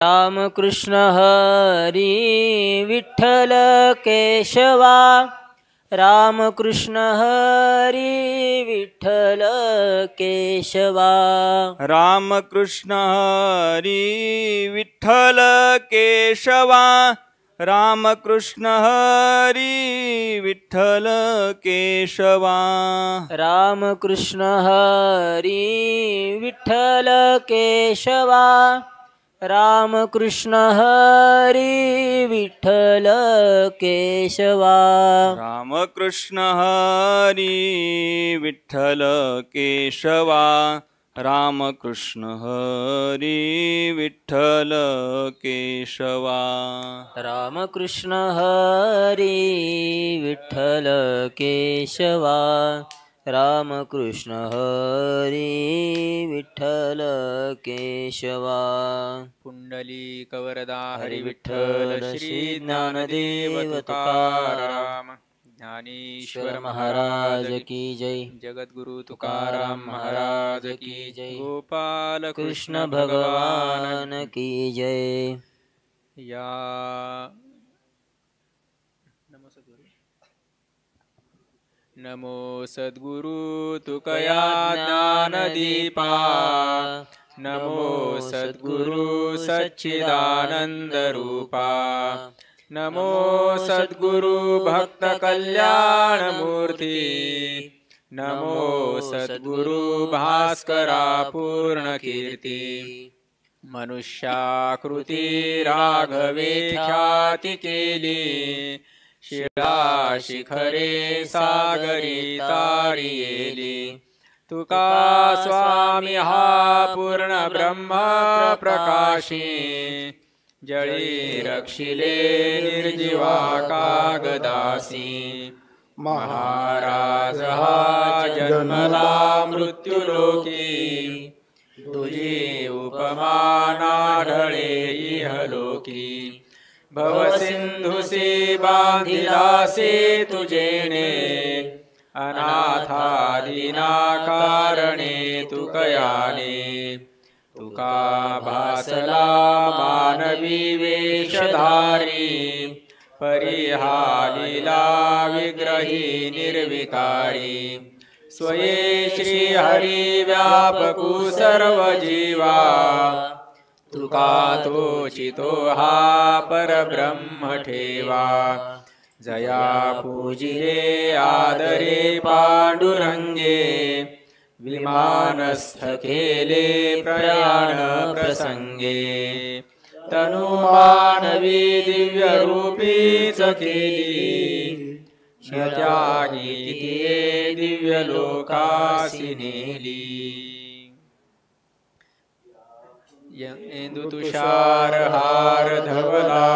रामकृष्ण हरी विठ्ठल केशवा, रामकृष्ण हरी विठ्ठल केशवा, रामकृष्ण हरी विठ्ठल केशवा, रामकृष्ण हरी विठ्ठल केशवा, रामकृष्ण हरी विठ्ठल केशवा, रामकृष्ण हरी विठ्ठल केशवा, रामकृष्ण हरी विठ्ठल केशवा, रामकृष्ण हरी विठ्ठल केशवा, रामकृष्ण हरी विठ्ठल केशवा, रामकृष्ण हरी विठ्ठल केशवा. पुंडलीकवरदा हरी विठ्ठल श्री ज्ञानदेव तुकाराम, ज्ञानेश्वर महाराज की जय, जगद्गुरु तुकाराम महाराज की जय, गोपाल कृष्ण भगवान की जय. या नमो सद्गुरु तुकया ज्ञानदीपा, नमो सद्गुरु सच्चिदानंद रूपा, नमो सद्गुरु भक्त कल्याण मूर्ती, नमो सद्गुरु भास्करा पूर्ण कीर्ती, मनुष्याकृती राघवे ख्याती केली, शिळा शिखरे सागरी तारियेली, तुका स्वामी हा पूर्ण ब्रह्म प्रकाशी, जळी रक्षिले निर्जीवा कागदासी, महाराज हा जन्मला मृत्युलोकी, तुझी उपमा नाढळे इहलोकी, भवसिंधुसी बांधिलासे तुझेने, अनाथादीना कारणे तुकयाने, तुका भासला मानवी वेशधारी, परिहालिला विग्रही निर्विकारी, स्वये श्री हरी व्यापकू सर्व जीवा, तुका तोचितो हा परब्रह्म ठेवा, जया पूजिले आदरे पांडुरंगे, विमानस्थ केले प्रयाण प्रसंगे, तनु मानवी दिव्य रूपीच केली, त्यागी दिव्य लोकासी नेली, इंदु तुषार हार धवला,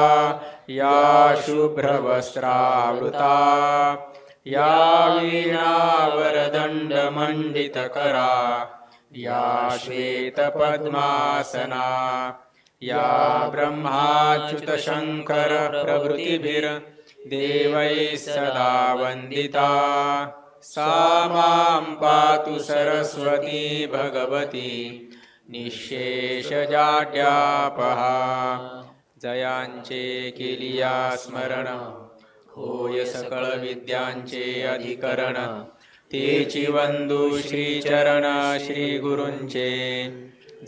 या शुभ्र वस्त्रावृता, या वीणावरदंड मंडित करा, या श्वेत पद्मासना, या ब्रह्माच्युत शंकर प्रभृतिभिर देवैः सदा वंदिता, सा मां पातु सरस्वती भगवती निःशेषजाड्यापहा, जयांचे केलिया स्मरण, होय सकळ विद्यांचे अधिकरण, तेची वंदू श्रीचरण श्री गुरूंचे,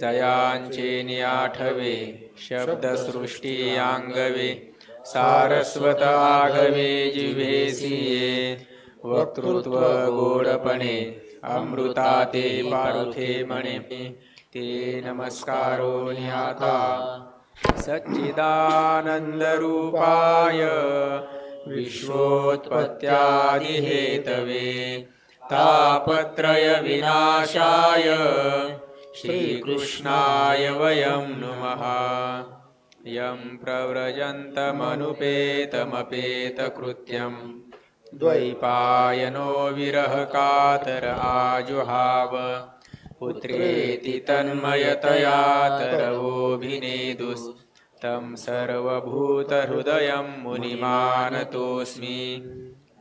जयांचे नियाठवे शब्दसृष्टी आंगवे, सारस्वत आघवे जिव्हेसिये, वक्तृत्व गोडपणे अमृता ते पारुथे म्हणे, ते नमस्कारो न्याता सच्चिदानंद रूपाय, विश्वोत्पत्त्यादिहेतवे, तापत्रय विनाशाय, श्रीकृष्णाय वयं नुमः. यं प्रव्रजन्तमनुपेतमपेतकृत्यं, द्वैपायनो विरह कातर आजुहाव, पुत्रेति तन्मयतया तरवोऽभिनेदुस्तं सर्वभूतहृदयं मुनिमानतोऽस्मि,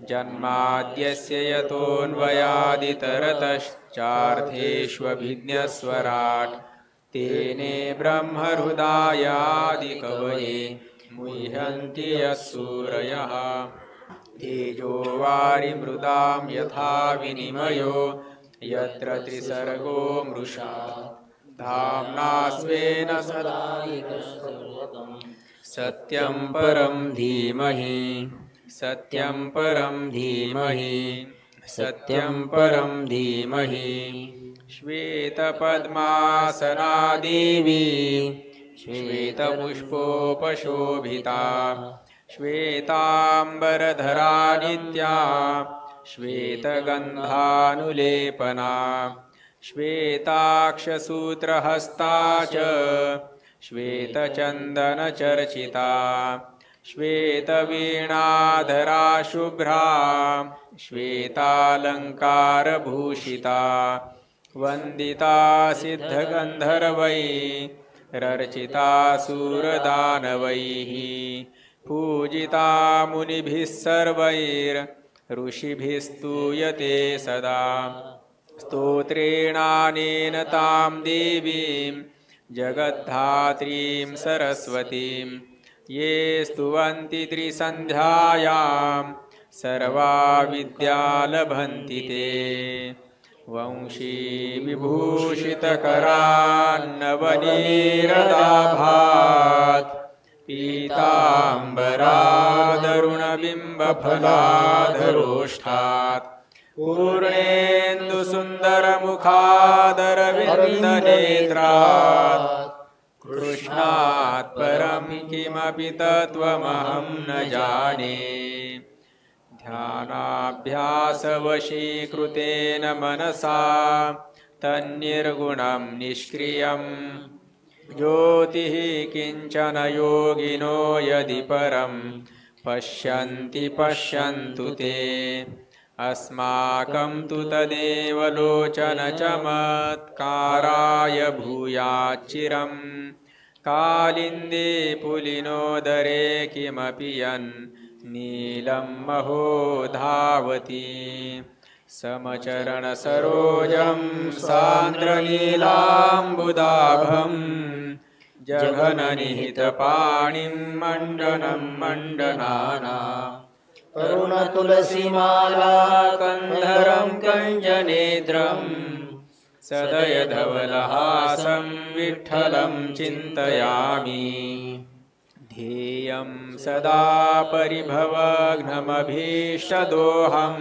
जन्माद्यस्य यतोऽन्वयादितरतश्चार्थेष्वभिज्ञस्वराट्, तेने ब्रह्महृदायादिकवये मुह्यन्ति यस्सूरयः तेजो वारिमृदां यथा विनिमयो यत्र त्रिसर्गो मृषा धाम्ना स्वेन सदा सत्यं परं धीमहि सत्यं परं धीमहि सत्यं परं धीमहि श्वेतपद्मासना देवी श्वेतपुष्पोपशोभिता श्वेताम्बरधरा नित्या श्वेतगन्धानुलेपना श्वेताक्षसूत्रहस्ता च श्वेतचन्दनचर्चिता श्वेतवीणाधरा शुभ्रा श्वेतालङ्कारभूषिता वन्दिता सिद्धगन्धर्वैरर्चिता सुरदानवैः पूजिता मुनिभिः सर्वैर्ऋषिभिस्तूयते सदा स्तोत्रेणानेन तां देवीं जगद्धात्रीं सरस्वतीं ये स्तुवन्ति त्रिसन्ध्यायां सर्वा विद्या लभन्ति ते वंशी विभूषितकरान्नवनीरदाभात् पीताम्बरादरुणबिम्बफलाधरोष्ठात् पूर्णेन्दुसुन्दरमुखादरविन्दनेत्रात् कृष्णात् परं किमपि तत्त्वमहं न जाने ध्यानाभ्यासवशीकृतेन मनसा तन्निर्गुणं निष्क्रियं ज्योतिः किञ्चन योगिनो यदि परं पश्यन्ति पश्यन्तु ते अस्माकं तु तदेव लोचनचमत्काराय भूयाच्चिरं कालिन्दे पुलिनोदरे किमपि यन् नीलं महो धावति समचरणसरोजं सान्द्रनीलाम्बुदाभं जघननिहितपाणिं मण्डनं मण्डनाना करुणतुलसीमाला कन्धरं कञ्जनेत्रं सदयधवलहासं विठ्ठलं चिन्तयामि ध्येयं सदा परिभवघ्नमभीष्टदोहं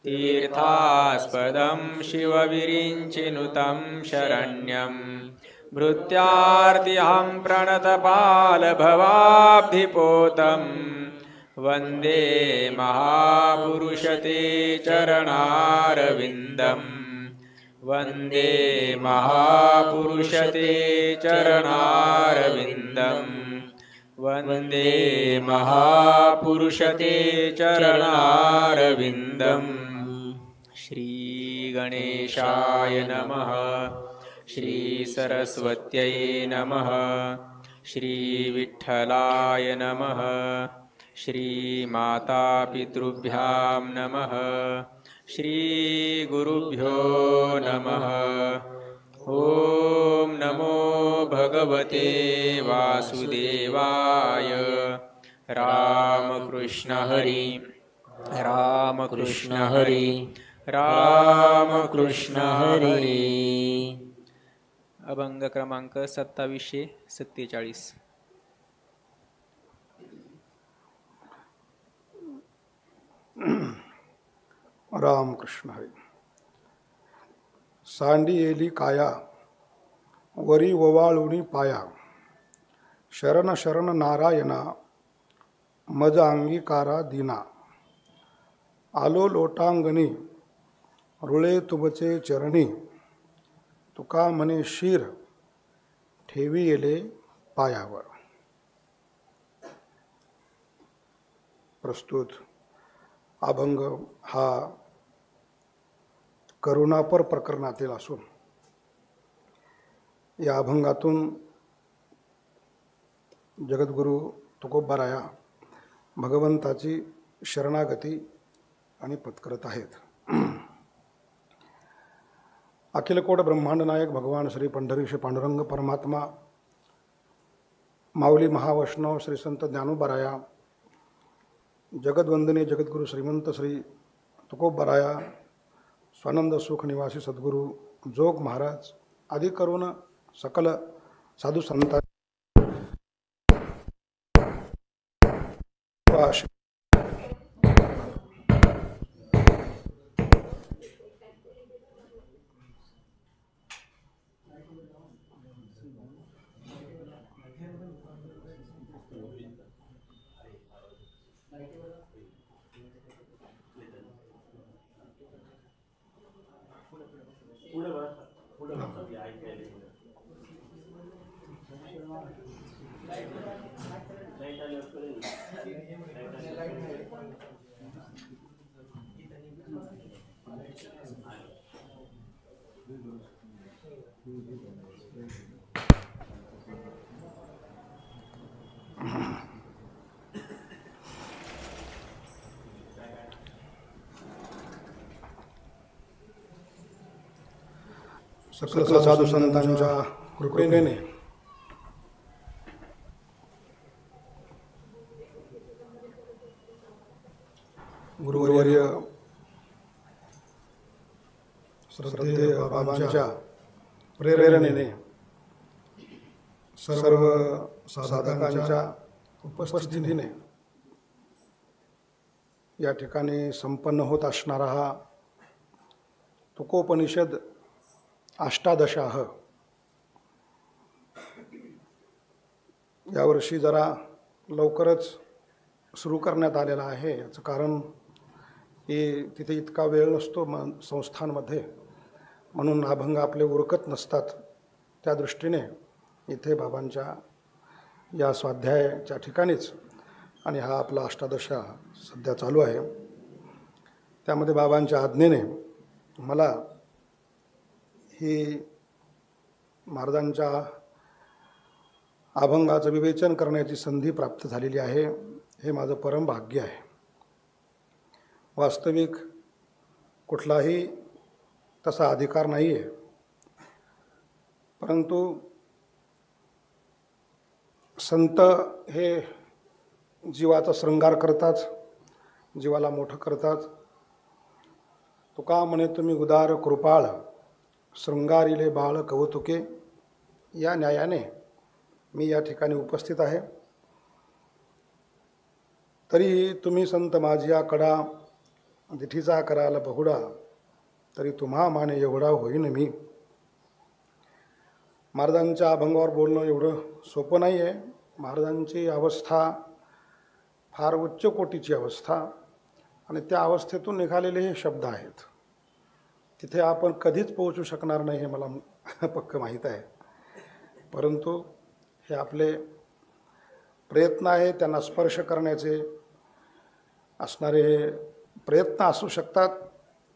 तीर्थास्पदं शिवविरिञ्चिनुतं शरण्यं भृत्यार्तिहं प्रणतपालभवाब्धिपोतं वन्दे महापुरुषते चरणारविन्दं वन्दे महापुरुषते चरणारविन्दं वन्दे महापुरुषते चरणारविन्दम् श्रीगणेशाय नमः श्रीसरस्वत्यै नमः श्रीविठ्ठलाय नमः श्रीमातापितृभ्यां नमः श्रीगुरुभ्यो नमः ॐ नमो भगवते वासुदेवाय रामकृष्ण हरि रामकृष्ण हरि रामकृष्ण हरि। अभंग क्रमांक 2747। रामकृष्ण हरी। सांडी येली काया वरी ववाळुनी पाया, शरण शरण नारायणा मज अंगीकारा दिना, आलो लोटांगणी रुळे तुमचे चरणी, तुका म्हणे शीर ठेवी येले पायावर। प्रस्तुत अभंग हा करुणापर प्रकरणातील असून या अभंगातून जगद्गुरु तुकोबाराया भगवंताची शरणागती आणि पत्करत आहेत। अखिलकोट ब्रह्मांड नायक भगवान श्री पंढरी श्री पांडुरंग परमात्मा, माऊली महावैष्णव श्री संत ज्ञानोबाराया, जगदवंदनीय जगद्गुरु श्रीमंत श्री तुकोबराया, स्वानंद सुख निवासी सद्गुरू जोग महाराज आदी करून सकल साधू संत सकल साधू संतांच्या कृपेने गुरुवर्य श्रद्धेय बाबांच्या प्रेरणेने सर्व साधकांच्या उपस्थितीने या ठिकाणी संपन्न होत असणारा हा तुकोपनिषद अष्टादशाह यावर्षी जरा लवकरच सुरू करण्यात आलेला आहे. याचं कारण की तिथे इतका वेळ नसतो संस्थांमध्ये, म्हणून अभंग आपले उरकत नसतात. त्या दृष्टीने इथे बाबांच्या या स्वाध्यायाच्या ठिकाणीच आणि हा आपला अष्टादशा सध्या चालू आहे. त्यामध्ये बाबांच्या आज्ञेने मला ही महाराजांच्या अभंगाचं विवेचन करण्याची संधी प्राप्त झालेली आहे. हे माझं परम भाग्य आहे. वास्तविक कुठलाही तसा अधिकार नाही आहे, परंतु संत हे जीवाचा शृंगार करतात, जीवाला मोठं करतात. तुका म्हणे तुम्ही उदार कृपाळ, शृंगारिले बाळ कौतुके. या न्यायाने मी या ठिकाणी उपस्थित आहे. तरी तुम्ही संत माझिया कडा, दिठीचा कराल बहुडा, तरी तुम्हा माने एवढा होईन मी. महाराजांच्या अभंगावर बोलणं एवढं सोपं नाही आहे. महाराजांची अवस्था फार उच्च कोटीची अवस्था आणि त्या अवस्थेतून निघालेले हे शब्द आहेत. तिथे आपण कधीच पोहोचू शकणार नाही हे मला पक्क माहीत आहे, परंतु हे आपले प्रयत्न आहे. त्यांना स्पर्श करण्याचे असणारे प्रयत्न असू शकतात.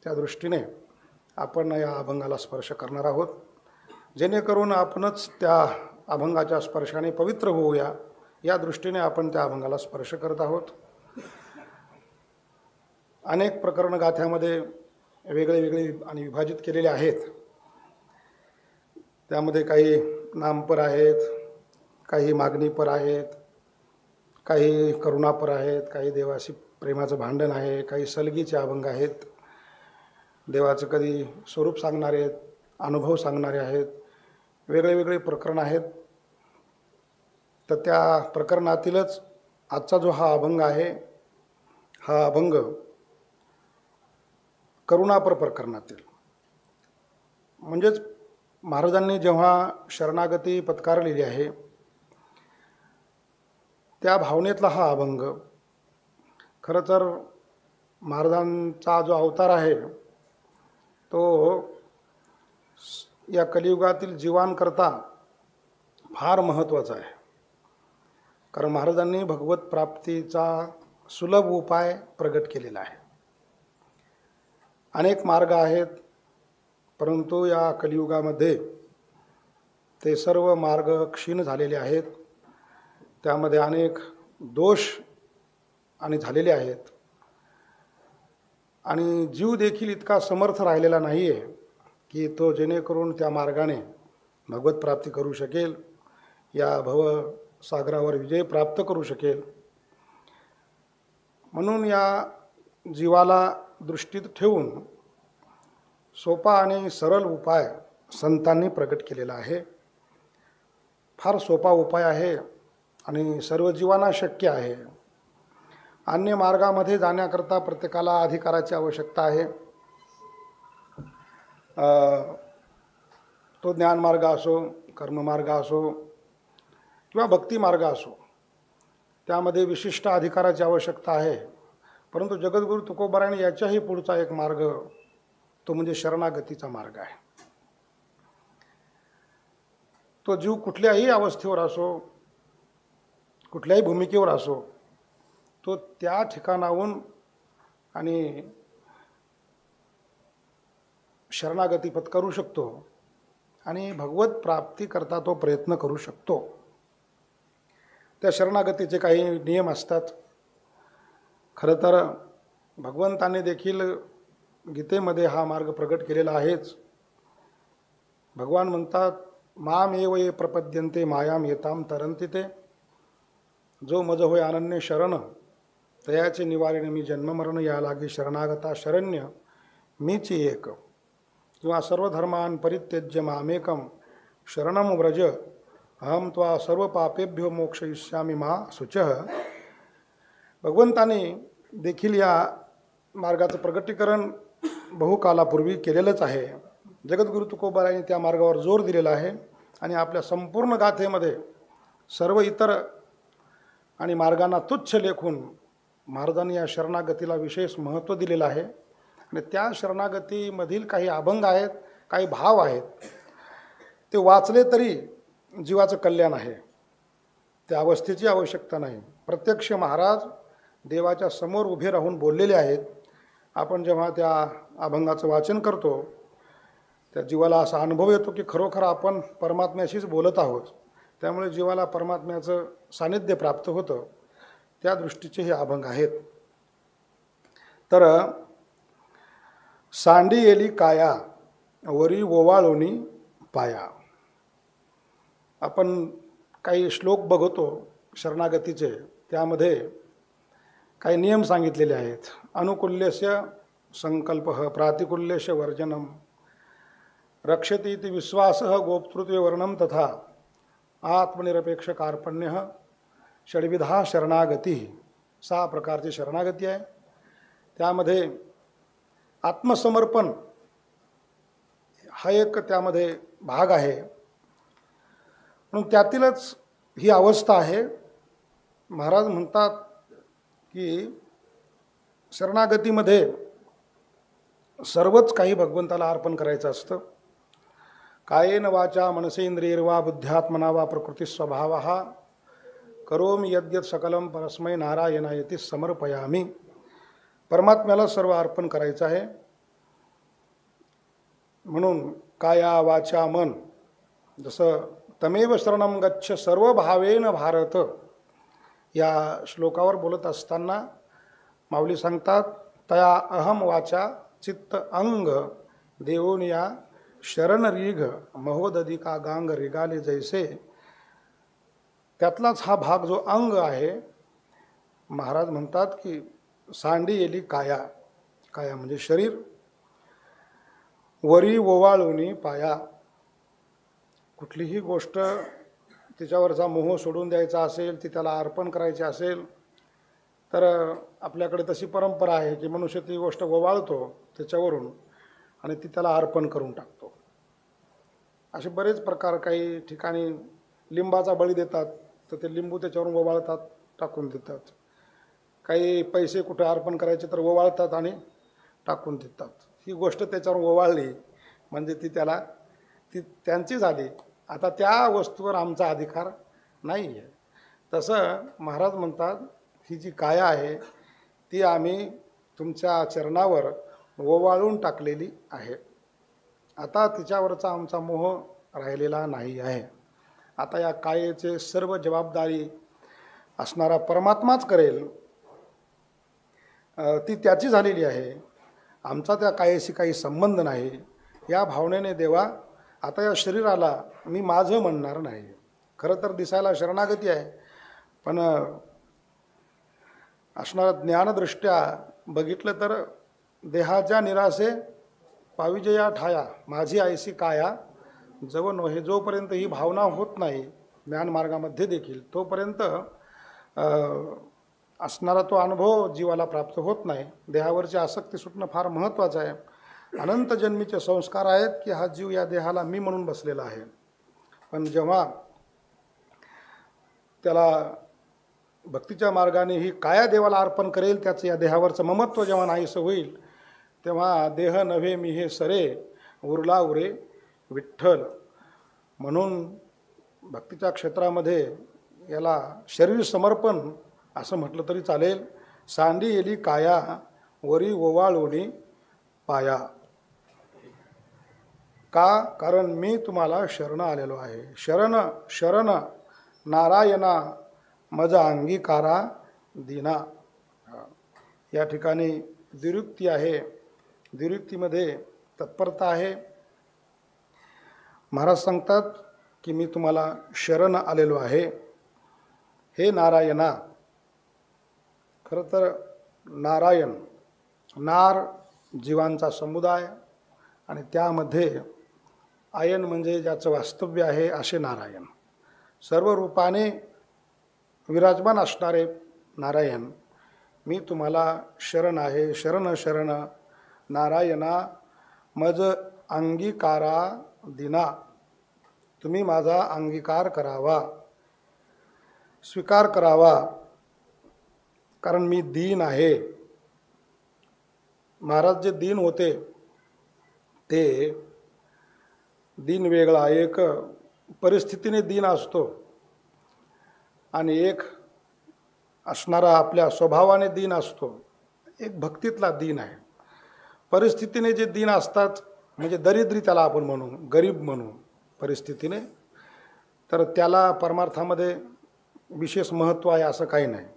त्या दृष्टीने आपण या अभंगाला स्पर्श करणार आहोत, जेणेकरून आपणच त्या अभंगाच्या स्पर्शाने पवित्र होऊया या दृष्टीने आपण त्या अभंगाला स्पर्श करत आहोत. अनेक प्रकरण गाथ्यामध्ये वेगळे वेगळे आणि विभाजित केलेले आहेत. त्यामध्ये काही नामपर आहेत, काही मागणीपर आहेत, काही करुणापर आहेत, काही देवाशी प्रेमाचं भांडण आहे, काही सलगीचे अभंग आहेत, देवाचं कधी स्वरूप सांगणारे आहेत, अनुभव सांगणारे आहेत, वेगळे वेगळे प्रकरण आहेत. तर त्या प्रकरणातीलच आजचा जो हा अभंग आहे, हा अभंग करुणापर प्रकरणातील, म्हणजेच महाराजांनी जेव्हा शरणागती पत्कारलेली आहे त्या भावनेतला हा अभंग. खरं तर महाराजांचा जो अवतार आहे तो या कलियुगातील जीवांकरता फार महत्त्वाचा आहे. कारण महाराजांनी भगवत प्राप्तीचा सुलभ उपाय प्रगट केलेला आहे. अनेक मार्ग आहेत, परंतु या कलियुगामध्ये ते सर्व मार्ग क्षीण झालेले आहेत. त्यामध्ये अनेक दोष आणि झालेले आहेत आणि जीव देखील इतका समर्थ राहिलेला नाही आहे की तो जेणेकरून त्या मार्गाने भगवत प्राप्ती करू शकेल, या भवसागरावर विजय प्राप्त करू शकेल. म्हणून या जीवाला दृष्टीत ठेवून सोपा आणि सरळ उपाय संतांनी प्रकट केलेला आहे. फार सोपा उपाय आहे आणि सर्व जीवांना शक्य आहे. अन्य मार्गामध्ये जाण्याकरता प्रत्येकाला अधिकाराची आवश्यकता आहे. तो ज्ञानमार्ग असो, कर्ममार्ग असो किंवा भक्तिमार्ग असो, त्यामध्ये विशिष्ट अधिकाराची आवश्यकता आहे. परंतु जगद्गुरु तुकोबारायांनी याच्याही पुढचा एक मार्ग, तो म्हणजे शरणागतीचा मार्ग आहे. तो जीव कुठल्याही अवस्थेवर असो, कुठल्याही भूमिकेवर असो, तो त्या ठिकाणाहून आणि शरणागती पत्करू शकतो आणि भगवत प्राप्ती करता तो प्रयत्न करू शकतो. त्या शरणागतीचे काही नियम असतात. खरं तर भगवंताने देखील गीतेमध्ये हा मार्ग प्रकट केलेला आहेच. भगवान म्हणतात, माम एव ये प्रपद्यन्ते मायाम येताम तरंती ते. जो मज होय अनन्य शरण, तयाचे निवारण मी जन्ममरण, या लागी शरणागता शरण्य मीची एक. किंवा सर्वधर्मान परित्यज्य मामेकम शरणम व्रज, अहम त्वा सर्व पापेभ्यो मोक्षयिष्यामि मा शुचः. भगवंताने देखील या मार्गाचं प्रकटीकरण बहुकालापूर्वी केलेलंच आहे. जगद्गुरु तुकोबारायांनी त्या मार्गावर जोर दिलेला आहे आणि आपल्या संपूर्ण गाथेमध्ये सर्व इतर आणि मार्गांना तुच्छ लेखून महाराजांनी या शरणागतीला विशेष महत्त्व दिलेलं आहे. आणि त्या शरणागतीमधील काही अभंग आहेत, काही भाव आहेत, ते वाचले तरी जीवाचं कल्याण आहे. त्या अवस्थेची आवश्यकता नाही. प्रत्यक्ष महाराज देवाच्या समोर उभे राहून बोललेले आहेत. आपण जेव्हा त्या अभंगाचं वाचन करतो, त्या जीवाला असा अनुभव येतो की खरोखर आपण परमात्म्याशीच बोलत आहोत. त्यामुळे जीवाला परमात्म्याचं सानिध्य प्राप्त होतं. त्या दृष्टीचे हे अभंग आहेत. तर सांडी येली काया, वरी ओवाळोनी पाया. आपण काही श्लोक बघतो शरणागतीचे, त्यामध्ये काही नियम सांगितलेले आहेत. अनुकूल्यस्य संकल्पः, प्रातिकूल्यस्य वर्जनम, रक्षति इति विश्वासः, गोप्तृत्वे वर्णम तथा आत्मनिरपेक्ष कार्पण्यः, षड्विधा शरणागती. 6 प्रकारची शरणागती आहे. त्यामध्ये आत्मसमर्पण हा एक त्यामध्ये भाग आहे. म्हणून त्यातीलच ही अवस्था आहे. महाराज म्हणतात की शरणागतीमध्ये सर्वच काही भगवंताला अर्पण करायचं असतं. कायेन वाचा मनसेंद्रियर्वा बुद्ध्यात्मना वा प्रकृती स्वभावः, करोमि यद्यत् सकलम परस्मै नारायणायति समर्पयामि. परमात्म्याला सर्व अर्पण करायचं आहे. म्हणून काया वाचा मन, जसं तमेव शरणम गच्छ सर्व भावेन भारत, या श्लोकावर बोलत असताना माऊली सांगतात, तया अहम वाचा चित्त अंग देवोनिया शरण रीघ, महोदधिका गांग रिगाले जैसे. त्यातलाच हा भाग जो अंग आहे, महाराज म्हणतात की सांडी येली काया. काया म्हणजे शरीर. वरी ओवाळोनी पाया. कुठलीही गोष्ट तिच्यावरचा मोह सोडून द्यायचा असेल, ती त्याला अर्पण करायची असेल, तर आपल्याकडे तशी परंपरा आहे की मनुष्य ती गोष्ट ओवाळतो त्याच्यावरून आणि ती त्याला अर्पण करून टाकतो. असे बरेच प्रकार. काही ठिकाणी लिंबाचा बळी देतात, तर ते लिंबू त्याच्यावरून ओवाळतात, टाकून देतात. काही पैसे कुठे अर्पण करायचे तर ओवाळतात आणि टाकून देतात. ही गोष्ट त्याच्यावर ओवाळली म्हणजे ती त्यांची झाली. आता त्या वस्तूवर आमचा अधिकार नाही आहे. तसं महाराज म्हणतात, ही जी काया आहे ती आम्ही तुमच्या चरणावर ओवाळून टाकलेली आहे. आता तिच्यावरचा आमचा मोह राहिलेला नाही आहे. आता या कायेचे सर्व जबाबदारी असणारा परमात्माच करेल. ती त्याची झालेली आहे. आमचा त्या कायेशी काही संबंध नाही. या भावनेने देवा आता या शरीराला मी माझं म्हणणार नाही. खरं तर दिसायला शरणागती आहे, पण असणारा ज्ञानदृष्ट्या बघितलं तर देहाच्या निरासे पाविजया ठाया माझी आयसी काया जव नव्हे. जोपर्यंत ही भावना होत नाही ज्ञानमार्गामध्ये देखील, तोपर्यंत असणारा तो अनुभव जीवाला प्राप्त होत नाही. देहावरची आसक्ती सुटणं फार महत्त्वाचं आहे. अनंत जन्मीचे संस्कार आहेत की हा जीव या देहाला मी म्हणून बसलेला आहे. पण जेव्हा त्याला भक्तीच्या मार्गाने ही काया देवाला अर्पण करेल, त्याचं या देहावरचं ममत्व जेव्हा नाहीसं होईल, तेव्हा देह नव्हे मी हे सरे उरला उरे विठ्ठल. म्हणून भक्तीच्या क्षेत्रामध्ये याला शरीर समर्पण असं म्हटलं तरी चालेल. सांडी येली काया वरी ओवाळोनी पाया. का? कारण मी तुम्हाला शरण आलेलो आहे. शरण शरण नारायणा मज अंगीकारा दिना. या ठिकाणी द्विरुक्ती आहे. द्विरुक्तीमध्ये तत्परता आहे. महाराज सांगतात की मी तुम्हाला शरण आलेलो आहे. हे नारायणा. खरं तर नारायण, नार जीवांचा समुदाय आणि त्यामध्ये आयन म्हणजे ज्याचं वास्तव्य आहे असे नारायण. सर्व रूपाने विराजमान असणारे नारायण, मी तुम्हाला शरण आहे. शरण शरण नारायणा मज अंगीकारा दिना. तुम्ही माझा अंगीकार करावा, स्वीकार करावा, कारण मी दीन आहे. महाराज जे दीन होते ते दीन वेगळा. एक परिस्थितीने दीन असतो आणि एक असणारा आपल्या स्वभावाने दीन असतो. एक भक्तीतला दीन आहे. परिस्थितीने जे दीन असतात म्हणजे दरिद्री त्याला आपण म्हणू, गरीब म्हणू परिस्थितीने, तर त्याला परमार्थामध्ये विशेष महत्त्व आहे असं काही नाही.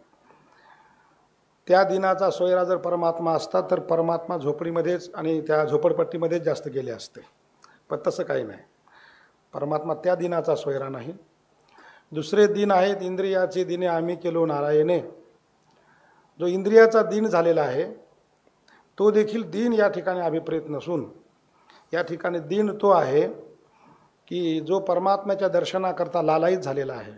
त्या दिनाचा सोयरा जर परमात्मा असता तर परमात्मा झोपडीमध्येच आणि त्या झोपडपट्टीमध्येच जास्त गेले असते. पण तसं काही नाही. परमात्मा त्या दिनाचा सोयरा नाही. दुसरे दिन आहेत इंद्रियाचे दिने आम्ही केलो नारायणे. जो इंद्रियाचा दिन झालेला आहे तो देखील दिन या ठिकाणी अभिप्रेत नसून या ठिकाणी दिन तो आहे की जो परमात्म्याच्या दर्शनाकरता लालायित झालेला आहे.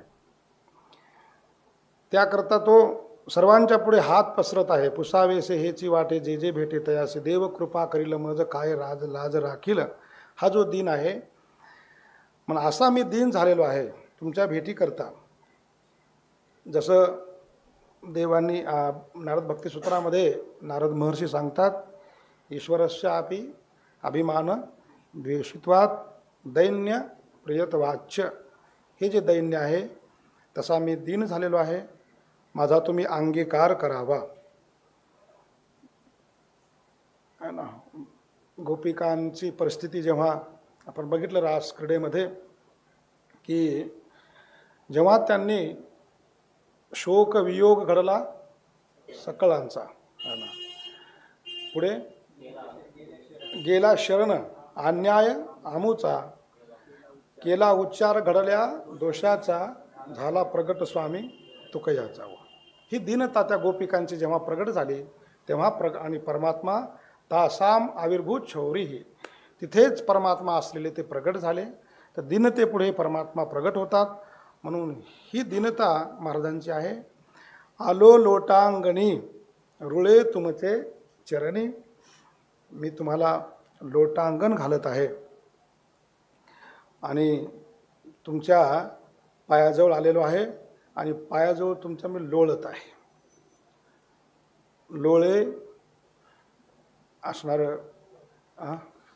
त्याकरता तो सर्वांच्या पुढे हात पसरत आहे. पुसावेसे हेची वाटे जे जे भेटे तयासे देव कृपा करील मज काय राज लाज राखील. हा जो दिन आहे, मग असा मी दिन झालेलो आहे तुमच्या भेटीकरता. जसं देवांनी नारद भक्तिसूत्रामध्ये नारद महर्षी सांगतात, ईश्वरस्य अपि अभिमान द्वेषित्वात दैन्य प्रियतवाच्य. हे जे दैन्य आहे तसा मी दीन झालेलो आहे, माझा तुम्ही अंगीकार करावा. है ना. गोपिकांची परिस्थिती जेव्हा आपण बघितलं रास क्रीडेमध्ये की जेव्हा त्यांनी शोक वियोग घडला सकळांचा, है ना, पुढे गेला शरण अन्याय आमुचा, केला उच्चार घडल्या दोषाचा, झाला प्रगट स्वामी तुकया जावा. ही दीनता त्या गोपिकांची जेव्हा प्रगट झाली तेव्हा आणि परमात्मा तासाम आविर्भूत शौरीही, तिथेच परमात्मा असलेले ते प्रगट झाले. तर दीनतेपुढे परमात्मा प्रगट होतात. म्हणून ही दीनता महाराजांची आहे. आलो लोटांगणी रुळे तुमचे चरणी. मी तुम्हाला लोटांगण घालत आहे आणि तुमच्या पायाजवळ आलेलो आहे आणि पायाजवळ तुमच्या मी लोळत आहे. लोळे असणारं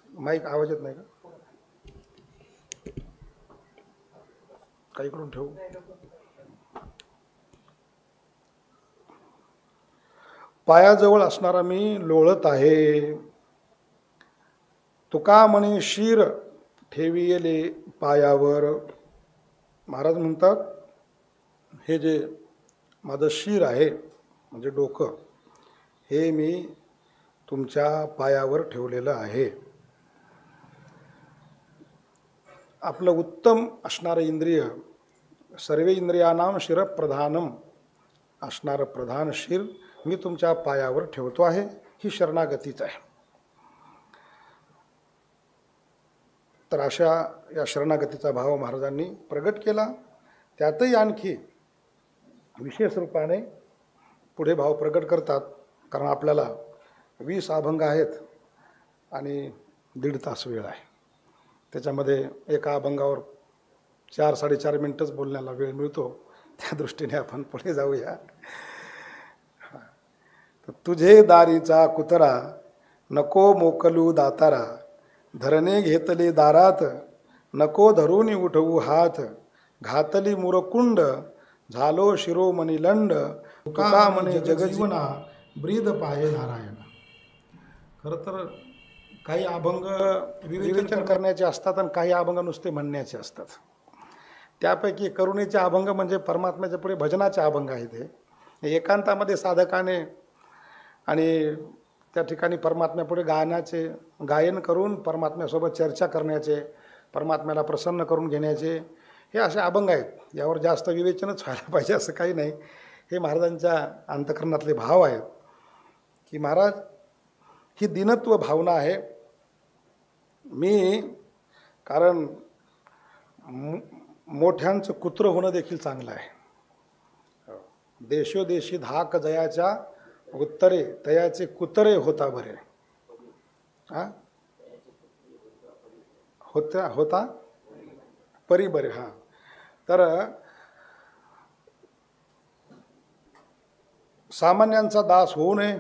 माईक आवाज येत नाही का? काही करून ठेवू. पायाजवळ असणारा मी लोळत आहे. तुका म्हणे शिर ठेविले पायावर. महाराज म्हणतात हे जे माझं शिर आहे म्हणजे डोकं, हे मी तुमच्या पायावर ठेवलेलं आहे. आपलं उत्तम असणारं इंद्रिय, सर्व इंद्रियानाम शिरप्रधानम असणारं प्रधान शिर मी तुमच्या पायावर ठेवतो आहे, ही शरणागतीच आहे. तर अशा या शरणागतीचा भाव महाराजांनी प्रगट केला. त्यातही आणखी विशेष रूपाने पुढे भाव प्रगट करतात, कारण आपल्याला 20 अभंग आहेत आणि 1.5 तास वेळ आहे. त्याच्यामध्ये एका अभंगावर 4-4.5 मिनटंच बोलण्याला वेळ मिळतो. त्या दृष्टीने आपण पुढे जाऊया. तुझे दारीचा कुतरा नको मोकलू दातारा, धरणे घेतले दारात नको धरून उठवू हात, घातली मुरकुंड झालो शिरोमणी लंड, तुका म्हणे जगजीवना ब्रीद पाहे नारायण. खरं तर काही अभंग विवेचन करण्याचे असतात आणि काही अभंग नुसते म्हणण्याचे असतात. त्यापैकी करुणेचे अभंग म्हणजे परमात्म्याच्या पुढे भजनाचे अभंग आहेत. हे एकांतामध्ये साधकाने आणि त्या ठिकाणी परमात्म्यापुढे गायन करून परमात्म्यासोबत चर्चा करण्याचे, परमात्म्याला प्रसन्न करून घेण्याचे हे असे अभंग आहेत. यावर जास्त विवेचनच व्हायला पाहिजे असं काही नाही. हे महाराजांच्या अंतःकरणातले भाव आहेत की महाराज ही दीनत्व भावना आहे. मी कारण मोठ्यांचं कुत्र होणं देखील चांगलं आहे. देशोदेशी धाक जयाच्या उत्तरे तयाचे कुतरे होता बरे. होता परी बरे. हां, तर सामान्यांचा दास होऊ नये,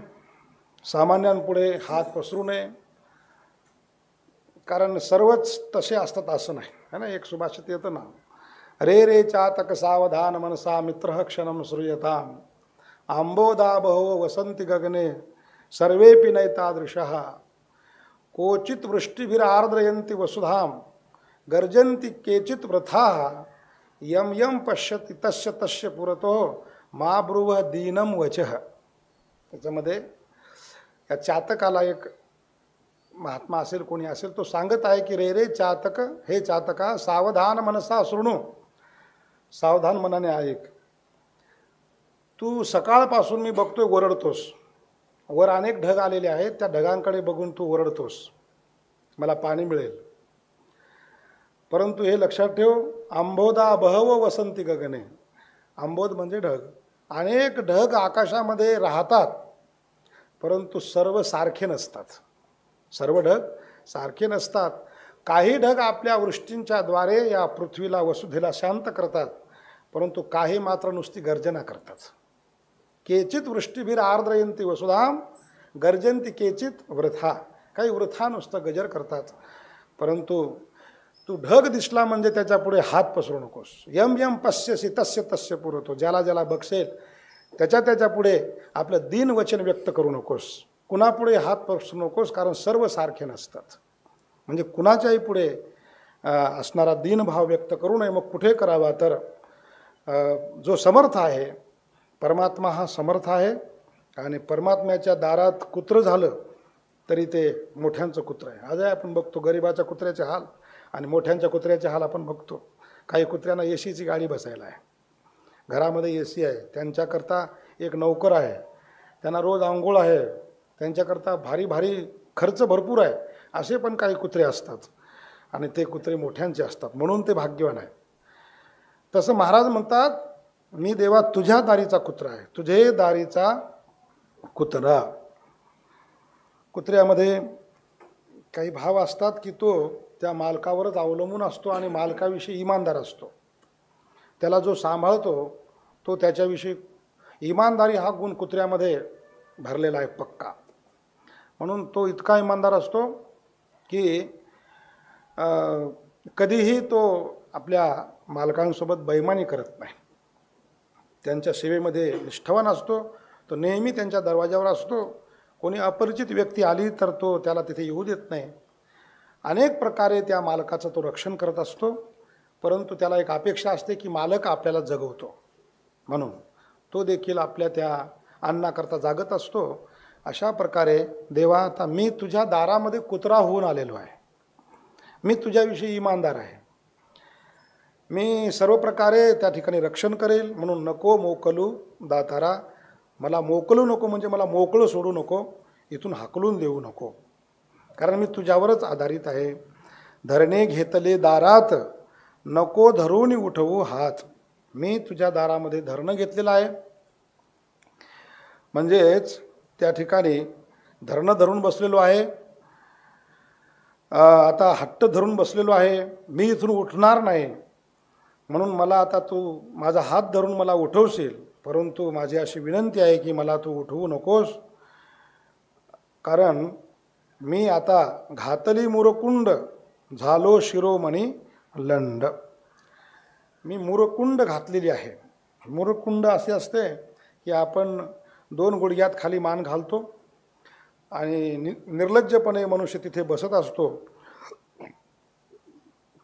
सामान्यांपुढे हात पसरू नये, कारण सर्वच तसे असतात असं नाही है ना. एक सुभाषित येतं ना, रे रे चातक सावधान मनसा मित्र क्षणम श्रूयताम, आंबोदा बहवो वसंती गगने सर्वेपि नैतादृशः, कोचित वृष्टिभिरार्द्रयन्ति वसुधाम गर्जन्ति केचित वृथा, यम यम पश्यति तस्य तस्य पुरतो मा ब्रुवः दीनम वचः. त्याच्यामध्ये या चातकाला एक महात्मा असेल, कोणी असेल, तो सांगत आहे की रे रे चातक, हे चातका, सावधान मनसा शृणू, सावधान मनाने ऐक. तू सकाळपासून मी बघतोय ओरडतोस, वर अनेक ढग आलेले आहेत, त्या ढगांकडे बघून तू ओरडतोस मला पाणी मिळेल. परंतु हे लक्षात ठेव, आंबोदा बहव वसंती गगने, आंबोद म्हणजे ढग, अनेक ढग आकाशामध्ये राहतात, परंतु सर्व सारखे नसतात. सर्व ढग सारखे नसतात. काही ढग आपल्या वृष्टींच्या द्वारे या पृथ्वीला वसुधेला शांत करतात, परंतु काही मात्र नुसती गर्जना करतात. केचित वृष्टीभीर आर्द्रयंती वसुधाम गर्जंती केचित वृथा, काही वृथा नुसतं गजर करतात. परंतु तू ढग दिसला म्हणजे त्याच्यापुढे हात पसरू नकोस. यम यम पश्यसी तस्य तस्य पुरतो, ज्याला ज्याला बघसेल त्याच्या पुढे आपलं दीन वचन व्यक्त करू नकोस, कुणापुढे हात पसरू नकोस, कारण सर्व सारखे नसतात. म्हणजे कुणाच्याही पुढे असणारा दीनभाव व्यक्त करू नये. मग कुठे करावा, तर जो समर्थ आहे, परमात्मा हा समर्थ आहे, आणि परमात्म्याच्या दारात कुत्र झालं तरी ते मोठ्यांचं कुत्र आहे. आजही आपण बघतो गरिबाच्या कुत्र्याचे हाल आणि मोठ्यांच्या कुत्र्याचे हाल आपण बघतो. काही कुत्र्यांना एसीची गाडी बसायला आहे, घरामध्ये एसी आहे, त्यांच्याकरता एक नौकर आहे, त्यांना रोज आंघोळ आहे, त्यांच्याकरता भारी भारी खर्च भरपूर आहे. असे पण काही कुत्रे असतात आणि ते कुत्रे मोठ्यांचे असतात, म्हणून ते भाग्यवान आहे. तसं महाराज म्हणतात, मी देवा तुझ्या दारीचा कुत्रा आहे, तुझे दारीचा कुत्रा. कुत्र्यामध्ये काही भाव असतात की तो त्या मालकावरच अवलंबून असतो आणि मालकाविषयी इमानदार असतो. त्याला जो सांभाळतो तो त्याच्याविषयी, इमानदारी हा गुण कुत्र्यामध्ये भरलेला आहे पक्का. म्हणून तो इतका इमानदार असतो की कधीही तो आपल्या मालकांसोबत बेईमानी करत नाही. त्यांच्या सेवेमध्ये निष्ठावान असतो. तो नेहमी त्यांच्या दरवाजावर असतो. कोणी अपरिचित व्यक्ती आली तर तो त्याला तिथे येऊ देत नाही. अनेक प्रकारे त्या मालकाचं तो रक्षण करत असतो. परंतु त्याला एक अपेक्षा असते की मालक आपल्याला जगवतो, म्हणून तो देखील आपल्या त्या अन्नाकरता जागत असतो. अशा प्रकारे देवा, आता मी तुझ्या दारामध्ये कुत्रा होऊन आलेलो आहे, मी तुझ्याविषयी इमानदार आहे, मी सर्व प्रकारे त्या ठिकाणी रक्षण करेल, म्हणून नको मोकलू दातारा, मला मोकलू नको म्हणजे मला मोकळं सोडू नको, इथून हाकलून देऊ नको, कारण मी तुझ्यावरच आधारित आहे. धरणे घेतले दारात, नको धरून उठवू हात. मी तुझ्या दारामध्ये धरणं घेतलेलं आहे, म्हणजेच त्या ठिकाणी धरणं धरून बसलेलो आहे. आता हट्ट धरून बसलेलो आहे, मी इथून उठणार नाही, म्हणून मला आता तू माझा हात धरून मला उठवशील, परंतु माझी अशी विनंती आहे की मला तू उठवू नकोस, कारण मी आता घातली मुरकुंड, झालो शिरोमणी लंड. मी मुरकुंड घातलेली आहे. मुरकुंड असे असते की आपण 2 गुडघ्यात खाली मान घालतो आणि निर्लज्जपणे मनुष्य तिथे बसत असतो,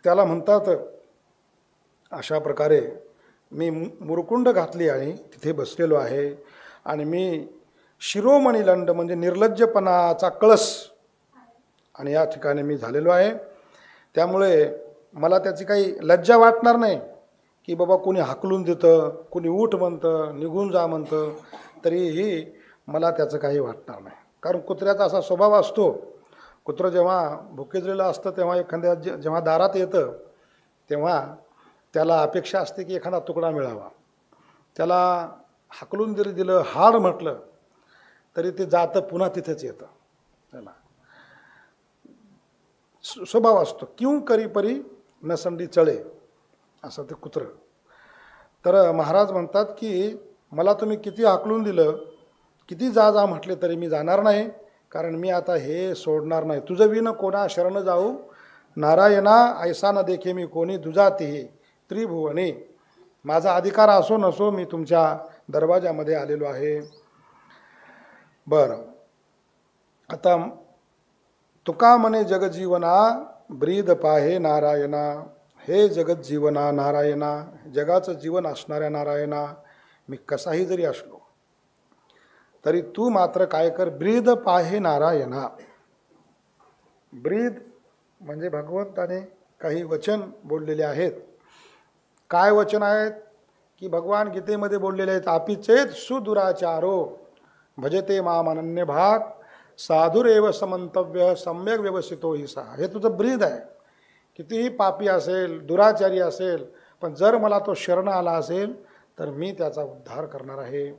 त्याला म्हणतात. अशा प्रकारे मी मुरकुंड घातली आणि तिथे बसलेलो आहे, आणि मी शिरोमणी लंड म्हणजे निर्लज्जपणाचा कळस, आणि या ठिकाणी मी झालेलो आहे. त्यामुळे मला त्याची काही लज्जा वाटणार नाही की बाबा कोणी हाकलून देतं, कोणी उठ म्हणतं, निघून जा म्हणतं, तरीही मला त्याचं काही वाटणार नाही. कारण कुत्र्याचा असा स्वभाव असतो, कुत्रं जेव्हा भुकेजलेलं असतं तेव्हा एखाद्या जेव्हा दारात येतं तेव्हा त्याला अपेक्षा असते की एखादा तुकडा मिळावा. त्याला हाकलून जरी दिलं, हाड म्हटलं तरी ते जातं, पुन्हा तिथेच येतं. त्याला स्वभाव असतो. क्यों करी परी नसंडी चळे, असं ते कुत्रं. तर महाराज म्हणतात की मला तुम्ही किती हाकलून दिलं, किती जा जा म्हटले तरी मी जाणार नाही, कारण मी आता हे सोडणार नाही. तुझं विन कोणा शरण जाऊ, नारायणा ऐसा न देखे मी कोणी, दुजातीही त्रिभुवनी. माझा अधिकार असो नसो, मी तुमच्या दरवाजामध्ये आलेलो आहे. बरं, आता तुका म्हणे जगजीवना, ब्रीद पाहे नारायणा. हे जगज्जीवना नारायणा, जगाचं जीवन असणाऱ्या नारायणा, मी कसाही जरी असलो तरी तू मात्र काय कर, ब्रीद पाहे नारायणा. ब्रीद म्हणजे भगवंताने काही वचन बोललेले आहेत. काय वचन आहेत की भगवान गीतेमध्ये बोललेले आहेत. आपिचेत सुदुराचारो भजते माम अनन्य भाग, साधुरेव समंतव्य सम्यक व्यवस्थितो हि सा. हे तुझं ब्रीद आहे. कितीही पापी असेल, दुराचारी असेल, पण जर मला तो शरण आला असेल तर मी त्याचा उद्धार करणार आहे,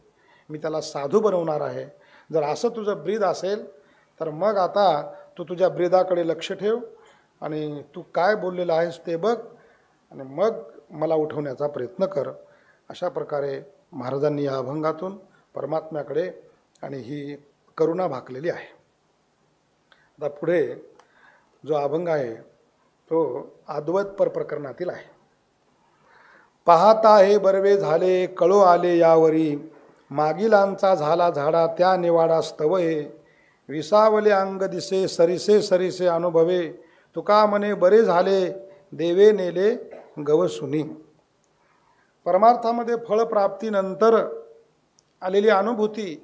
मी त्याला साधू बनवणार आहे. जर असं तुझं ब्रीद असेल तर मग आता तू तुझ्या ब्रीदाकडे लक्ष ठेव आणि तू काय बोललेलं आहेस ते बघ, आणि मग मला उठवण्याचा प्रयत्न कर. अशा प्रकारे महाराजांनी या अभंगातून परमात्म्याकडे आणि ही करुणा भाकलेली आहे. आता पुढे जो अभंग आहे तो अद्वैतपर प्रकरणातील आहे. पाहता हे बरवे झाले, कळो आले यावरी, मागिलांचा झाला झाडा त्या निवाडा स्तव हे, विसावले अंग दिसे सरिसे सरिसे अनुभवे, तुका म्हणे बरे झाले देवे नेले गवसुनी. परमार्थामध्ये फळप्राप्तीनंतर आलेली अनुभूती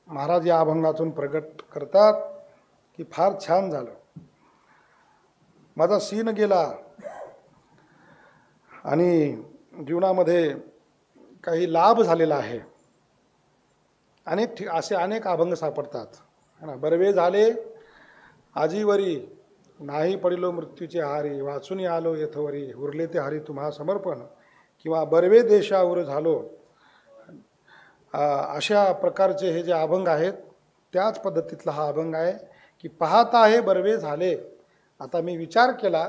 महाराज या अभंगातून प्रगट करतात की फार छान झालं, माझा सीन गेला आणि जीवनामध्ये काही लाभ झालेला आहे. असे अनेक अभंग सापडतात. बरवे झाले आजीवरी, नाही पडिलो मृत्यूचे हारी, वाचून आलो येथवरी, उरले ते हरी तुम्हा समर्पण, किंवा बरवे देशावर झालो. अशा प्रकारचे हे जे अभंग आहेत त्याच पद्धतीतला हा अभंग आहे की पाहता हे बरवे झाले. आता मी विचार केला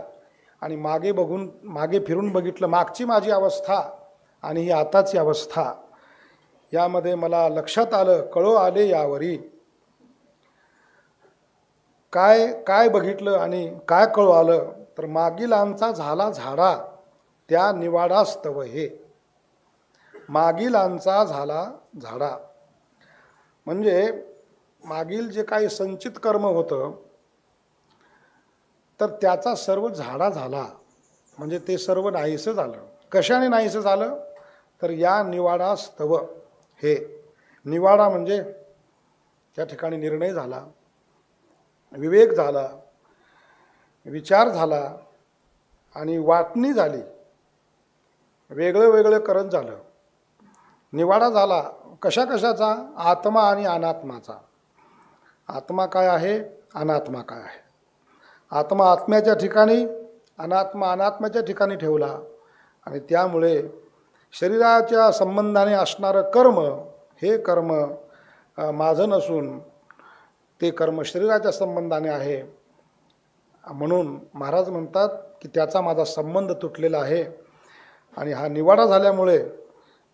आणि मागे फिरून बघितलं, मागची माझी अवस्था आणि ही आताची अवस्था, यामध्ये मला लक्षात आलं, कळो आले यावरी. काय बघितलं आणि काय कळो आलं तर मागिलांचा झाला झाडा त्या निवाडा स्तव हे. मागिलांचा झाला झाडा म्हणजे मागील जे काही संचित कर्म होतं तर त्याचा सर्व झाडा झाला, म्हणजे ते सर्व नाहीसं झालं. कशाने नाहीसं झालं तर या निवाडा स्तव हे. निवाडा म्हणजे त्या ठिकाणी निर्णय झाला, विवेक झाला, विचार झाला आणि वाटणी झाली. वेगळं वेगळं करण झालं, निवाडा झाला कशाचा? आत्मा आणि अनात्माचा. आत्मा काय आहे, अनात्मा काय आहे. आत्मा आत्म्याच्या ठिकाणी, अनात्मा अनात्म्याच्या ठिकाणी ठेवला. आणि त्यामुळे शरीराच्या संबंधाने असणारं कर्म, हे कर्म माझं नसून ते कर्म शरीराच्या संबंधाने आहे. म्हणून महाराज म्हणतात की त्याचा माझा संबंध तुटलेला आहे. आणि हा निवाडा झाल्यामुळे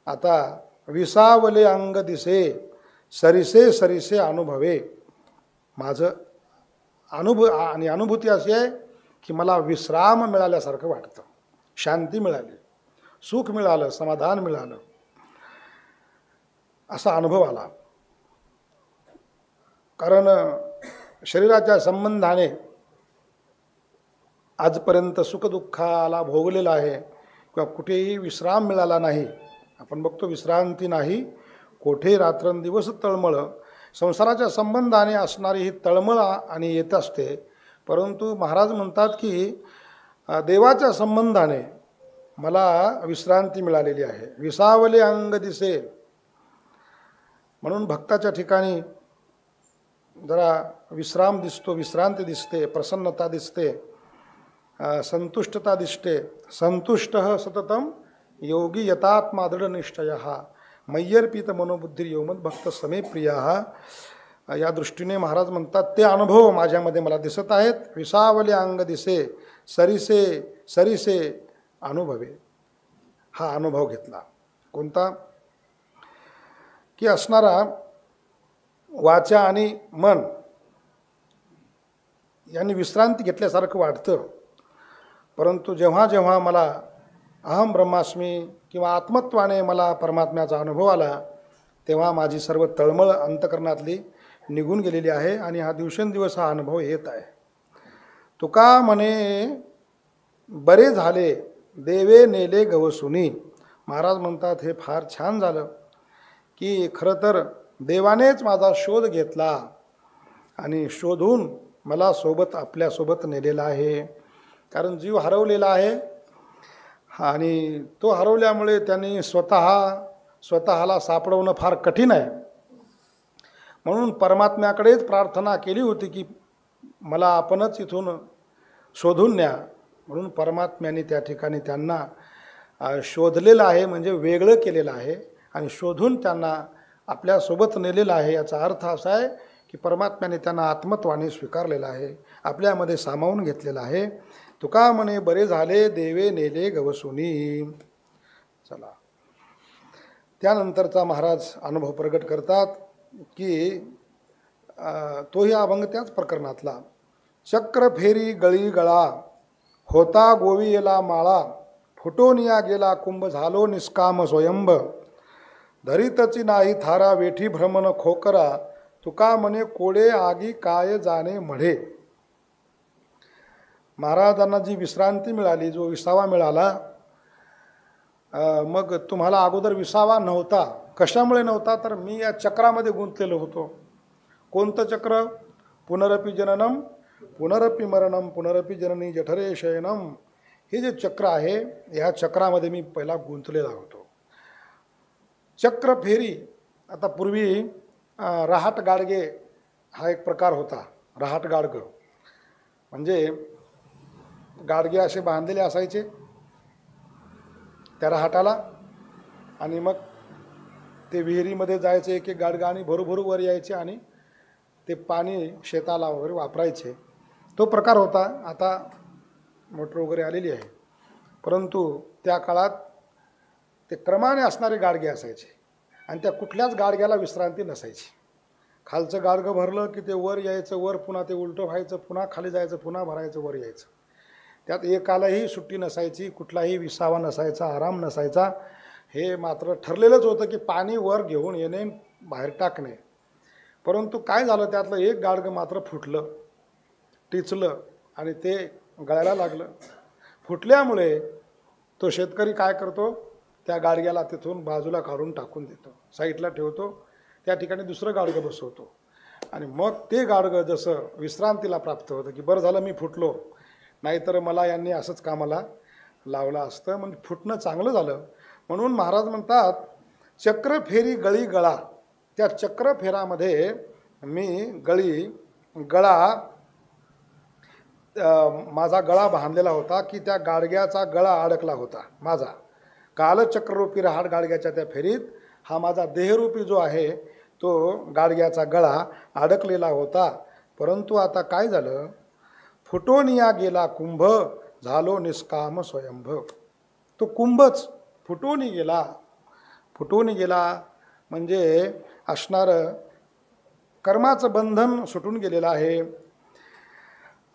आता विसावले अंग दिसे, सरिसे सरिसे अनुभवे. माझं अनुभूती अशी आहे की मला विश्राम मिळाल्यासारखं वाटतं, शांती मिळाली, सुख मिळालं, समाधान मिळालं, असा अनुभव आला. कारण शरीराच्या संबंधाने आजपर्यंत सुखदुःखाला भोगलेला आहे किंवा कुठेही विश्राम मिळाला नाही. आपण बघतो विश्रांती नाही, कोठे रात्रंदिवस तळमळ. संसाराच्या संबंधाने असणारी ही तळमळ आणि येत असते. परंतु महाराज म्हणतात की देवाच्या संबंधाने मला विश्रांती मिळालेली आहे. विसावले अंग दिसे. म्हणून भक्ताच्या ठिकाणी जरा विश्राम दिसतो, विश्रांती दिसते, प्रसन्नता दिसते, संतुष्टता दिसते. संतुष्ट सततम योगी यतात्मा दृढनिश्चय मय्यर्पित मनोबुद्धी योमद भक्त समे प्रिया. या दृष्टीने महाराज म्हणतात ते अनुभव माझ्यामध्ये मला दिसत आहेत. विसावले अंग दिसे, सरिसे सरिसे अनुभवे. हा अनुभव घेतला. कोणता? की असणारा वाचा आणि मन यांनी विश्रांती घेतल्यासारखं वाटतं. परंतु जेव्हा जेव्हा मला अहम ब्रह्मास्मी किंवा आत्मत्वाने मला परमात्म्याचा अनुभव आला, तेव्हा माझी सर्व तळमळ अंतकरणातली निघून गेलेली आहे. आणि हा दिवसेंदिवस हा अनुभव येत आहे. तुका म्हणे बरे झाले देवे नेले गवसुनी. महाराज म्हणतात हे फार छान झालं की खरं तर देवानेच माझा शोध घेतला आणि शोधून मला सोबत आपल्यासोबत नेलेला आहे. कारण जीव हरवलेला आहे आणि तो हरवल्यामुळे त्यांनी स्वतःला सापडवणं फार कठीण आहे. म्हणून परमात्म्याकडेच प्रार्थना केली होती की मला आपणच इथून शोधून न्या. म्हणून परमात्म्याने त्या ठिकाणी त्यांना शोधलेलं आहे, म्हणजे वेगळं केलेलं आहे आणि शोधून त्यांना आपल्यासोबत नेलेलं आहे. याचा अर्थ असा आहे की परमात्म्याने त्यांना आत्मत्वाने स्वीकारलेलं आहे, आपल्यामध्ये सामावून घेतलेलं आहे. तुका म्हणे बरे झाले देवे नेले गवसुनी. चला, त्यानंतरचा महाराज अनुभव प्रगट करतात की तोही अभंग त्याच प्रकरणातला. चक्र फेरी गळी गळा, होता गोवियला माळा, फुटोनिया गेला कुंभ, झालो निष्काम स्वयंभ, धरितची नाही थारा, वेठी भ्रमण खोकरा, तुका म्हणे कोडे आगी काय जाणे मढे. महाराजांना जी विश्रांती मिळाली, जो विसावा मिळाला, मग तुम्हाला अगोदर विसावा नव्हता. कशामुळे नव्हता? तर मी या चक्रामध्ये गुंतलेलो होतो. कोणतं चक्र? पुनरपि जननम पुनरपि मरणम पुनरपि जननी जठरे शयनम. हे जे चक्र आहे, ह्या चक्रामध्ये मी पहिला गुंतलेला होतो. चक्र फेरी. आता पूर्वी रहाट गाडगे हा एक प्रकार होता. रहाट गाडगं म्हणजे गाडगे असे बांधलेले असायचे त्या रहाटाला, आणि मग ते विहिरीमध्ये जायचे एक एक गाडगं आणि भरूभरू वर यायचे आणि ते पाणी शेताला वगैरे वापरायचे. तो प्रकार होता. आता मोटर वगैरे आलेली आहे, परंतु त्या काळात ते क्रमाने असणारे गाडगे असायचे आणि त्या कुठल्याच गाडग्याला विश्रांती नसायची. खालचं गाडगं भरलं की ते वर यायचं, वर पुन्हा ते उलटं व्हायचं, पुन्हा खाली जायचं, पुन्हा भरायचं, वर यायचं. त्यात एकालाही सुट्टी नसायची, कुठलाही विसावा नसायचा, आराम नसायचा. हे मात्र ठरलेलंच होतं की पाणी वर घेऊन येणे, बाहेर टाकणे. परंतु काय झालं, त्यातलं एक गाडगं मात्र फुटलं, टिचलं आणि ते गळायला लागलं. फुटल्यामुळे तो शेतकरी काय करतो, त्या गाडग्याला तिथून बाजूला काढून टाकून देतो, साईडला ठेवतो, त्या ठिकाणी दुसरं गाडगं बसवतो. आणि मग ते गाडगं जसं विश्रांतीला प्राप्त होतं की बरं झालं मी फुटलो, नाहीतर मला यांनी असंच कामाला लावलं असतं म्हणजे फुटणं चांगलं झालं. म्हणून महाराज म्हणतात चक्र फेरी गळी गळा. त्या चक्र फेरामध्ये मी गळा माझा गळा बांधलेला होता की त्या गाडग्याचा गळा अडकला होता. माझा कालचक्ररूपी रहाड गाडग्याच्या त्या फेरीत हा माझा देहरूपी जो आहे तो गाडग्याचा गळा अडकलेला होता. परंतु आता काय झालं, फुटोनिया गेला कुंभ झालो निष्काम स्वयंभ. तो कुंभच फुटून गेला म्हणजे असणारं कर्माचं बंधन सुटून गेलेलं आहे.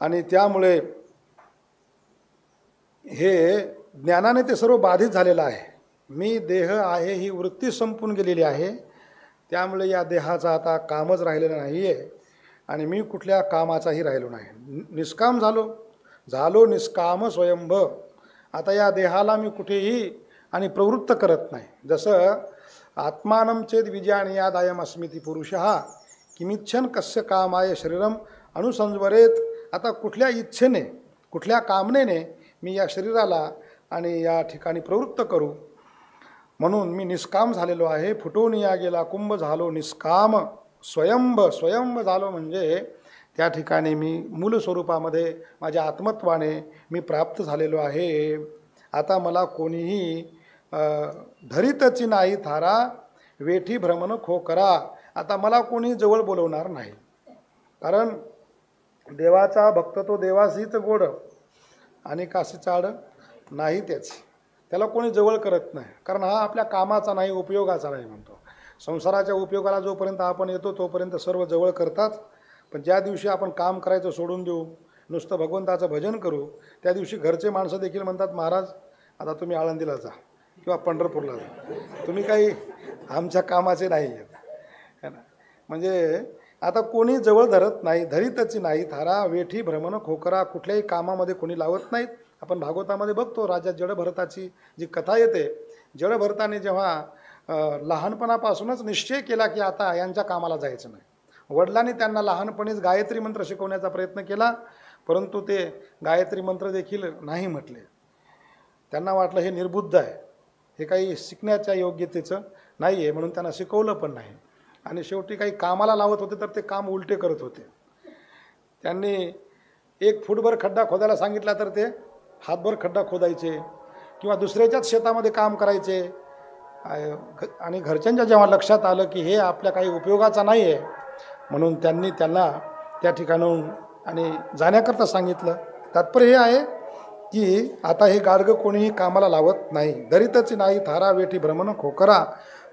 आणि त्यामुळे हे ज्ञानाने ते सर्व बाधित झालेलं आहे. मी देह आहे ही वृत्ती संपून गेलेली आहे. त्यामुळे या देहाचा आता कामच राहिलेलं नाही आहे आणि मी कुठल्या कामाचाही राहिलो नाही. निष्काम झालो निष्काम स्वयंभ. आता या देहाला मी कुठेही आणि प्रवृत्त करत नाही. जसं आत्मानं चेद विजानीयादायम अस्मिती पुरुषः किमिच्छन कस्य कामाय शरीरम अनुसंजवरेत. आता कुठल्या इच्छेने कुठल्या कामनेने मी या शरीराला आणि या ठिकाणी प्रवृत्त करू, म्हणून मी निष्काम झालेलो आहे. फुटोनिया गेला कुंभ झालो निष्काम स्वयंभ झालो म्हणजे त्या ठिकाणी मी मूल स्वरूपामध्ये माझ्या आत्मत्वाने मी प्राप्त झालेलो आहे. आता मला कोणीही धरितची नाही थारा वेठी भ्रमण खो करा. आता मला कोणी जवळ बोलवणार नाही, कारण देवाचा भक्त तो देवासीच गोड आणि काशी चाड नाही त्याची. त्याला कोणी जवळ करत नाही, कारण हा आपल्या कामाचा नाही, उपयोगाचा नाही म्हणतो. संसाराच्या उपयोगाला जोपर्यंत आपण येतो तोपर्यंत सर्व जवळ करतात, पण ज्या दिवशी आपण काम करायचं सोडून देऊ, नुसतं भगवंताचं भजन करू, त्या दिवशी घरचे माणसं देखील म्हणतात महाराज आता तुम्ही आळंदीला जा किंवा पंढरपूरला जा, तुम्ही काही आमच्या कामाचे नाही आहेत, है ना. म्हणजे आता कोणी जवळ धरत नाही. धरितची नाही थारा वेठी भ्रमण खोकरा. कुठल्याही कामामध्ये कोणी लावत नाहीत. आपण भागवतामध्ये बघतो राजा जडभरताची जी कथा येते. जडभरताने जेव्हा लहानपणापासूनच निश्चय केला की आता यांच्या कामाला जायचं नाही, वडिलांनी त्यांना लहानपणीच गायत्री मंत्र शिकवण्याचा प्रयत्न केला, परंतु ते गायत्री मंत्र देखील नाही म्हटले. त्यांना वाटलं हे निर्बुद्ध आहे, हे काही शिकण्याच्या योग्यतेचं नाही आहे, म्हणून त्यांना शिकवलं पण नाही. आणि शेवटी काही कामाला लावत होते तर ते काम उलटे करत होते. त्यांनी 1 फूटभर खड्डा खोदायला सांगितला तर ते हातभर खड्डा खोदायचे किंवा दुसऱ्याच्याच शेतामध्ये काम करायचे. आणि घरच्यांच्या जेव्हा लक्षात आलं की हे आपल्या काही उपयोगाचा नाही आहे, म्हणून त्यांनी त्यांना त्या ठिकाणाहून आणि जाण्याकरता सांगितलं. तात्पर्य हे आहे की आता हे गाडगं कोणीही कामाला लावत नाही. धरितची नाही थारा वेठी भ्रमण खोकरा.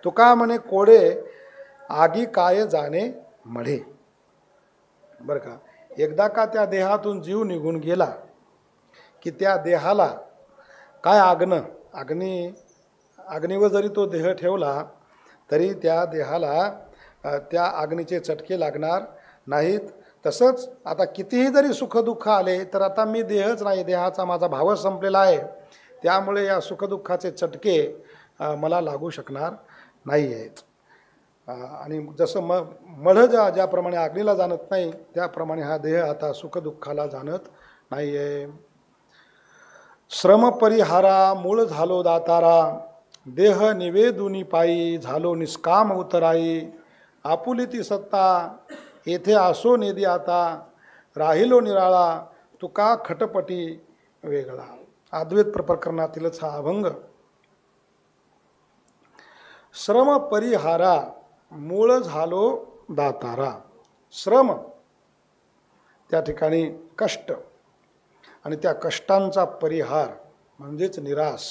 तुका म्हणे कोडे आगी काय जाणे मढे. बरं का, एकदा का त्या देहातून जीव निघून गेला की त्या देहाला काय अग्नीवर जरी तो देह ठेवला तरी त्या देहाला त्या अग्नीचे चटके लागणार नाहीत. तसंच आता कितीही जरी सुखदुःख आले तर आता मी देहच नाही, देहाचा माझा भावच संपलेला आहे. त्यामुळे या सुखदुःखाचे चटके मला लागू शकणार नाही आहेत. आणि जसं मढ ज्याप्रमाणे अग्नीला जाणत नाही त्याप्रमाणे हा देह आता सुखदुःखाला जाणत नाही आहे. श्रम परिहारा मूळ झालो दातारा देह निवेदुनी पायी झालो निष्काम उतराई. आपुलिती सत्ता येथे असो नेदी आता राहिलो निराळा तुका खटपटी वेगळा. अद्वैत प्रकरणातीलच हा अभंग. श्रम परिहारा मूळ झालो दातारा. श्रम त्या ठिकाणी कष्ट आणि त्या कष्टांचा परिहार म्हणजेच निराश.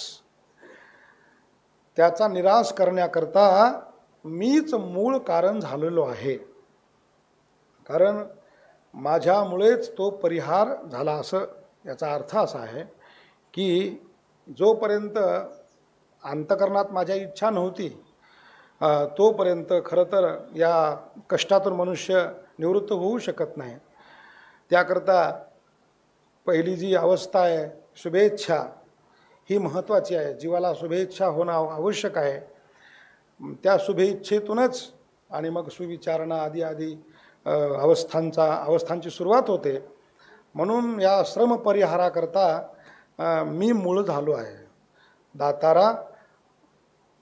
त्याचा निराश करण्याकरता मीच मूळ कारण झालेलो आहे, कारण माझ्यामुळेच तो परिहार झाला. असं याचा अर्थ असा आहे की जोपर्यंत अंतकरणात माझ्या इच्छा नव्हती तोपर्यंत खरं तर या कष्टातून मनुष्य निवृत्त होऊ शकत नाही. त्याकरता पहिली जी अवस्था आहे शुभेच्छा ही महत्त्वाची आहे. जीवाला शुभेच्छा होणं आवश्यक आहे. त्या शुभेच्छेतूनच आणि मग सुविचारणा आदी अवस्थांची सुरुवात होते. म्हणून या श्रम परिहाराकरता मी मूळ झालो आहे. दातारा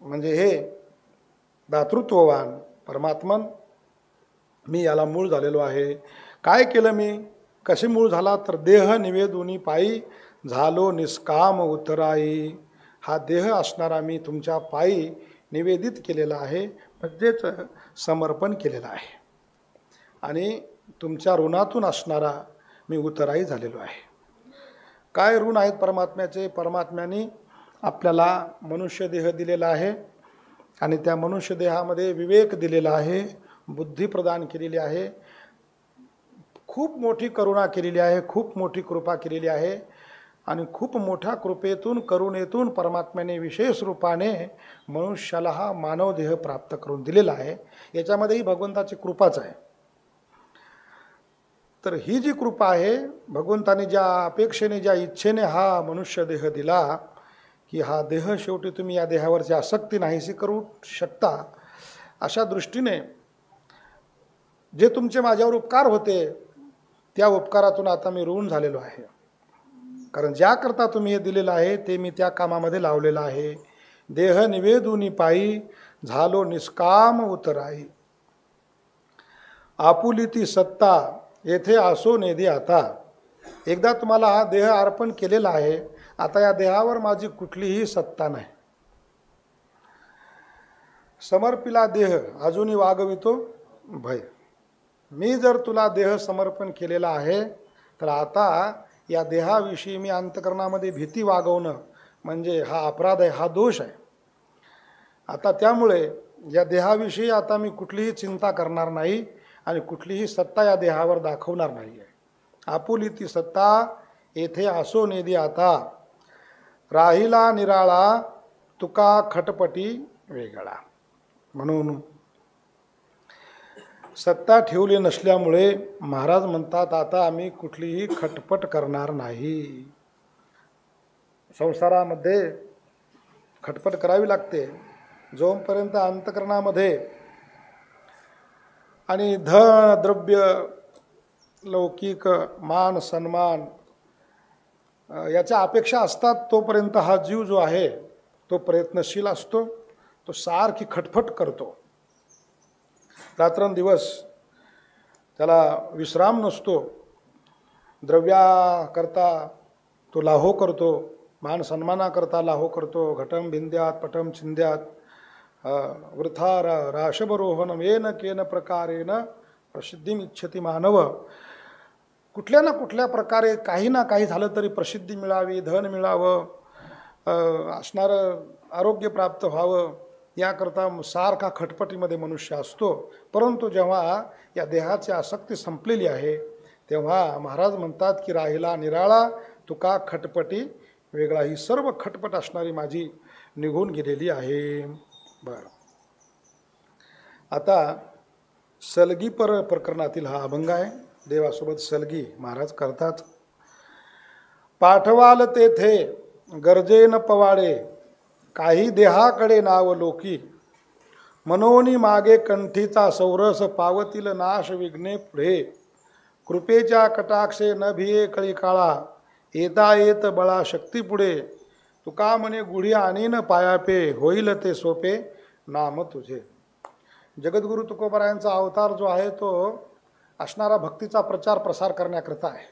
म्हणजे हे दातृत्ववान परमात्मन, मी याला मूळ झालेलो आहे. काय केलं मी, कसे मूळ झाला तर देह निवेदुनी पायी झालो निष्काम उतराई. हा देह असणारा मी तुमच्या पायी निवेदित केलेला आहे, म्हणजेच समर्पण केलेलं आहे. आणि तुमच्या ऋणातून असणारा मी उतराई झालेलो आहे. काय ऋण आहेत परमात्म्याचे? परमात्म्याने आपल्याला मनुष्य देह दिलेला आहे आणि त्या मनुष्य देहामध्ये विवेक दिलेला आहे, बुद्धी प्रदान केलेली आहे, खूप मोठी करुणा केलेली आहे, खूप मोठी कृपा केलेली आहे. आणि खूप मोठ्या कृपेतून करुणेतून परमात्म्याने विशेष रूपाने मनुष्याला हा मानव देह प्राप्त करून दिलेला आहे. याच्यामध्येही भगवंताची कृपाच आहे. तर ही जी कृपा आहे, भगवंताने ज्या अपेक्षेने ज्या इच्छेने हा मनुष्य देह दिला की हा देह शेवटी तुम्ही या देहावरची आसक्ती नाहीशी करू शकता, अशा दृष्टीने जे तुमचे माझ्यावर उपकार होते त्या उपकारातून आता मी ऋण झालेलो आहे. कारण ज्याकरता तुम्ही हे दिलेलं आहे ते मी त्या कामामध्ये लावलेलं आहे. देह निवेदुनी पायी झालो निष्काम उतराई. आपुलिती सत्ता येथे असो नेदी आता. एकदा तुम्हाला हा देह अर्पण केलेला आहे, आता या देहावर माझी कुठलीही सत्ता नाही. समर्पिला देह अजूनही वागवितो भय. मी जर तुला देह समर्पण केलेला आहे तर आता या देहाविषयी मी अंतकरणामध्ये भीती वागवणं म्हणजे हा अपराध आहे, हा दोष आहे. आता त्यामुळे या देहाविषयी आता मी कुठलीही चिंता करणार नाही आणि कुठलीही सत्ता या देहावर दाखवणार नाही आहे. आपुलिती सत्ता येथे असो नेदी आता. राहिला निराळा तुका खटपटी वेगळा. म्हणून सत्ता ठेवली नसल्यामुळे महाराज म्हणतात आता आम्ही कुठलीही खटपट करणार नाही. संसारामध्ये खटपट करावी लागते जोपर्यंत अंतकरणामध्ये आणि धन द्रव्य लौकिक मान सन्मान याच्या अपेक्षा असतात, तोपर्यंत हा जीव जो आहे तो प्रयत्नशील असतो, तो सारखी खटपट करतो. रात्रंदिवस त्याला विश्राम नसतो. द्रव्याकरता तो लाहो करतो, मान सन्मानाकरता लाहो करतो. घटम भिंद्यात पटम छिंद्यात वृथा राशबरोहन येन केन प्रकारेन प्रसिद्धीम इच्छती मानव. कुठल्या ना कुठल्या प्रकारे काही ना काही झालं तरी प्रसिद्धी मिळावी, धन मिळावं, असणारं आरोग्य प्राप्त व्हावं, याकरता सारखा खटपटीमध्ये मनुष्य असतो. परंतु जेव्हा या देहाची आसक्ती संपलेली आहे तेव्हा महाराज म्हणतात की राहिला निराळा तुका खटपटी वेगळा. ही सर्व खटपट असणारी माझी निघून गेलेली आहे. बरं, आता सलगी प्रकरणातील हा अभंग आहे. देवासोबत सलगी महाराज करतात. पाठवाल तेथे गरजेन पवाडे काही देहाकडे नाव लोकी. मनोनी मागे कंठीचा सौरस पावतील नाश विघ्ने पुढे. कृपेच्या कटाक्षे न भिये कळी काळा येता येत बळा शक्ती पुढे. तुका म्हणे गुढी आणीन पायापे होईल ते सोपे नाम तुझे. जगद्गुरु तुकोबारायांचा अवतार जो आहे तो असणारा भक्तीचा प्रचार प्रसार करण्याकरता आहे.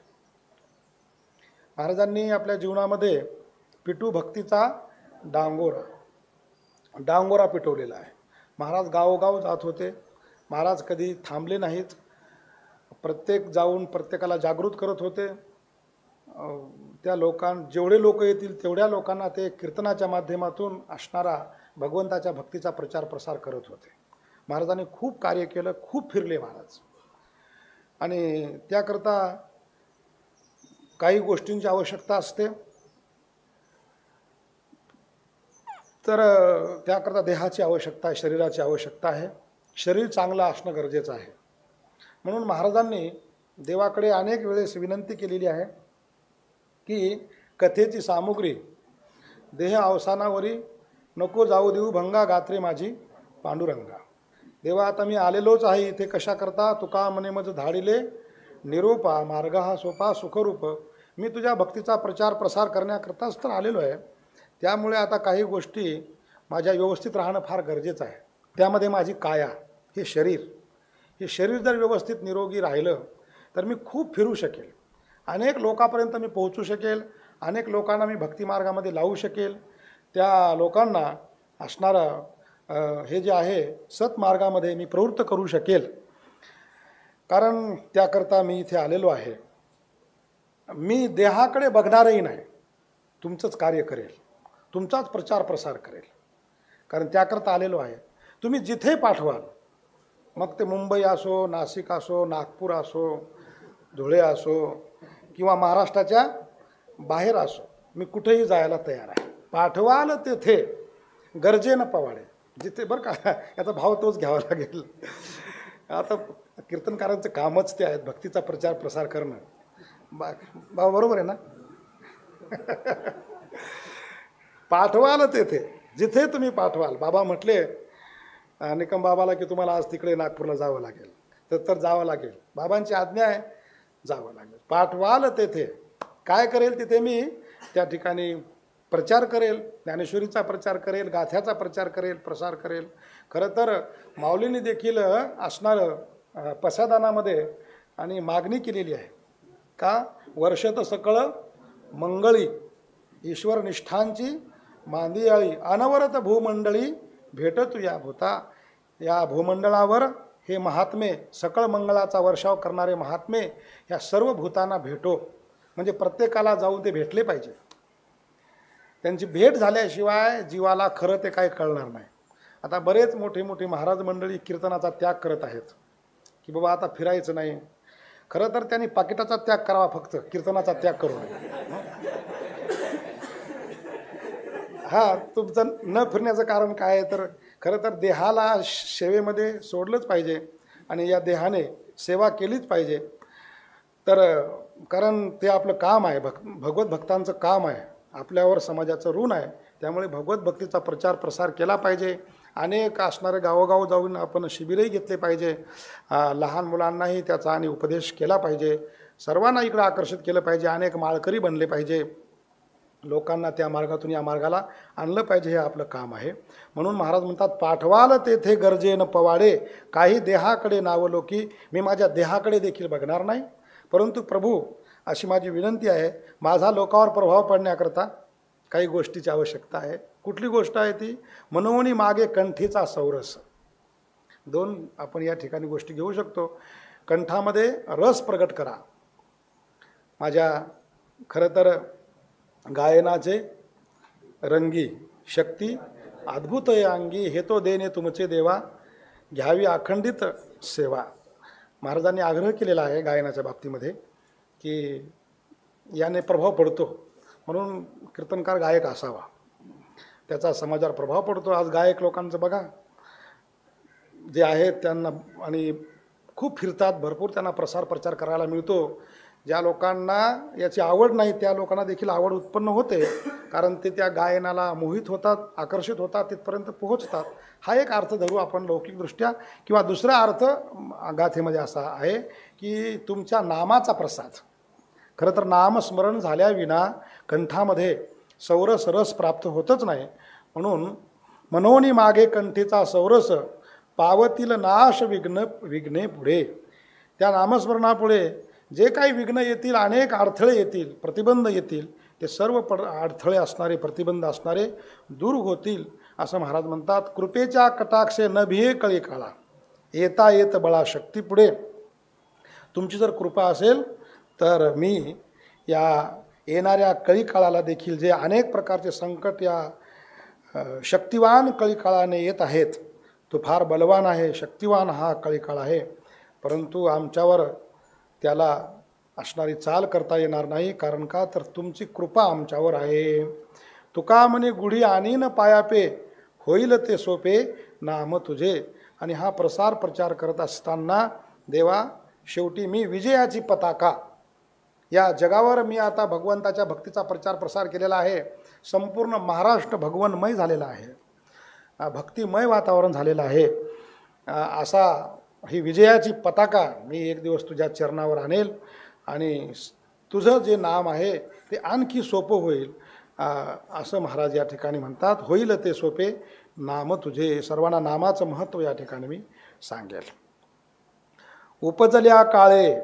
महाराजांनी आपल्या जीवनामध्ये पिटू भक्तीचा डांगोरा पिटवलेला आहे. महाराज गावोगाव जात होते. महाराज कधी थांबले नाहीत. प्रत्येक जाऊन प्रत्येकाला जागृत करत होते. त्या जेवढे लोक येतील तेवढ्या लोकांना ते कीर्तनाच्या माध्यमातून असणारा भगवंताच्या भक्तीचा प्रचार प्रसार करत होते. महाराजांनी खूप कार्य केलं, खूप फिरले महाराज. आणि त्याकरता काही गोष्टींची आवश्यकता असते. तर त्याकरता देहाची आवश्यकता आहे, शरीराची आवश्यकता आहे. शरीर चांगलं असणं गरजेचं आहे. म्हणून महाराजांनी देवाकडे अनेक वेळेस विनंती केलेली आहे की कथेची सामुग्री देह अवसानावरी नको जाऊ देऊ भंगा गात्रे माझी पांडुरंगा. देवा आता मी आलेलोच आहे इथे कशा करता. तुका म्हणे मज धाडिले निरोपा मार्ग हा सोपा सुखरूप. मी तुझ्या भक्तीचा प्रचार प्रसार करण्याकरताच तर आलेलो आहे. त्यामुळे आता काही गोष्टी माझ्या व्यवस्थित राहणं फार गरजेचं आहे. त्यामध्ये माझी काया, हे शरीर जर व्यवस्थित निरोगी राहिलं तर मी खूप फिरू शकेल, अनेक लोकांपर्यंत मी पोहोचू शकेल, अनेक लोकांना मी भक्तिमार्गामध्ये लावू शकेल, त्या लोकांना असणारं हे जे आहे सत्मार्गामध्ये मी प्रवृत्त करू शकेल. कारण त्याकरता मी इथे आलेलो आहे. मी देहाकडे बघणारही नाही, तुमचंच कार्य करेल, तुमचाच प्रचार प्रसार करेल, कारण त्याकरता आलेलो आहे. तुम्ही जिथे पाठवाल, मग ते मुंबई असो, नाशिक असो, नागपूर असो, धुळे असो किंवा महाराष्ट्राच्या बाहेर असो, मी कुठेही जायला तयार आहे. पाठवाल तेथे गरजेनं पवाडे, जिथे बरं का, याचा भाव तोच घ्यावा लागेल. आता कीर्तनकारांचं कामच ते आहेत, भक्तीचा प्रचार प्रसार करणं. बाबा बरोबर आहे ना? पाठवाल तेथे, जिथे तुम्ही पाठवाल. बाबा म्हटले निकम बाबाला की तुम्हाला आज तिकडे नागपूरला जावं लागेल, तर जावं लागेल. बाबांची आज्ञा आहे, जावं लागेल. पाठवाल तेथे काय करेल, तिथे मी त्या ठिकाणी प्रचार करेल, ज्ञानेश्वरीचा प्रचार करेल, गाथ्याचा प्रचार करेल, प्रसार करेल. खरं तर माऊलींनी देखील असणारं पसादानामध्ये आणि मागणी केलेली आहे का, वर्षत सकळ मंगळी ईश्वर निष्ठांची मांदियाळी अनवरत भूमंडळी भेटतू या भूता. या भूमंडळावर हे महात्मे, सकळ मंगळाचा वर्षाव करणारे महात्मे ह्या सर्व भूतांना भेटो. म्हणजे प्रत्येकाला जाऊन ते भेटले पाहिजे. त्यांची भेट झाल्याशिवाय जीवाला खरं ते काही कळणार नाही. आता बरेच मोठे मोठे महाराज मंडळी कीर्तनाचा त्याग करत आहेत की बाबा आता फिरायचं नाही. खरं तर त्यांनी पाकिटाचा त्याग करावा, फक्त कीर्तनाचा त्याग करू नये. हा, तुमचं न फिरण्याचं कारण काय आहे, तर खरं तर देहाला सेवेमध्ये सोडलंच पाहिजे आणि या देहाने सेवा केलीच पाहिजे. तर कारण ते आपलं काम आहे, भगवत भक्तांचं काम आहे, आपल्यावर समाजाचं ऋण आहे. त्यामुळे भगवत भक्तीचा प्रचार प्रसार केला पाहिजे. अनेक असणारे गावोगाव जाऊन आपण शिबिरही घेतले पाहिजे. लहान मुलांनाही त्याचा आणि उपदेश केला पाहिजे. सर्वांना इकडं आकर्षित केलं पाहिजे. अनेक माळकरी बनले पाहिजे. लोकांना त्या मार्गातून या मार्गाला आणलं पाहिजे, हे आपलं काम आहे. म्हणून महाराज म्हणतात, पाठवाल तेथे गरजेनं पवाडे, काही देहाकडे नावलोकी. मी माझ्या देहाकडे देखील बघणार नाही, परंतु प्रभू अशी माझी विनंती आहे, माझा लोकांवर प्रभाव पडण्याकरता काही गोष्टीची आवश्यकता आहे. कुठली गोष्ट आहे ती, मनोनी मागे कंठीचा सौरस. दोन आपण या ठिकाणी गोष्टी घेऊ शकतो. कंठामध्ये रस प्रगट करा. माझ्या खरं तर गायनाचे रंगी शक्ती अद्भुत अंगी, हे तो देणे तुमचे देवा, घ्यावी अखंडित सेवा. महाराजांनी आग्रह केलेला आहे गायनाच्या बाबतीमध्ये की याने प्रभाव पडतो, म्हणून कीर्तनकार गायक असावा, त्याचा समाजावर प्रभाव पडतो. आज गायक लोकांचं बघा, जे आहेत त्यांना आणि खूप फिरतात, भरपूर त्यांना प्रसार प्रचार करायला मिळतो. ज्या लोकांना याची आवड नाही त्या लोकांना देखील आवड उत्पन्न होते, कारण ते त्या गायनाला मोहित होतात, आकर्षित होतात, तिथपर्यंत पोहोचतात. हा एक अर्थ धरू आपण लौकिकदृष्ट्या. किंवा दुसरा अर्थ गाथेमध्ये असा आहे की तुमच्या नामाचा प्रसाद. खरं तर नामस्मरण झाल्याविना कंठामध्ये सौरस रस प्राप्त होतच नाही. म्हणून मनोनी मागे कंठीचा सौरस, पावतील नाश विघ्ने पुढे. त्या नामस्मरणापुढे जे काही विघ्न येतील, अनेक अडथळे येतील, प्रतिबंध येतील, ते सर्व अडथळे असणारे, प्रतिबंध असणारे दूर होतील, असं महाराज म्हणतात. कृपेच्या कटाक्षे न भिये कळी काळा, येता येत बळा शक्ती पुढे. तुमची जर कृपा असेल तर मी या येणाऱ्या कळी काळाला देखील, जे अनेक प्रकारचे संकट या शक्तिवान कळी काळाने येत आहेत, तो फार बलवान आहे, शक्तिवान हा कळी काळ आहे, परंतु आमच्यावर त्याला असणारी चाल करता येणार नाही. कारण का, तर तुमची कृपा आमच्यावर आहे. तुका म्हणे गुढी आणीन पायापे, होईल ते सोपे नाम तुझे. आणि हा प्रसार प्रचार करत असताना देवा, शेवटी मी विजयाची पताका, या जगावर मी आता भगवंताच्या भक्तीचा प्रचार प्रसार केलेला आहे. संपूर्ण महाराष्ट्र भगवनमय झालेला आहे, भक्तिमय वातावरण झालेलं आहे. असा ही विजयाची पताका मी एक दिवस तुझ्या चरणावर आणेल आणि तुझं जे नाम आहे ते आणखी सोपं होईल असं महाराज या ठिकाणी म्हणतात. होईल ते सोपे नाम तुझे. सर्वांना नामाचं महत्त्व या ठिकाणी मी सांगेल. उपजल्या काळे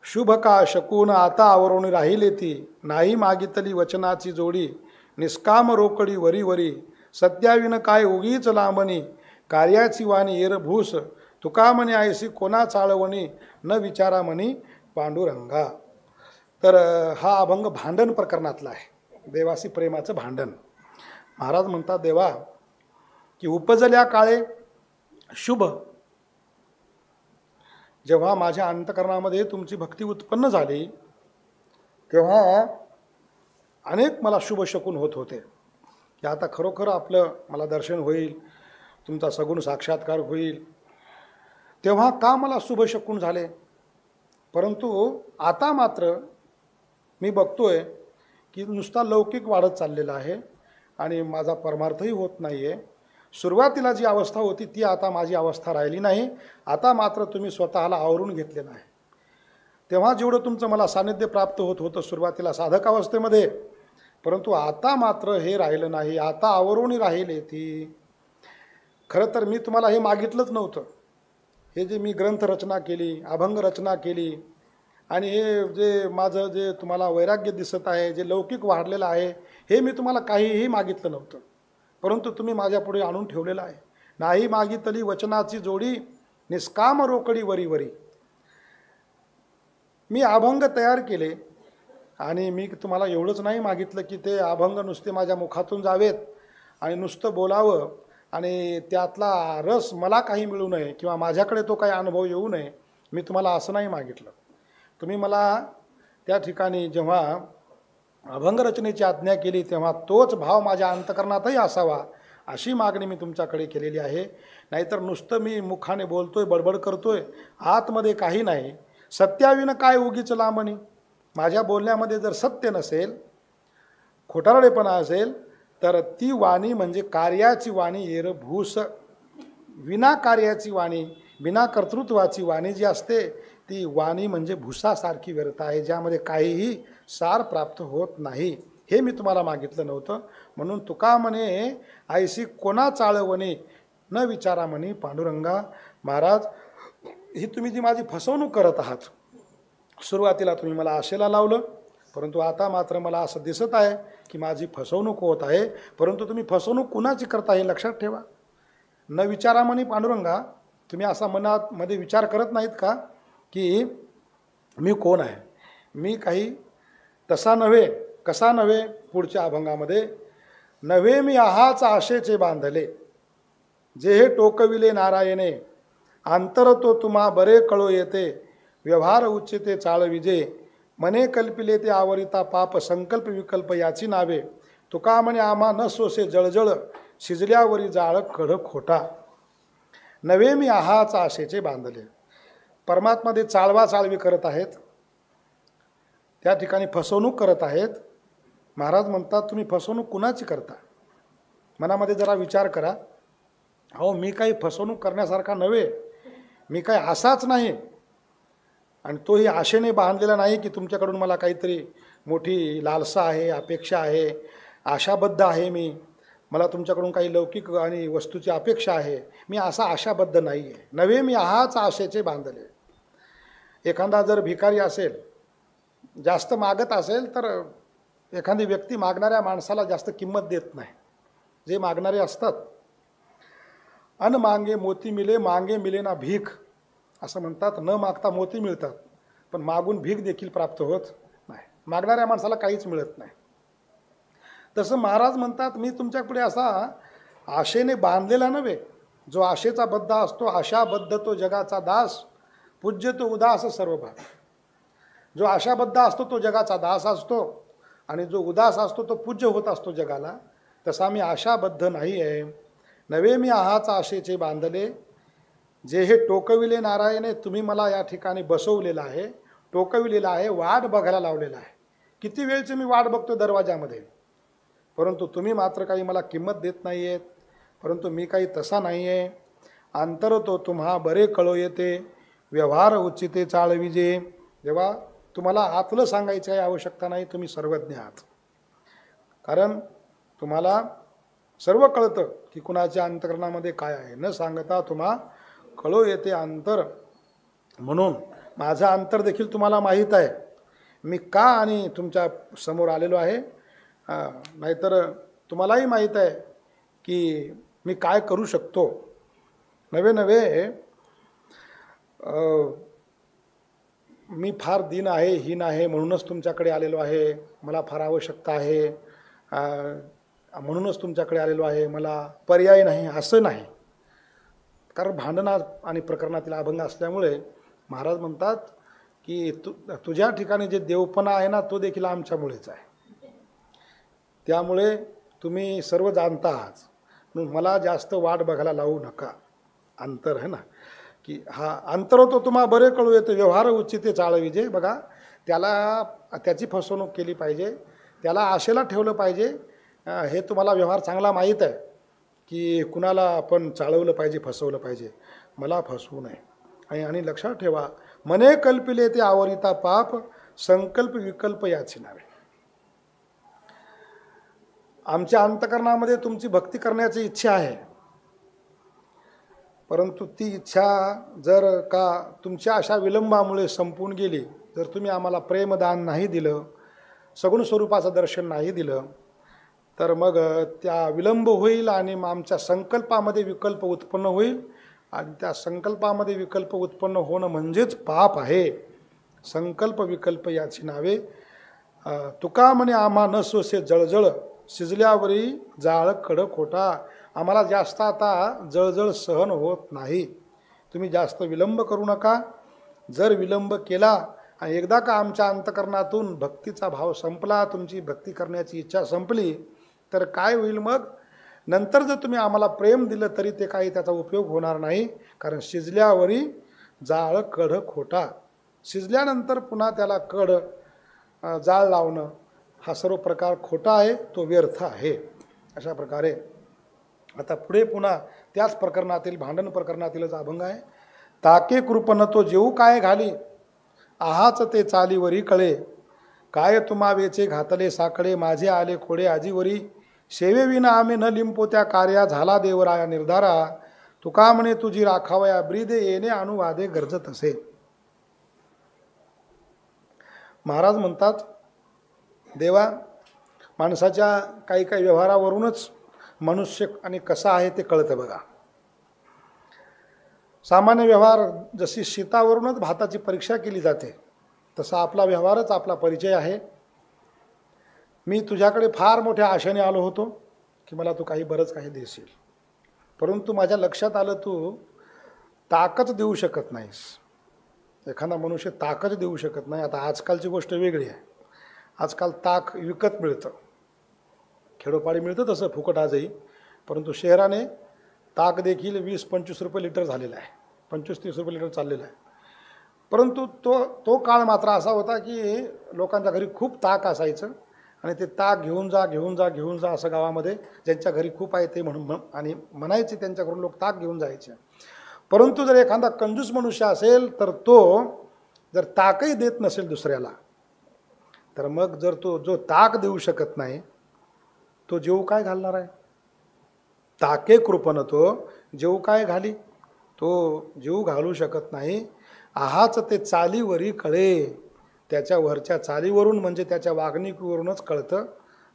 शुभ का शकून आता आवरून राहिले ती. नाही मागितली वचनाची जोडी. निष्काम रोकडी वरी वरी. सत्याविन काय उगीच लांबणी. कार्याची वाणी येरभूस. तुका म्हणे ऐसी कोणा चाळवणी. न विचारा म्हणी पांडुरंगा. तर हा अभंग भांडण प्रकरणातला आहे. देवासी प्रेमाचं भांडण. महाराज म्हणतात देवा की उपजल्या काळे शुभ. जेव्हा माझ्या अंतकरणामध्ये तुमची भक्ती उत्पन्न झाली तेव्हा अनेक मला शुभ शकून होत होते की आता खरोखर आपलं मला दर्शन होईल, तुमचा सगुण साक्षात्कार होईल. तेव्हा का मला शुभ शकून झाले. परंतु आता मात्र मी बघतोय की नुसता लौकिक वाढत चाललेला आहे आणि माझा परमार्थही होत नाही आहे. सुरुवातीला जी अवस्था होती ती आता माझी अवस्था राहिली नाही. आता मात्र तुम्ही स्वतःला आवरून घेतलेलं आहे. तेव्हा जेवढं तुमचं मला सानिध्य प्राप्त होत होतं सुरुवातीला साधक अवस्थेमध्ये, परंतु आता मात्र हे राहिलं नाही. आता आवरून राहिले ती. खरं तर मी तुम्हाला हे मागितलंच नव्हतं. हे जे मी ग्रंथ रचना केली, अभंग रचना केली आणि हे जे माझं जे तुम्हाला वैराग्य दिसत आहे, जे लौकिक वाढलेलं आहे, हे मी तुम्हाला काहीही मागितलं नव्हतं. परंतु तुम्ही माझ्यापुढे आणून ठेवलेलं आहे. नाही मागितली वचनाची जोडी. निष्काम रोकडी वरी वरी. मी अभंग तयार केले आणि मी तुम्हाला एवढंच नाही मागितलं की ते अभंग नुसते माझ्या मुखातून जावेत आणि नुसतं बोलावं आणि त्यातला रस मला काही मिळू नये किंवा माझ्याकडे तो काही अनुभव येऊ नये. मी तुम्हाला असं नाही मागितलं. तुम्ही मला त्या ठिकाणी जेव्हा अभंग रचनेची आज्ञा केली तेव्हा तोच भाव माझ्या अंतकरणातही असावा अशी मागणी मी तुमच्याकडे केलेली आहे. नाहीतर नुसतं मी मुखाने बोलतोय, बडबड करतोय, आतमध्ये काही नाही. सत्याविन काय उगीच लांबणी. माझ्या बोलण्यामध्ये जर सत्य नसेल, खोटारडेपणा असेल, तर ती वाणी म्हणजे कार्याची वाणी येरभूस. विनाकार्याची वाणी, बिना कर्तृत्वाची वाणी जी असते ती वाणी म्हणजे भुसासारखी व्यर्थ आहे, ज्यामध्ये काहीही सार प्राप्त होत नाही. हे मी तुम्हाला मागितलं नव्हतं. म्हणून तुका म्हणे ऐसी कोणा चाळवणे न विचारा म्हणे पांडुरंगा. महाराज, ही तुम्ही जी माझी फसवणूक करत आहात, सुरुवातीला तुम्ही मला आशेला लावलं, परंतु आता मात्र मला असं दिसत आहे की माझी फसवणूक होत आहे. परंतु तुम्ही फसवणूक कुणाची करता हे लक्षात ठेवा. न विचारा म्हणे पांडुरंगा. तुम्ही असा मनामध्ये विचार करत नाहीत का की मी कोण आहे. मी काही तसा नव्हे, कसा नव्हे. पुढच्या अभंगामध्ये नव्हे मी आहाच आशेचे बांधले. जे हे टोकविले नारायणे. अंतर तो तुम्हा बरे कळो येते. व्यवहार उच्चिते चाळविजे. मने कल्पिले ते आवरिता पाप. संकल्प विकल्प याची नावे. तुका म्हणे आम्हा न सोसे जळजळ. शिजल्यावरी जाळ कढ खोटा. नव्हे मी आहाच आशेचे बांधले. परमात्मा चाळवा चाळवी करत आहेत, त्या ठिकाणी फसवणूक करत आहेत. महाराज म्हणतात तुम्ही फसवणूक कुणाची करता. मनामध्ये जरा विचार करा. हो, मी काही फसवणूक करण्यासारखा नव्हे. मी काही असाच नाही आणि तोही आशेने बांधलेला नाही की तुमच्याकडून मला काहीतरी मोठी लालसा आहे, अपेक्षा आहे, आशाबद्ध आहे. मला तुमच्याकडून काही लौकिक आणि वस्तूची अपेक्षा आहे. मी असा आशाबद्ध नाही आहे. नव्हे मी आहाच आशेचे बांधले. एखादा जर भिकारी असेल, जास्त मागत असेल, तर एखादी व्यक्ती मागणाऱ्या माणसाला जास्त किंमत देत नाही. जे मागणारे असतात, अन मांगे मोती मिले, मांगे मिले ना भीक असं म्हणतात. न मागता मोती मिळतात, पण मागून भीक देखील प्राप्त होत नाही. मागणाऱ्या माणसाला काहीच मिळत नाही. तसं महाराज म्हणतात मी तुमच्यापुढे असा आशेने बांधलेला नव्हे. जो आशेचा बद्ध असतो, आशाबद्ध तो जगाचा दास. पूज्य तो उदास सर्व भाग. जो आशाबद्ध असतो तो जगाचा दास असतो आणि जो उदास असतो तो पूज्य होत असतो जगाला. तसा मी आशाबद्ध नाही आहे. नव्हे मी आहाच आशेचे बांधले. जे हे टोकविले नारायणे. तुम्ही मला या ठिकाणी बसवलेलं आहे, टोकविलेलं आहे, वाट बघायला लावलेलं आहे. किती वेळची मी वाट बघतो दरवाजामध्ये, परंतु तुम्ही मात्र काही मला किंमत देत नाही आहेत. परंतु मी काही तसा नाही आहे. अंतर तो तुम्हा बरे कळो येते. व्यवहार उच्चिते चाळविजे. जेव्हा तुम्हाला आतलं सांगायची काही आवश्यकता नाही, तुम्ही सर्वज्ञ आहात. कारण तुम्हाला सर्व कळतं की कुणाच्या अंतकरणामध्ये काय आहे. न सांगता तुम्हा कळो येते अंतर. म्हणून माझं अंतर देखील तुम्हाला माहीत आहे. मी का आणि तुमच्या समोर आलेलो आहे. नाहीतर तुम्हालाही माहीत आहे की मी काय करू शकतो. नवे मी फार दीन आहे, हीन आहे, म्हणूनच तुमच्याकडे आलेलो आहे. मला फार आवश्यकता आहे म्हणूनच तुमच्याकडे आलेलो आहे. मला पर्याय नाही असं नाही. कारण भांडणा आणि प्रकरणातील अभंग असल्यामुळे महाराज म्हणतात की तुझ्या ठिकाणी जे देवपणा आहे ना तो देखील आमच्यामुळेच आहे. त्यामुळे तुम्ही सर्व जाणता आहात. म्हणून मला जास्त वाट बघायला लावू नका. अंतर आहे ना की हा अंतर होतो तुम्हा बरे कळू येतं. व्यवहार उचिते चाळविजे. बघा त्याची फसवणूक केली पाहिजे, त्याला आशेला ठेवलं पाहिजे. हे तुम्हाला व्यवहार चांगला माहीत आहे की कुणाला आपण चाळवलं पाहिजे, फसवलं पाहिजे. मला फसवू नये. आणि लक्षात ठेवा, मने कल्पिले ते आवरिता पाप, संकल्प विकल्प याची नावे. आमच्या अंतकरणामध्ये तुमची भक्ती करण्याची इच्छा आहे, परंतु ती इच्छा जर का तुमच्या अशा विलंबामुळे संपून गेली, जर तुम्ही आम्हाला प्रेमदान नाही दिलं, सगुण स्वरूपाचं दर्शन नाही दिलं, तर मग त्या विलंब होईल आणि आमच्या संकल्पामध्ये विकल्प उत्पन्न होईल. आणि त्या संकल्पामध्ये विकल्प उत्पन्न होणं म्हणजेच पाप आहे. संकल्प विकल्प याची नावे. तुका म्हणे आम्हा न सोसे जळजळ, शिजल्यावरी जाळ कडक होता. आम्हाला जास्त आता जळजळ सहन होत नाही. तुम्ही जास्त विलंब करू नका. जर विलंब केला आणि एकदा का आमच्या अंतकरणातून भक्तीचा भाव संपला, तुमची भक्ती करण्याची इच्छा संपली, तर काय होईल मग? नंतर जर तुम्ही आम्हाला प्रेम दिलं तरी ते काही त्याचा उपयोग होणार नाही. कारण शिजल्यावरी जाळ कडक होता. शिजल्यानंतर पुन्हा त्याला जाळ लावणं हा सर्व प्रकार खोटा आहे, तो व्यर्थ आहे. अशा प्रकारे आता पुढे पुन्हा त्याच प्रकरणातील भांडण प्रकरणातीलच अभंग आहे. ताके कृपन तो जेऊ काय घाली, आहाच ते चालीवरी कळे. काय तुम्हा वेचे घातले साकडे, माझे आले खोडे आजीवरी. सेवेविना आम्ही न लिंपो त्या कार्या, झाला देवराया निर्धारा. तुका म्हणे तुझी राखावया ब्रीदे, येणे अनुवादे गरजत असे. महाराज म्हणतात, देवा, माणसाच्या काही काही व्यवहारावरूनच मनुष्य आणि कसा आहे ते कळतं. बघा, सामान्य व्यवहार जशी शीतावरूनच भाताची परीक्षा केली जाते, तसा आपला व्यवहारच आपला परिचय आहे. मी तुझ्याकडे फार मोठ्या आशेने आलो होतो की मला तू बरंच काही देशील, परंतु माझ्या लक्षात आलं तू ताकच देऊ शकत नाहीस. एखादा मनुष्य ताकच देऊ शकत नाही. आता आजकालची गोष्ट वेगळी आहे. आजकाल ताक विकत मिळतं, खेडोपाडी मिळतं तसं फुकट आजही, परंतु शहराने ताक देखील 20-25 रुपये लिटर झालेला आहे, 25-30 रुपये लिटर चाललेला आहे. परंतु तो काळ मात्र असा होता की लोकांच्या घरी खूप ताक असायचं आणि ते ताक घेऊन जा असं गावामध्ये ज्यांच्या घरी खूप आहे ते आणि म्हणायचे, त्यांच्या घरून लोक ताक घेऊन जायचे. परंतु जर एखादा कंजूस मनुष्य असेल तर तो जर ताकही देत नसेल दुसऱ्याला, तर मग जर तो जो ताक देऊ शकत नाही तो जेऊ काय घालणार आहे? ताके कृपन तो जेऊ काय घाली, तो जेऊ घालू शकत नाही. आहाच ते चालीवरी कळे. त्याच्या वरच्या चालीवरून म्हणजे त्याच्या वागणुकीवरूनच कळतं.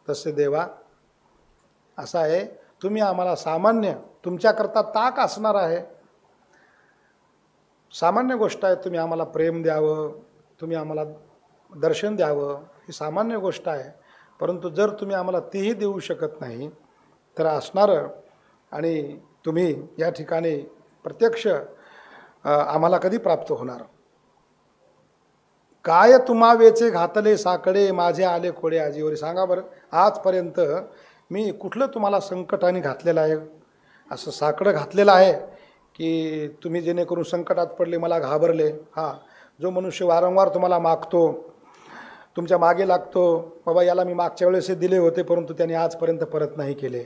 तसे देवा असं आहे, तुम्ही आम्हाला सामान्य तुमच्याकरता ताक असणार आहे, सामान्य गोष्ट आहे. तुम्ही आम्हाला प्रेम द्यावं, तुम्ही आम्हाला दर्शन द्यावं, ही सामान्य गोष्ट आहे. परंतु जर तुम्ही आम्हाला तेही देऊ शकत नाही तर असणारं आणि तुम्ही या ठिकाणी प्रत्यक्ष आम्हाला कधी प्राप्त होणार? काय तुम्हा वेचे घातले साकडे, माझे आले खोडे आजीवरी. सांगा बरं, आजपर्यंत मी कुठलं तुम्हाला संकटाने घातलेलं आहे? असं साकडं घातलेलं आहे की तुम्ही जेणेकरून संकटात पडले, मला घाबरले. जो मनुष्य वारंवार तुम्हाला मागतो, तुमच्या मागे लागतो, बाबा याला मी मागच्या वेळेस दिले होते परंतु त्याने आजपर्यंत परत नाही केले,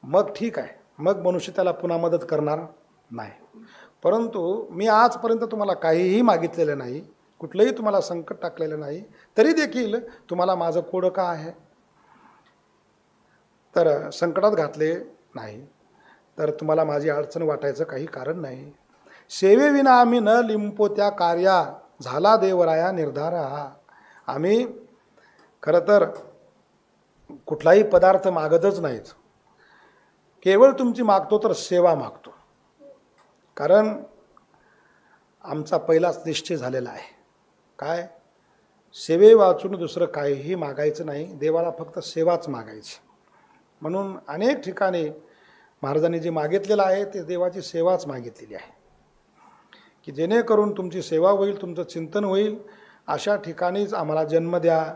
मग ठीक आहे, मग मनुष्य त्याला पुन्हा मदत करणार नाही. परंतु मी आजपर्यंत तुम्हाला काहीही मागितलेलं नाही, कुठलंही तुम्हाला संकट टाकलेलं नाही, तरी देखील तुम्हाला माझं कोड का आहे? तर संकटात घातले नाही तर तुम्हाला माझी अडचण वाटायचं काही कारण नाही. सेवेविना आम्ही न लिंपो त्या कार्या, झाला देवराया निर्धार हा. आम्ही खरं तर कुठलाही पदार्थ मागतच नाहीत, केवळ तुमची मागतो तर सेवा मागतो. कारण आमचा पहिलाच निश्चय झालेला आहे. काय? सेवे वाचून दुसरं काहीही मागायचं नाही, देवाला फक्त सेवाच मागायची. म्हणून अनेक ठिकाणी महाराजांनी जे मागितलेलं आहे ते देवाची सेवाच मागितलेली आहे, की जेणेकरून तुमची सेवा होईल, तुमचं चिंतन होईल. अशा ठिकाणीच आम्हाला जन्म द्या,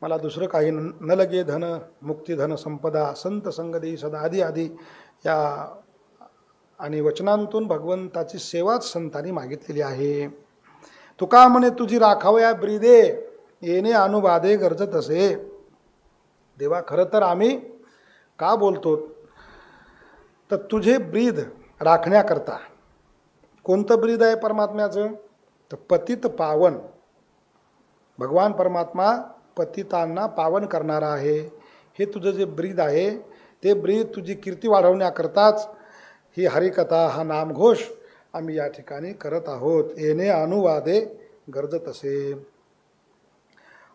मला दुसरं काही न लगे धन मुक्ती धन संपदा संत संग देई सदा आदी आदी या आणि वचनांतून भगवंताची सेवाच संतांनी मागितलेली आहे. तुका म्हणे तुझी राखावया ब्रीदे, येणे अनुवादे गरजत असे. देवा खरं तर आम्ही का बोलतो तर तुझे ब्रीद राखण्याकरता. कोणतं ब्रीद आहे परमात्म्याचं? तर पतित पावन. भगवान परमात्मा पतितांना पावन करणारा आहे. हे तुझं जे ब्रीद आहे ते ब्रीद तुझी कीर्ती वाढवण्याकरताच ही हरिकथा, हा नामघोष आम्ही या ठिकाणी करत आहोत. येणे अनुवादे गरजत असे.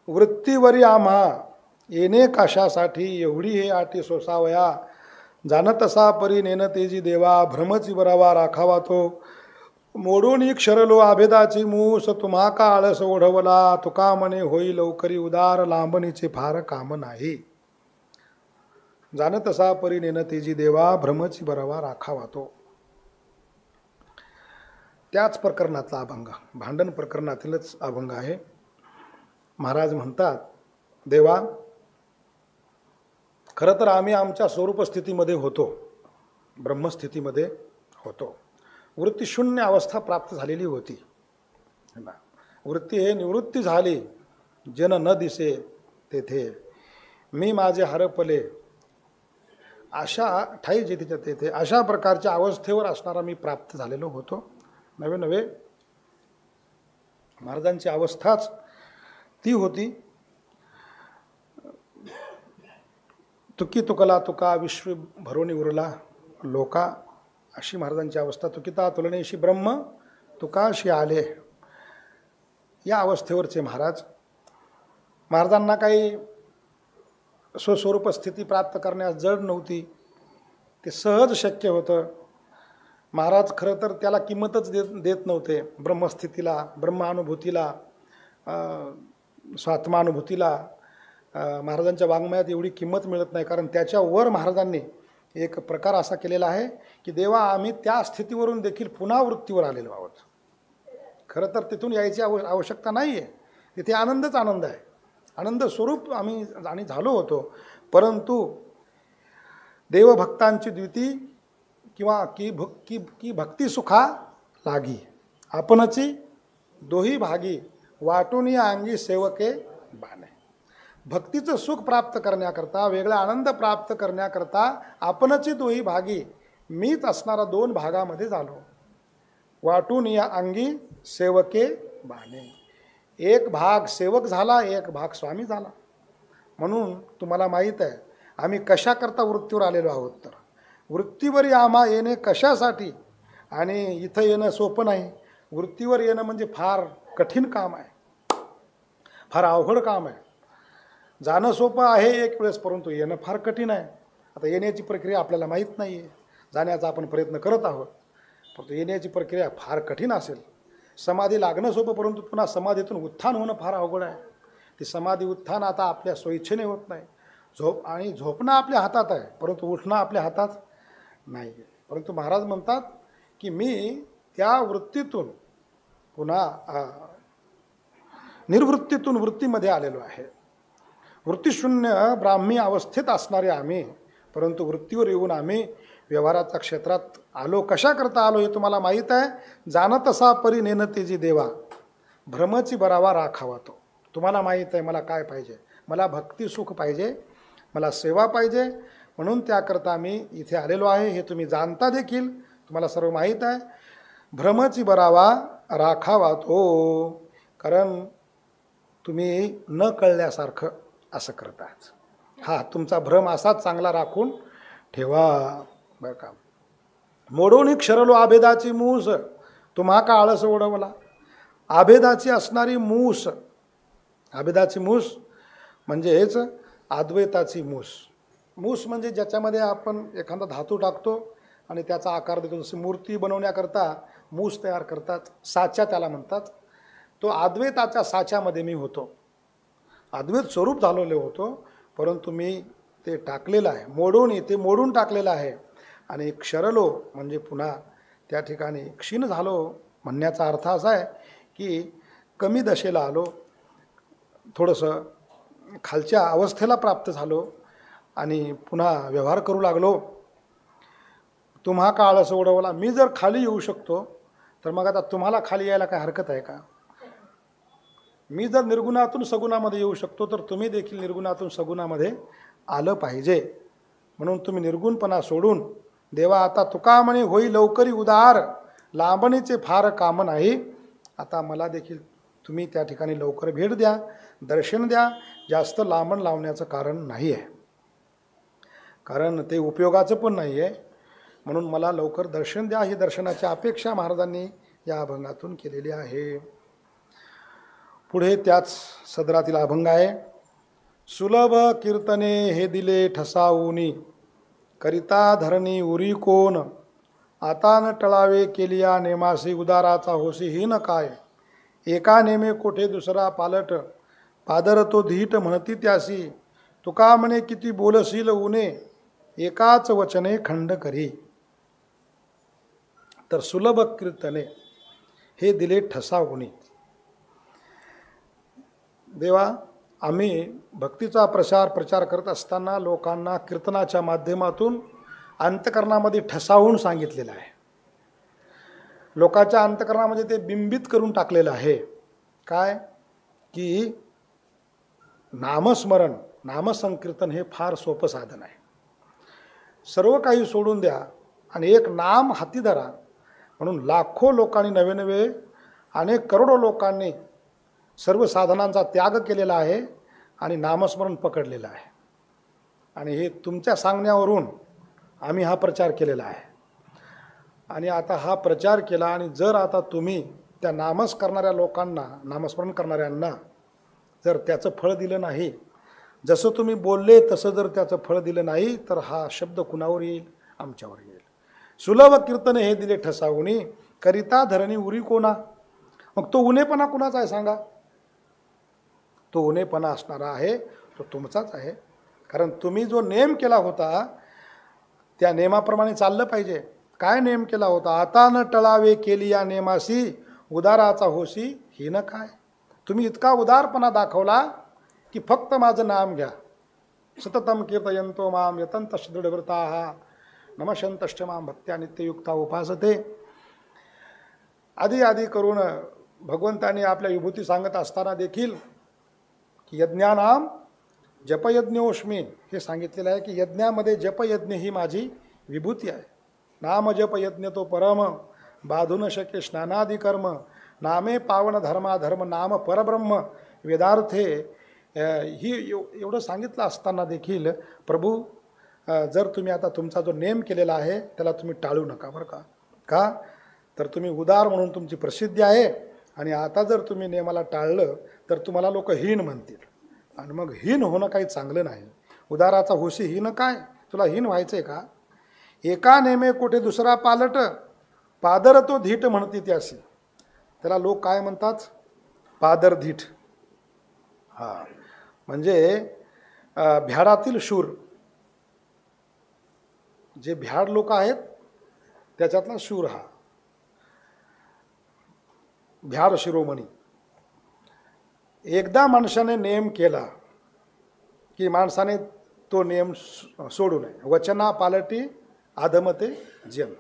वृत्तीवरी आम्हा येणे कशासाठी, एवढी हे आटी सोसावया. जाणत असा परी नेन तेजी देवा, भ्रमची बरावा राखावा तो. मोडून क्षरलो आभेदाची मूस, तुम्हा का आळस ओढवला. तुका म्हणे होई लवकरी उदार, लांबणीचे फार काम नाही. जाणत असा परी नेन तेजी देवा, भ्रमची बरावा राखावा तो. त्याच प्रकरणातला अभंग, भांडण प्रकरणातीलच अभंग आहे. महाराज म्हणतात, देवा खरं तर आम्ही आमच्या स्वरूप स्थितीमध्ये होतो, ब्रह्मस्थितीमध्ये होतो. वृत्तीशून्य अवस्था प्राप्त झालेली होती. वृत्ती हे निवृत्ती झाली, जन न दिसे तेथे मी माझे हरपले, अशा ठाई जेथे तेथे अशा प्रकारच्या अवस्थेवर असणारा मी प्राप्त झालेलो होतो. नवे नवे महाराजांची अवस्थाच ती होती. तुकी तुकला तुका विश्व भरोनी उरला लोका, अशी महाराजांची अवस्था. तुकिता तुलनेशी ब्रह्म तुकाशी आले, या अवस्थेवरचे महाराज. महाराजांना काही स्वस्वरूप स्थिती प्राप्त करण्यास जड नव्हती, ते सहज शक्य होतं. महाराज खरं तर त्याला किंमतच देत नव्हते. ब्रह्मस्थितीला, ब्रह्मानुभूतीला, स्वात्मानुभूतीला महाराजांच्या वाङ्मयात एवढी किंमत मिळत नाही. कारण त्याच्यावर महाराजांनी एक प्रकार असा केलेला आहे की देवा आम्ही त्या स्थितीवरून देखील पुन्हा वृत्तीवर आलेलो आहोत. खरं तर तिथून यायची आवश्यकता नाही आहे, तिथे आनंदच आनंद आहे. आनंद स्वरूप आम्ही आणि झालो होतो. परंतु देवभक्तांची द्विती किंवा की भक्ती सुखा लागी, आपणची दोही भागी, वाटून या अंगी सेवके बाणे. भक्तीचं सुख प्राप्त करण्याकरता, वेगळा आनंद प्राप्त करण्याकरता आपणची दोही भागी, मीच असणारा दोन भागामध्ये झालो. वाटून या अंगी सेवके बाणे. एक भाग सेवक झाला, एक भाग स्वामी झाला. म्हणून तुम्हाला माहीत आहे आम्ही कशाकरता वृत्तीवर आलेलो आहोत. तर वृत्तीवर आम्हा येणे कशासाठी, आणि इथं येणं सोपं नाही. वृत्तीवर येणं म्हणजे फार कठीण काम आहे, फार अवघड काम आहे. जाणं सोपं आहे एक वेळेस, परंतु येणं फार कठीण आहे. आता येण्याची प्रक्रिया आपल्याला माहीत नाही आहे, जाण्याचा आपण प्रयत्न करत आहोत, परंतु येण्याची प्रक्रिया फार कठीण असेल. समाधी लागणं सोपं, परंतु पुन्हा समाधीतून उत्थान होणं फार अवघड आहे. ती समाधी उत्थान आता आपल्या स्वइच्छेने होत नाही. झोपणं आपल्या हातात आहे, परंतु उठणं आपल्या हातात नाही आहे. परंतु महाराज म्हणतात की मी त्या वृत्तीतून पुन्हा निर्वृत्तीतून वृत्तीमध्ये आलेलो आहे. वृत्तीशून्य ब्राह्मी अवस्थेत असणारे आम्ही, परंतु वृत्तीवर येऊन आम्ही व्यवहाराच्या क्षेत्रात आलो. कशाकरता आलो हे तुम्हाला माहीत आहे. जाणत असा परी नेन तेजी देवा, भ्रमची बरावा राखावा तो. तुम्हाला माहीत आहे मला काय पाहिजे. मला भक्ती सुख पाहिजे, मला सेवा पाहिजे, म्हणून त्याकरता मी इथे आलेलो आहे. हे तुम्ही जाणता देखील, तुम्हाला सर्व माहीत आहे. भ्रमची बरावा राखावा तो. कारण तुम्ही न कळल्यासारखं असं करतात. हा तुमचा भ्रम असाच चांगला राखून ठेवा बरं का. मोडून क्षरलो आभेदाची मूस, तुम्हा का आळस ओढवला. आभेदाची असणारी मूस, आभेदाची मूस म्हणजे हेच अद्वैताची मूस. मूस म्हणजे ज्याच्यामध्ये आपण एखादा धातू टाकतो आणि त्याचा आकार देतो. जशी मूर्ती बनवण्याकरता मूस तयार करतात, साचा त्याला म्हणतात. तो अद्वैताच्या साच्यामध्ये मी होतो, अद्वैत स्वरूप झालेलो होतो, परंतु मी ते टाकलेलं आहे, मोडून टाकलेलं आहे. आणि क्षरलो म्हणजे पुन्हा त्या ठिकाणी क्षीण झालो म्हणण्याचा अर्थ असा आहे की कमी दशेला आलो, थोडंसं खालच्या अवस्थेला प्राप्त झालो आणि पुन्हा व्यवहार करू लागलो. तुम्हा का आळस ओढवला. मी जर खाली येऊ शकतो तर मग आता तुम्हाला खाली यायला काय हरकत आहे का. मी जर निर्गुणातून सगुणामध्ये येऊ शकतो तर तुम्ही देखील निर्गुणातून सगुणामध्ये आलं पाहिजे. म्हणून तुम्ही निर्गुणपणा सोडून देवा आता तुका म्हणे होई लवकरी उदार, लांबणीचे फार काम नाही. आता मला देखील तुम्ही त्या ठिकाणी लवकर भेट द्या, दर्शन द्या. जास्त लांबण लावण्याचं कारण नाही आहे, कारण ते उपयोगाचं पण नाही आहे. म्हणून मला लवकर दर्शन द्या ही दर्शनाची अपेक्षा महाराजांनी या अभंगातून केलेली आहे. पुढे त्याच सदरातील अभंग आहे. सुलभ कीर्तने हे दिले ठसावूनी, करिता धरणी उरी कोण. आता न टळावे केलिया नेमासी, उदाराचा होसी हीन काय. एका नेमे कोठे दुसरा पालट, पादर तो धीट म्हणती त्यासी. तुका म्हणे किती बोलशील उने, एकाच वचने खंड करी. तर सुलभ कीर्तने हे दिले ठसावूनी. देवा आम्ही भक्तीचा प्रचार करत असताना लोकांना कीर्तनाच्या माध्यमातून अंतकरणामध्ये ठसावून सांगितलेलं आहे. लोकांच्या अंतकरणामध्ये ते बिंबित करून टाकलेलं आहे. काय की नामस्मरण, नामसंकीर्तन हे फार सोपं साधन आहे. सर्व काही सोडून द्या आणि एक नाम हाती धरा. म्हणून लाखो लोकांनी नवे अनेक करोडो लोकांनी सर्व साधनांचा त्याग केलेला आहे आणि नामस्मरण पकडलेलं आहे. आणि हे तुमच्या सांगण्यावरून आम्ही हा प्रचार केलेला आहे. आणि आता हा प्रचार केला आणि जर आता तुम्ही त्या नामस करणाऱ्या लोकांना, नामस्मरण करणाऱ्यांना जर त्याचं फळ दिलं नाही, जसं तुम्ही बोलले तसं जर त्याचं फळ दिलं नाही, तर हा शब्द कुणावर येईल? आमच्यावर येईल. सुलभ कीर्तने हे दिले ठसावूनी, करिता धरणी उरी कोणा. मग तो उनेपणा कुणाचा आहे सांगा? तो उनेपणा असणारा आहे तो तुमचाच आहे. कारण तुम्ही जो नेम केला होता त्या नेमाप्रमाणे चाललं पाहिजे. काय नेम केला होता? आता न टळावे केली या नेमासी, उदाराचा होशी हीन काय. तुम्ही इतका उदारपणा दाखवला की फक्त माझं नाम घ्या. सततम कीर्तयंतो माम यतंतश दृढव्रताः नमशंतश्च माम भक्त्या नित्ययुक्ता उपासते. आधी करून भगवंतांनी आपल्या विभूती सांगत असताना देखील की यज्ञानाम जपयज्ञोष्मी हे सांगितलेलं आहे की यज्ञामध्ये जपयज्ञ ही माझी विभूती आहे. नाम जपयज्ञ तो परम, बाधू न शके स्नानादी कर्म. नामे पावन धर्म नाम परब्रह्म वेदार्थे. ही एवढं सांगितलं असताना देखील प्रभू जर तुम्ही आता तुमचा जो नेम केलेला आहे त्याला तुम्ही टाळू नका बरं का. का तर तुम्ही उदार म्हणून तुमची प्रसिद्धी आहे. आणि आता जर तुम्ही नेमाला टाळलं तर तुम्हाला लोक हीन म्हणतील आणि मग हीन होणं काही चांगलं नाही. उदाराचा होशी हीन काय. तुला हीन व्हायचं आहे का? एका नेमे कोठे दुसरा पालट, पादर तो धीट म्हणते त्याशी. त्याला लोक काय म्हणतात? पादर धीट. हां म्हणजे भ्याडातील शूर. जे भ्याड लोक आहेत त्याच्यातला शूर हा भ्याड शिरोमणी. एकदा माणसाने नेम केला की माणसाने तो नेम सोडू नये. वचना पालटी आधमते जन,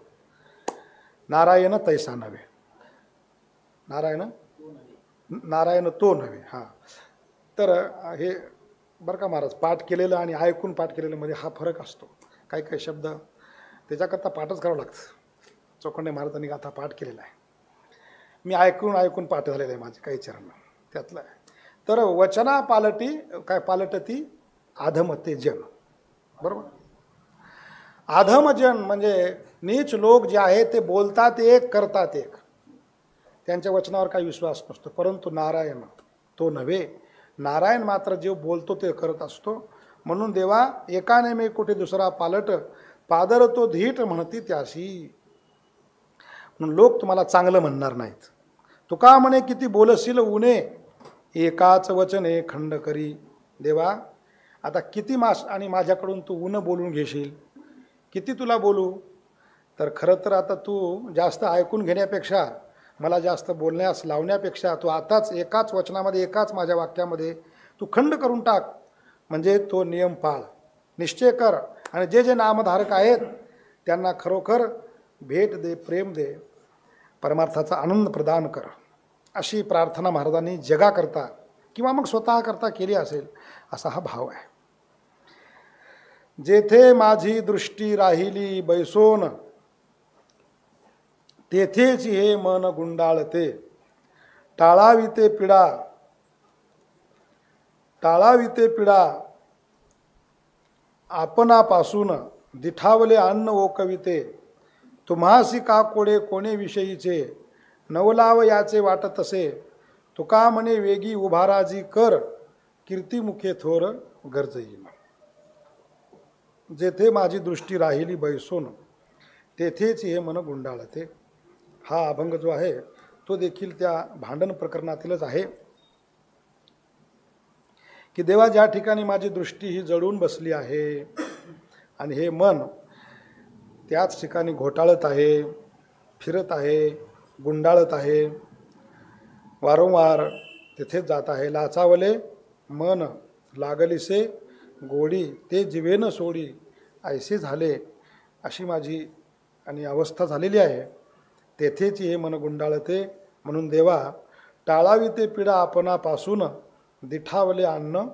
नारायण तैसा नव्हे. नारायण तो नव्हे. हां तर हे बरं का महाराज, पाठ केलेलं आणि ऐकून पाठ केलेल्यामध्ये हा फरक असतो. काही काही शब्द त्याच्याकरता पाठच करावं लागतं. चोखंडे महाराजांनी गाथा पाठ केलेला आहे. मी ऐकून पाठ झालेलं आहे माझे काही चरण. त्यातलं आहे. तर वचना पालटी काय पालटती आधमते जन. बरोबर. आधमजन म्हणजे नीच लोक जे आहेत ते बोलतात एक करतात एक, त्यांच्या वचनावर काही विश्वास नसतो. परंतु नारायण तो नव्हे, नारायण मात्र जे बोलतो ते करत असतो. म्हणून देवा एकाने मी कुठे दुसरा पालट, पादर तो धीट म्हणती त्याशी. म्हणून लोक तुम्हाला चांगलं म्हणणार नाहीत. तुका म्हणे किती बोलशील उणे, एकाच वचने खंड करी. देवा आता किती मास आणि माझ्याकडून तू ऊन बोलून घेशील, किती तुला बोलू. तर खरं तर आता तू जास्त ऐकून घेण्यापेक्षा, मला जास्त बोलण्यास लावण्यापेक्षा तू आताच एकाच वचनामध्ये, एकाच माझ्या वाक्यामध्ये तू खंड करून टाक. म्हणजे तो नियम पाळ, निश्चय कर, आणि जे जे नामधारक आहेत त्यांना खरोखर भेट दे, प्रेम दे, परमार्थाचा आनंद प्रदान कर. अशी प्रार्थना महाराजांनी जगाकरता किंवा मग स्वतः करता केली असेल, असा हा भाव आहे. जेथे माझी दृष्टी राहिली बैसोन, तेथेच हे मन गुंडाळते. टाळाविते पिडा, टाळाविते पिडा आपणापासून, दिठावले अन्न ओकविते. तुम्हासी का कोडे कोणे विषयीचे, नवलाव याचे वाटत असे. तुका म्हणे वेगी उभाराजी कर, कीर्तिमुखे थोर गरजईन. जेथे माझी दृष्टी राहिली बैसून, तेथेच हे मन गुंडाळते. हा अभंग जो आहे तो देखील त्या भांडण प्रकरणातीलच आहे की देवा ज्या ठिकाणी माझी दृष्टी ही जळून बसली आहे आणि हे मन त्याच ठिकाणी घोटाळत आहे, फिरत आहे, गुंडाळत आहे, वारंवार तिथेच जात आहे. लाचावले मन लागलीसे गोडी, ते जिवेन सोडी, ऐसे झाले, अशी माझी आणि अवस्था झालेली आहे. तेथेच हे मन गुंडाळते. म्हणून देवा टाळाविते पिडा आपणापासून, दिठावले अन्न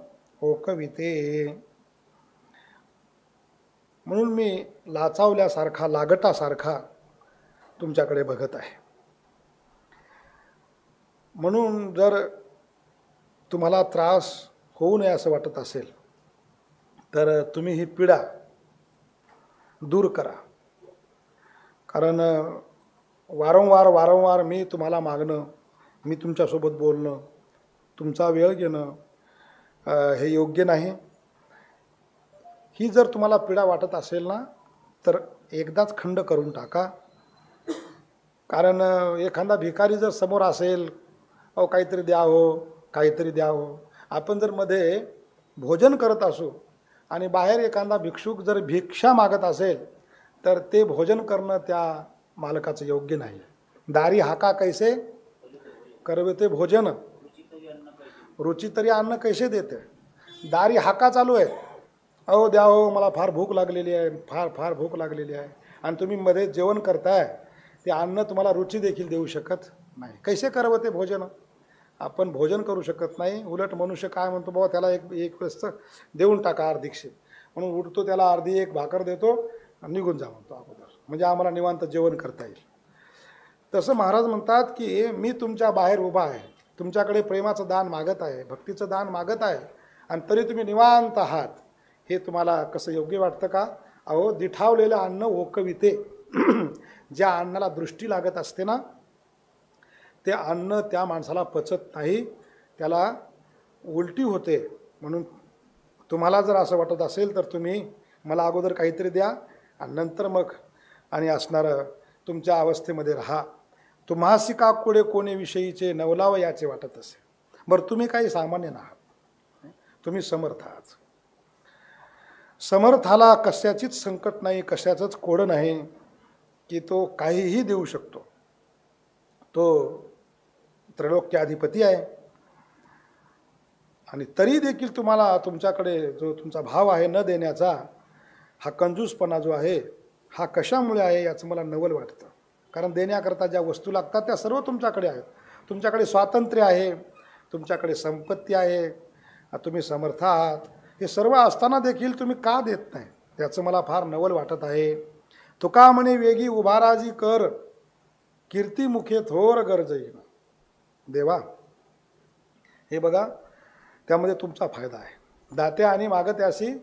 ओकविते. म्हणून मी लाचावल्यासारखा, लागटासारखा तुमच्याकडे बघत आहे. म्हणून जर तुम्हाला त्रास होऊ नये असं वाटत असेल तर तुम्ही ही पीडा दूर करा. कारण वारंवार मी तुम्हाला मागणं, मी तुमच्यासोबत बोलणं, तुमचा वेळ घेणं हे योग्य नाही. ही जर तुम्हाला पीडा वाटत असेल ना तर एकदाच खंड करून टाका. कारण एखादा भिकारी जर समोर असेल, अहो काहीतरी द्या हो, काहीतरी द्या हो. आपण जर मध्ये भोजन करत असू आणि बाहेर एखादा भिक्षुक जर भिक्षा मागत असेल तर ते भोजन करणं त्या मालकाचं योग्य नाही. दारी हाका कैसे करवते भोजन, रुची तरी अन्न कैसे देते. दारी हाका चालू आहे, अहो द्या हो, मला फार भूक लागलेली आहे, फार भूक लागलेली आहे, आणि तुम्ही मध्ये जेवण करताय, ते अन्न तुम्हाला रुची देखील देऊ शकत नाही. कैसे करवते भोजन. आपण भोजन करू शकत नाही. उलट मनुष्य काय म्हणतो, बाबा त्याला एक वेळेस देऊन टाका अर्धीक्षे, म्हणून उठतो, त्याला अर्धी एक भाकर देतो, निघून जा म्हणतो अगोदर, म्हणजे आम्हाला निवांत जेवण करता येईल. तसं महाराज म्हणतात की मी तुमच्या बाहेर उभा आहे, तुमच्याकडे प्रेमाचं दान मागत आहे, भक्तीचं दान मागत आहे, आणि तरी तुम्ही निवांत आहात. हे तुम्हाला कसं योग्य वाटतं का. अहो दिठावलेलं अन्न ओकविते. ज्या अन्नाला दृष्टी लागत असते ना, ते अन्न त्या माणसाला पचत नाही, त्याला उलटी होते. म्हणून तुम्हाला जर असं वाटत असेल तर तुम्ही मला अगोदर काहीतरी द्या आणि नंतर मग आणि असणारं तुमच्या अवस्थेमध्ये राहा. तुम्हासी का कोडे कोणे विषयीचे, नवलाव याचे वाटत असेल. बरं तुम्ही काही सामान्य नाहात, तुम्ही समर्थ आहात. समर्थाला कशाचीच संकट नाही, कशाचंच कोड नाही की तो काहीही देऊ शकतो. तो त्रैलोक्याधिपती आहे. आणि तरी देखील तुम्हाला तुमच्याकडे जो तुमचा भाव आहे न देण्याचा, हा कंजूसपणा जो आहे, हा कशामुळे आहे याचं मला नवल वाटतं. कारण देण्याकरता ज्या वस्तू लागतात त्या सर्व तुमच्याकडे आहेत. तुमच्याकडे स्वातंत्र्य आहे, तुमच्याकडे संपत्ती आहे, तुम्ही समर्थ आहात. हे सर्व असताना देखील तुम्ही का देत नाही याचं मला फार नवल वाटत आहे. तुका म्हणे वेगी उभाराजी कर, कीर्तिमुखे थोर गरजईन. देवा हे बघा, त्यामध्ये तुमचा फायदा आहे. दाते आणि मागत्यासी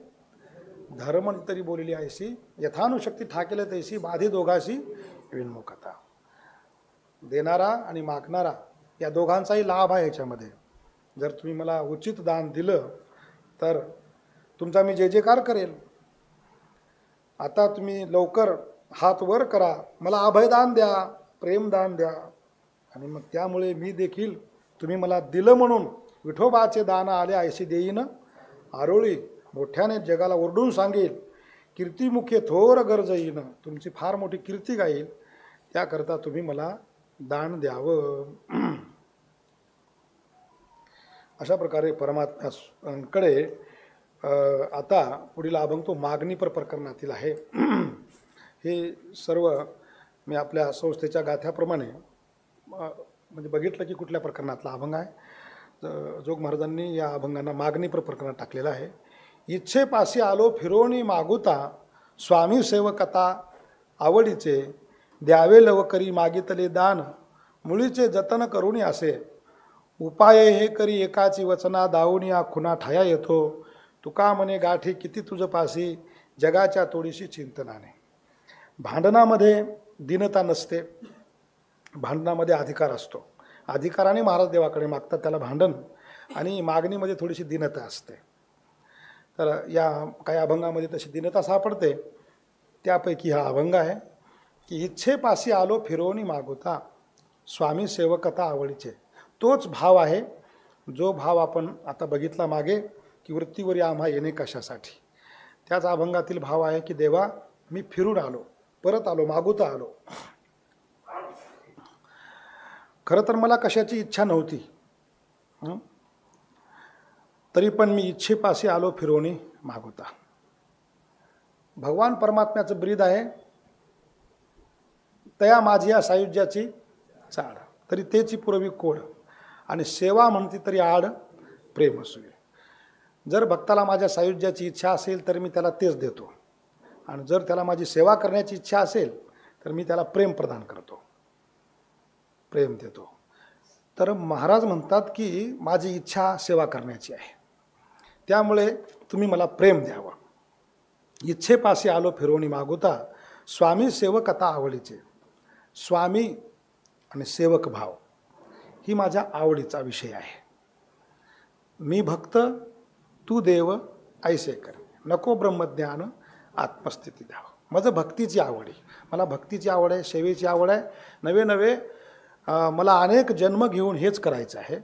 धर्म तरी बोलली आहेसी, यथानुशक्ती ठाकेले तैसी बाधी दोघाशी विन्मुखता. देणारा आणि मागणारा या दोघांचाही लाभ आहे याच्यामध्ये. जर तुम्ही मला उचित दान दिलं तर तुमचा मी जय जयकार करेल. आता तुम्ही लवकर हात वर करा, मला अभयदान द्या, प्रेमदान द्या, आणि मग त्यामुळे मी देखील तुम्ही मला दिलं म्हणून विठोबाचे दान आले ऐशी देईन आरोळी, मोठ्याने जगाला ओरडून सांगेल, कीर्तिमुखे थोर गरज येईन, तुमची फार मोठी कीर्ती गाईल, त्याकरता तुम्ही मला दान द्यावं. अशा प्रकारे परमात्म्याकडे आता पुढील अभंग तो मागणीपर प्रकरणातील आहे. हे सर्व मी आपल्या संस्थेच्या गाथ्याप्रमाणे म्हणजे बघितलं की कुठल्या प्रकरणातला अभंग आहे. जोग महाराजांनी या अभंगांना मागणीपर प्रकरणात टाकलेलं आहे. इच्छेपाशी आलो फिरोणी मागुता, स्वामी सेवकता आवडीचे, द्यावे लवकरी मागितले दान, मुळीचे जतन करुणी असे, उपाय हे करी एकाची वचना, दावूनिया खुना ठाया येतो, तुका म्हणे गाठी किती तुझ पासी, जगाच्या तोडीशी चिंतनाने. भांडणामध्ये दीनता नसते, भांडणामध्ये अधिकार असतो. अधिकाराने महाराज देवाकडे मागतात, त्याला भांडण, आणि मागणीमध्ये थोडीशी दीनता असते. तर या काही अभंगामध्ये तशी दीनता सापडते. त्यापैकी हा अभंग आहे की इच्छेपाशी आलो फिरवणी मागुता, स्वामी सेवकता आवडीचे. तोच भाव आहे जो भाव आपण आता बघितला मागे की वृत्तीवर आम्हा येणे कशासाठी. त्याच अभंगातील भाव आहे की देवा मी फिरून आलो, परत आलो, मागुता आलो. खरं तर मला कशाची इच्छा नव्हती, तरी पण मी इच्छेपाशी आलो फिरवणी मागुता. भगवान परमात्म्याचं ब्रीद आहे, तया माझी या सायुज्याची चाड, तरी तेची पुरवी कोड, आणि सेवा म्हणते तरी आड प्रेम असुये. जर भक्ताला माझ्या सायुज्याची इच्छा असेल तर मी त्याला तेच देतो, आणि जर त्याला माझी सेवा करण्याची इच्छा असेल तर मी त्याला प्रेम प्रदान करतो, प्रेम देतो. तर महाराज म्हणतात की माझी इच्छा सेवा करण्याची आहे, त्यामुळे तुम्ही मला प्रेम द्यावं. इच्छेपाशी आलो फिरवणी मागुता, स्वामी सेवकता आवडीचे. स्वामी आणि सेवक भाव ही माझ्या आवडीचा विषय आहे. मी भक्त तू देव ऐसे कर, नको ब्रह्मज्ञान आत्मस्थिती द्यावं. माझं भक्तीची आवड आहे, मला भक्तीची आवड आहे, सेवेची आवड आहे. नवे नवे मला अनेक जन्म घेऊन हेच करायचं आहे.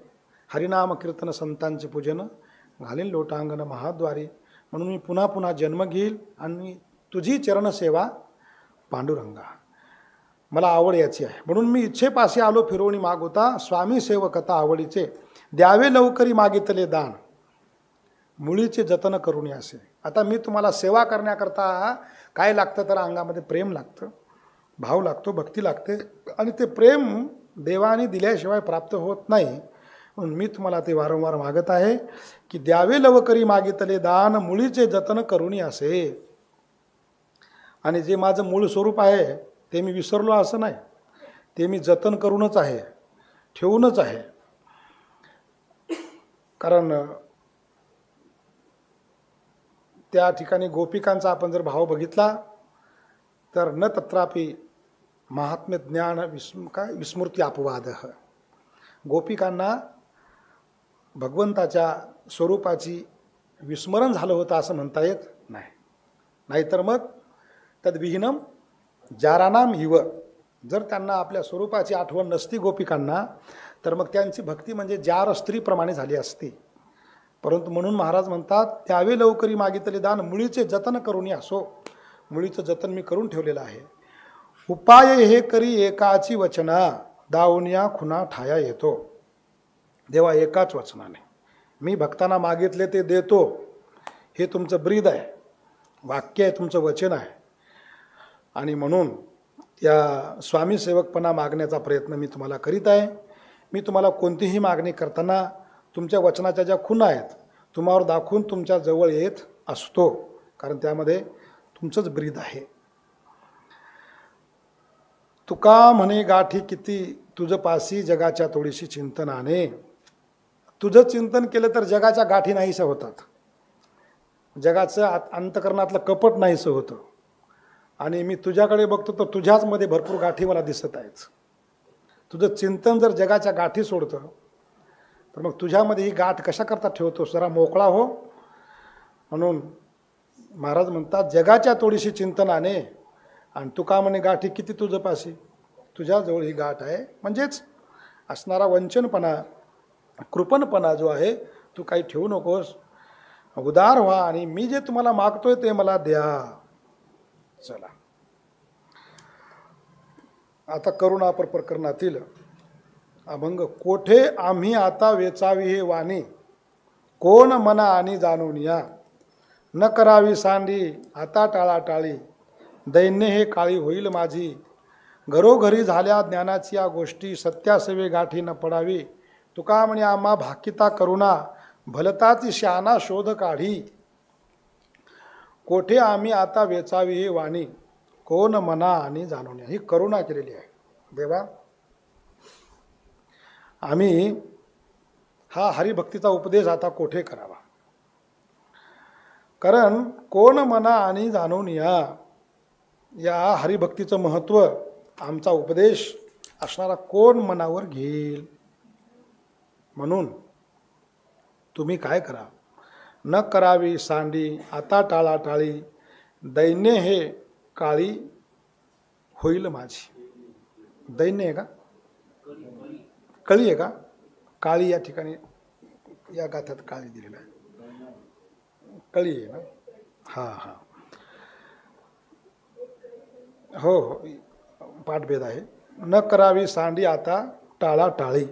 हरिनाम कीर्तन संतांचे पूजन घालीन लोटांगण महाद्वारी, म्हणून मी पुन्हा पुन्हा जन्म घेईल आणि तुझी चरणसेवा पांडुरंगा. मला आवड याची आहे, म्हणून मी इच्छेपाशी आलो फिरवणी मागुता, स्वामी सेवकता आवडीचे, द्यावे लवकरी मागितले दान, मुळीचे जतन करून असे. आता मी तुम्हाला सेवा करण्याकरता काय लागतं तर अंगामध्ये प्रेम लागतं, भाव लागतो, भक्ती लागते, आणि ते प्रेम देवाने दिल्याशिवाय प्राप्त होत नाही. म्हणून मी तुम्हाला ते वारंवार मागत आहे की द्यावे लवकरी मागितले दान, मुळीचे जतन करुणी असे. आणि जे माझं मूळ स्वरूप आहे ते मी विसरलो असं नाही, ते मी जतन करूनच आहे, ठेवूनच आहे. कारण त्या ठिकाणी गोपिकांचा आपण जर भाव बघितला तर न तत्रापि महात्म्य ज्ञान विस्मृती अपवाद. गोपिकांना भगवंताच्या स्वरूपाची विस्मरण झालं होतं असं म्हणता येत नाही. नाहीतर मग तद्विहीनम जारानाम इव, जर त्यांना आपल्या स्वरूपाची आठवण नसती गोपिकांना तर मग त्यांची भक्ती म्हणजे जार स्त्रीप्रमाणे झाली असती. परंतु म्हणून महाराज म्हणतात त्यावे लवकरी मागितले दान, मुळीचे जतन करून असो. मुळीचं जतन मी करून ठेवलेलं आहे. उपाय हे करी एकाची वचना, दावूनिया खुना ठाया येतो. देवा एकाच वचनाने मी भक्तांना मागितले ते देतो, हे तुमचं ब्रीद आहे, वाक्य आहे, तुमचं वचन आहे. आणि म्हणून या स्वामी सेवकपणा मागण्याचा प्रयत्न मी तुम्हाला करीत आहे. मी तुम्हाला कोणतीही मागणी करताना तुमच्या वचनाच्या ज्या खुणा आहेत तुम्हावर दाखवून तुमच्या जवळ येत असतो, कारण त्यामध्ये तुमचंच ब्रीद आहे. तुका म्हणे गाठी किती तुझ पासी, जगाच्या थोडीशी चिंतनाने. तुझं चिंतन केलं तर जगाच्या गाठी नाहीसं होतात, जगाचं अंतकरणातलं कपट नाहीसं होतं. आणि मी तुझ्याकडे बघतो तर तुझ्याचमध्ये भरपूर गाठी मला दिसत आहेत. तुझं चिंतन जर जगाच्या गाठी सोडतं तर मग तुझ्यामध्ये ही गाठ कशा करता ठेवतो? जरा मोकळा हो. म्हणून महाराज म्हणतात, जगाच्या तोडीशी चिंतनाने, आणि तू का म्हणे गाठी किती तुझं पाशी, तुझ्याजवळ ही गाठ आहे. म्हणजेच असणारा वंचनपणा, कृपणपणा जो आहे तू काही ठेवू नकोस, उदार व्हा आणि मी जे तुम्हाला मागतोय ते मला द्या. चला आता करुणा प्रकरणातील अभंग. कोठे आम्ही आता वेचावी हे वाणी, कोण मना आणि जाणून या. न करावी सांडी आता टाळाटाळी, दैन्य हे काळी होईल माझी. घरोघरी झाल्या ज्ञानाची या गोष्टी, सत्यासेवे गाठी न पडावी. तुका म्हणे आम्हा भाकिता करुणा, भलताची शहाणा शोध काढी. कोठे आम्ही आता वेचावी हे वाणी, कोण मना आणि जाणून या. ही करुणा केलेली आहे. देवा, आम्ही हा हरिभक्तीचा उपदेश आता कोठे करावा? कारण कोण मना आणि जाणून या हरिभक्तीचं महत्त्व, आमचा उपदेश असणारा कोण मनावर घेईल? म्हणून तुम्ही काय करा, न करावी सांडी आता टाळाटाळी, दैन्य हे काळी होईल माझी. दैन्य आहे का? कळी आहे का? काळी या ठिकाणी या गाथ्यात काळी दिलेलं आहे, कळी आहे ना? हां हां, हो हो, पाठभेद आहे. न करावी सांडी आता टाळाटाळी,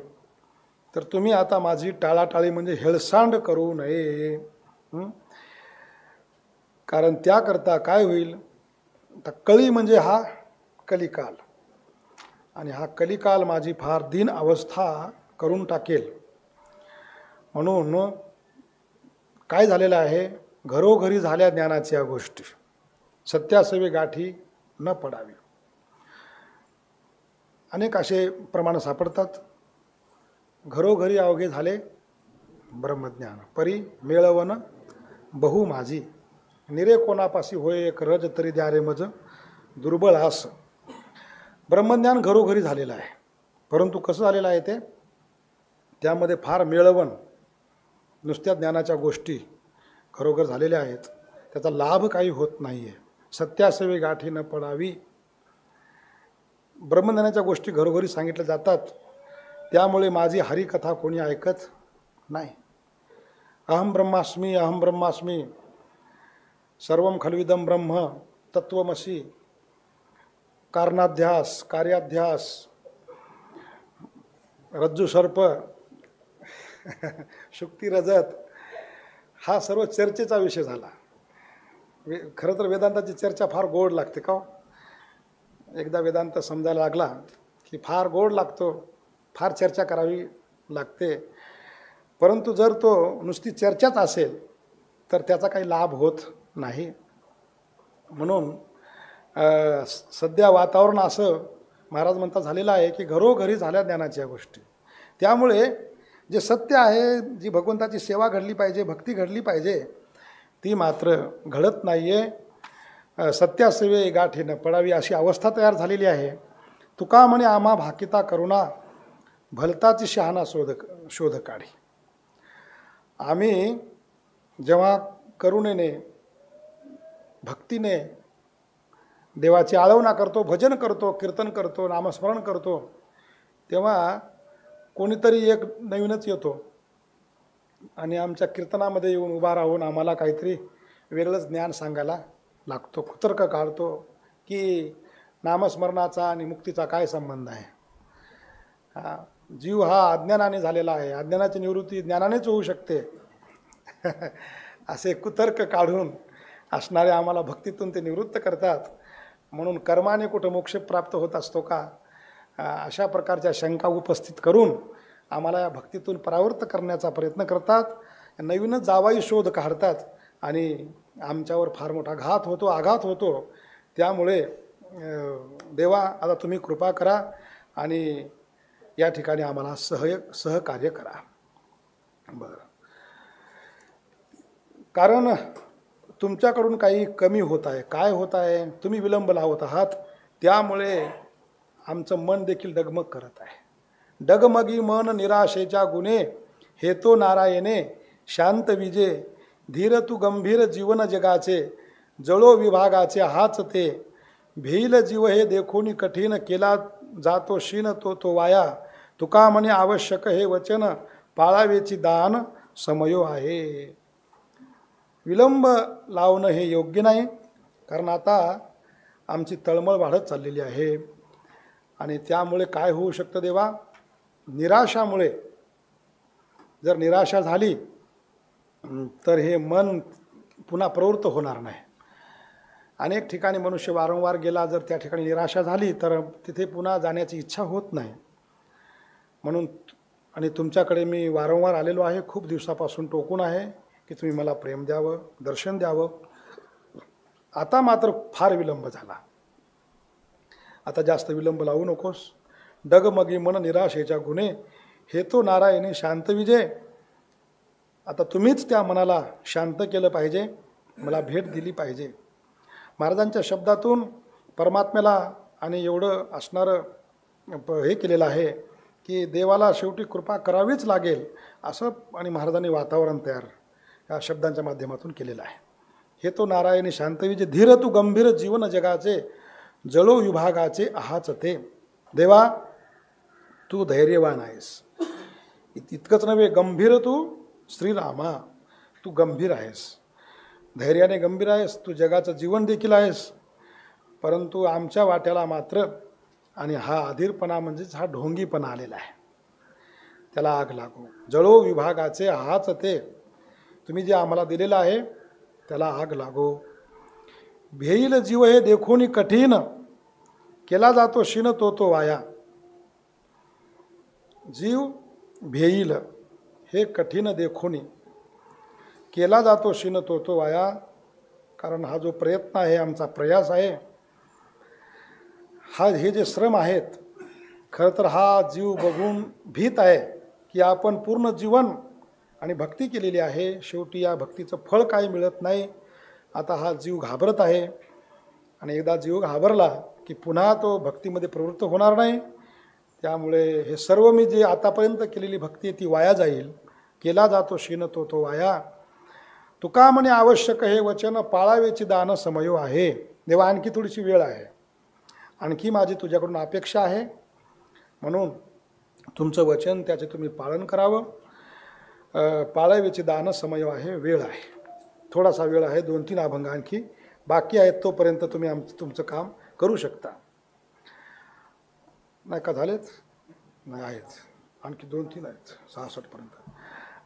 तर तुम्ही आता माझी टाळाटाळी म्हणजे हेळसांड करू नये. कारण त्याकरता काय होईल, तर कळी म्हणजे हा कलिकाल, आणि हा कलिकाल माझी फार दीन अवस्था करून टाकेल. म्हणून काय झालेलं आहे, घरोघरी झाल्या ज्ञानाच्या गोष्टी, सत्यासेवे गाठी न पडावी. अनेक असे प्रमाण सापडतात. घरोघरी अवघे झाले ब्रह्मज्ञान, परी मिळवण बहु माझी. निरे कोणापाशी होय एक रज, तरी द्या रे मज दुर्बळ आस. ब्रह्मज्ञान घरोघरी झालेलं आहे, परंतु कसं झालेलं आहे ते, त्यामध्ये फार मिळवण, नुसत्या ज्ञानाच्या गोष्टी घरोघर झालेल्या आहेत, त्याचा लाभ काही होत नाही आहे. सत्यासेवे गाठी न पडावी. ब्रह्मज्ञानाच्या गोष्टी घरोघरी सांगितल्या जातात, त्यामुळे माझी हरिकथा कोणी ऐकत नाही. अहम ब्रह्मास्मी अहम ब्रह्मास्मी, सर्वम खलविदम ब्रह्म तत्वमसी. कारणाध्यास, कार्याध्यास, रज्जू सर्प, शुक्ती रजत, हा सर्व चर्चेचा विषय झाला. खरं तर वेदांताची चर्चा फार गोड लागते का? एकदा वेदांत समजायला लागला की फार गोड लागतो, फार चर्चा करावी लागते. परंतु जर तो नुसती चर्चाच असेल तर त्याचा काही लाभ होत नाही. म्हणून सध्या वातावरण असं महाराज म्हणतात झालेलं आहे की घरोघरी झाल्या ज्ञानाच्या गोष्टी, त्यामुळे जे सत्य आहे, जी भगवंताची सेवा घडली पाहिजे, भक्ती घडली पाहिजे, ती मात्र घडत नाही आहे. सत्यासेवे गाठी न पडावी अशी अवस्था तयार झालेली आहे. तुका म्हणे आम्हा भाकिता करुणा, भलताची शहाणा शोध काढी. आम्ही जेव्हा करुणेने, भक्तीने देवाची आळवणा करतो, भजन करतो, कीर्तन करतो, नामस्मरण करतो, तेव्हा कोणीतरी एक नवीनच येतो आणि आमच्या कीर्तनामध्ये येऊन उभा राहून आम्हाला काहीतरी वेगळंच ज्ञान सांगायला लागतो. कुतर्क काढतो की नामस्मरणाचा आणि मुक्तीचा काय संबंध आहे. जीव हा अज्ञानाने झालेला आहे, अज्ञानाची निवृत्ती ज्ञानानेच होऊ शकते. असे कुतर्क काढून असणारे आम्हाला भक्तीतून ते निवृत्त करतात. म्हणून कर्माने कुठं मोक्ष प्राप्त होत असतो का, अशा प्रकारच्या शंका उपस्थित करून आम्हाला या भक्तीतून परावृत्त करण्याचा प्रयत्न करतात. नवीनच जावाई शोध काढतात आणि आमच्यावर फार मोठा आघात होतो. त्यामुळे देवा आता तुम्ही कृपा करा आणि या ठिकाणी आम्हाला सहकार्य करा. बरं, कारण तुमच्याकडून काही कमी होत आहे. काय होत आहे? तुम्ही विलंब लावत आहात, त्यामुळे आमचं मन देखील डगमग करत आहे. डगमगी मन निराशेच्या गुणे, हेतो नारायणे शांत विजे. धीर तू गंभीर जीवन जगाचे, जळो विभागाचे हाच ते. भेईल जीव हे देखोनी कठीण, केला जातो शीन तो वाया. तुका म्हणे आवश्यक हे वचन, पाळावेची दान समयो आहे. विलंब लावणं हे योग्य नाही, कारण आता आमची तळमळ वाढत चाललेली आहे. आणि त्यामुळे काय होऊ शकतं देवा? निराशामुळे, जर निराशा झाली तर हे मन पुन्हा प्रवृत्त होणार नाही. अनेक ठिकाणी मनुष्य वारंवार गेला, जर त्या ठिकाणी निराशा झाली तर तिथे पुन्हा जाण्याची इच्छा होत नाही. म्हणून आणि तुमच्याकडे मी वारंवार आलेलो आहे, खूप दिवसापासून टोकून आहे की तुम्ही मला प्रेम द्यावं, दर्शन द्यावं. आता मात्र फार विलंब झाला. आता जास्त विलंब लावू नकोस. डगमगी मन निराशेच्या गुणे, हेतो नारायणी शांत विजय. आता तुम्हीच त्या मनाला शांत केलं पाहिजे, मला भेट दिली पाहिजे. महाराजांच्या शब्दातून परमात्म्याला आणि एवढं असणारं हे केलेलं आहे की देवाला शेवटी कृपा करावीच लागेल असं, आणि महाराजांनी वातावरण तयार या शब्दांच्या माध्यमातून केलेलं आहे. हे तो नारायणी शांतविजे. धीर तू गंभीर जीवन जगाचे, जळो विभागाचे आहाच ते. देवा तू धैर्यवान आहेस. इतकंच नव्हे, गंभीर तू श्रीरामा, तू गंभीर आहेस, धैर्याने गंभीर आहेस, तू जगाचं जीवन देखील आहेस. परंतु आमच्या वाट्याला मात्र, आणि हा अधीरपणा म्हणजेच हा ढोंगीपणा आलेला आहे, त्याला आग लागो. जळो विभागाचे हाच ते. तुम्ही जे आम्हाला दिलेलं आहे त्याला आग लागो. भेईल जीव हे देखोनी कठीण, केला जातो शीन तो वाया. जीव भेईल हे कठीण देखोनी, केला जातो शीन तो वाया. कारण हा जो प्रयत्न आहे, आमचा प्रयास आहे, हे जे श्रम आहेत, खरं तर हा जीव बघून भीत आहे की आपण पूर्ण जीवन आणि भक्ती केलेली आहे, शेवटी या भक्तीचं फळ काही मिळत नाही. आता हा जीव घाबरत आहे, आणि एकदा जीव घाबरला की पुन्हा तो भक्तीमध्ये प्रवृत्त होणार नाही. त्यामुळे हे सर्व मी जे आतापर्यंत केलेली भक्ती ती वाया जाईल. केला जातो शीन तो वाया. तुका म्हणे आवश्यक हे वचन, पाळावेची दान समयो आहे. देवा आणखी थोडीशी वेळ आहे, आणखी माझी तुझ्याकडून अपेक्षा आहे. म्हणून तुमचं वचन त्याचे तुम्ही पालन करावं. पाळावेची दान समयो आहे, वेळ आहे, थोडासा वेळ आहे. 2-3 अभंग आणखी बाकी आहेत, तोपर्यंत तुम्ही तुमचं काम करू शकता. नाही का झालेत? नाही आहेत, आणखी 2-3 आहेत, 66 पर्यंत.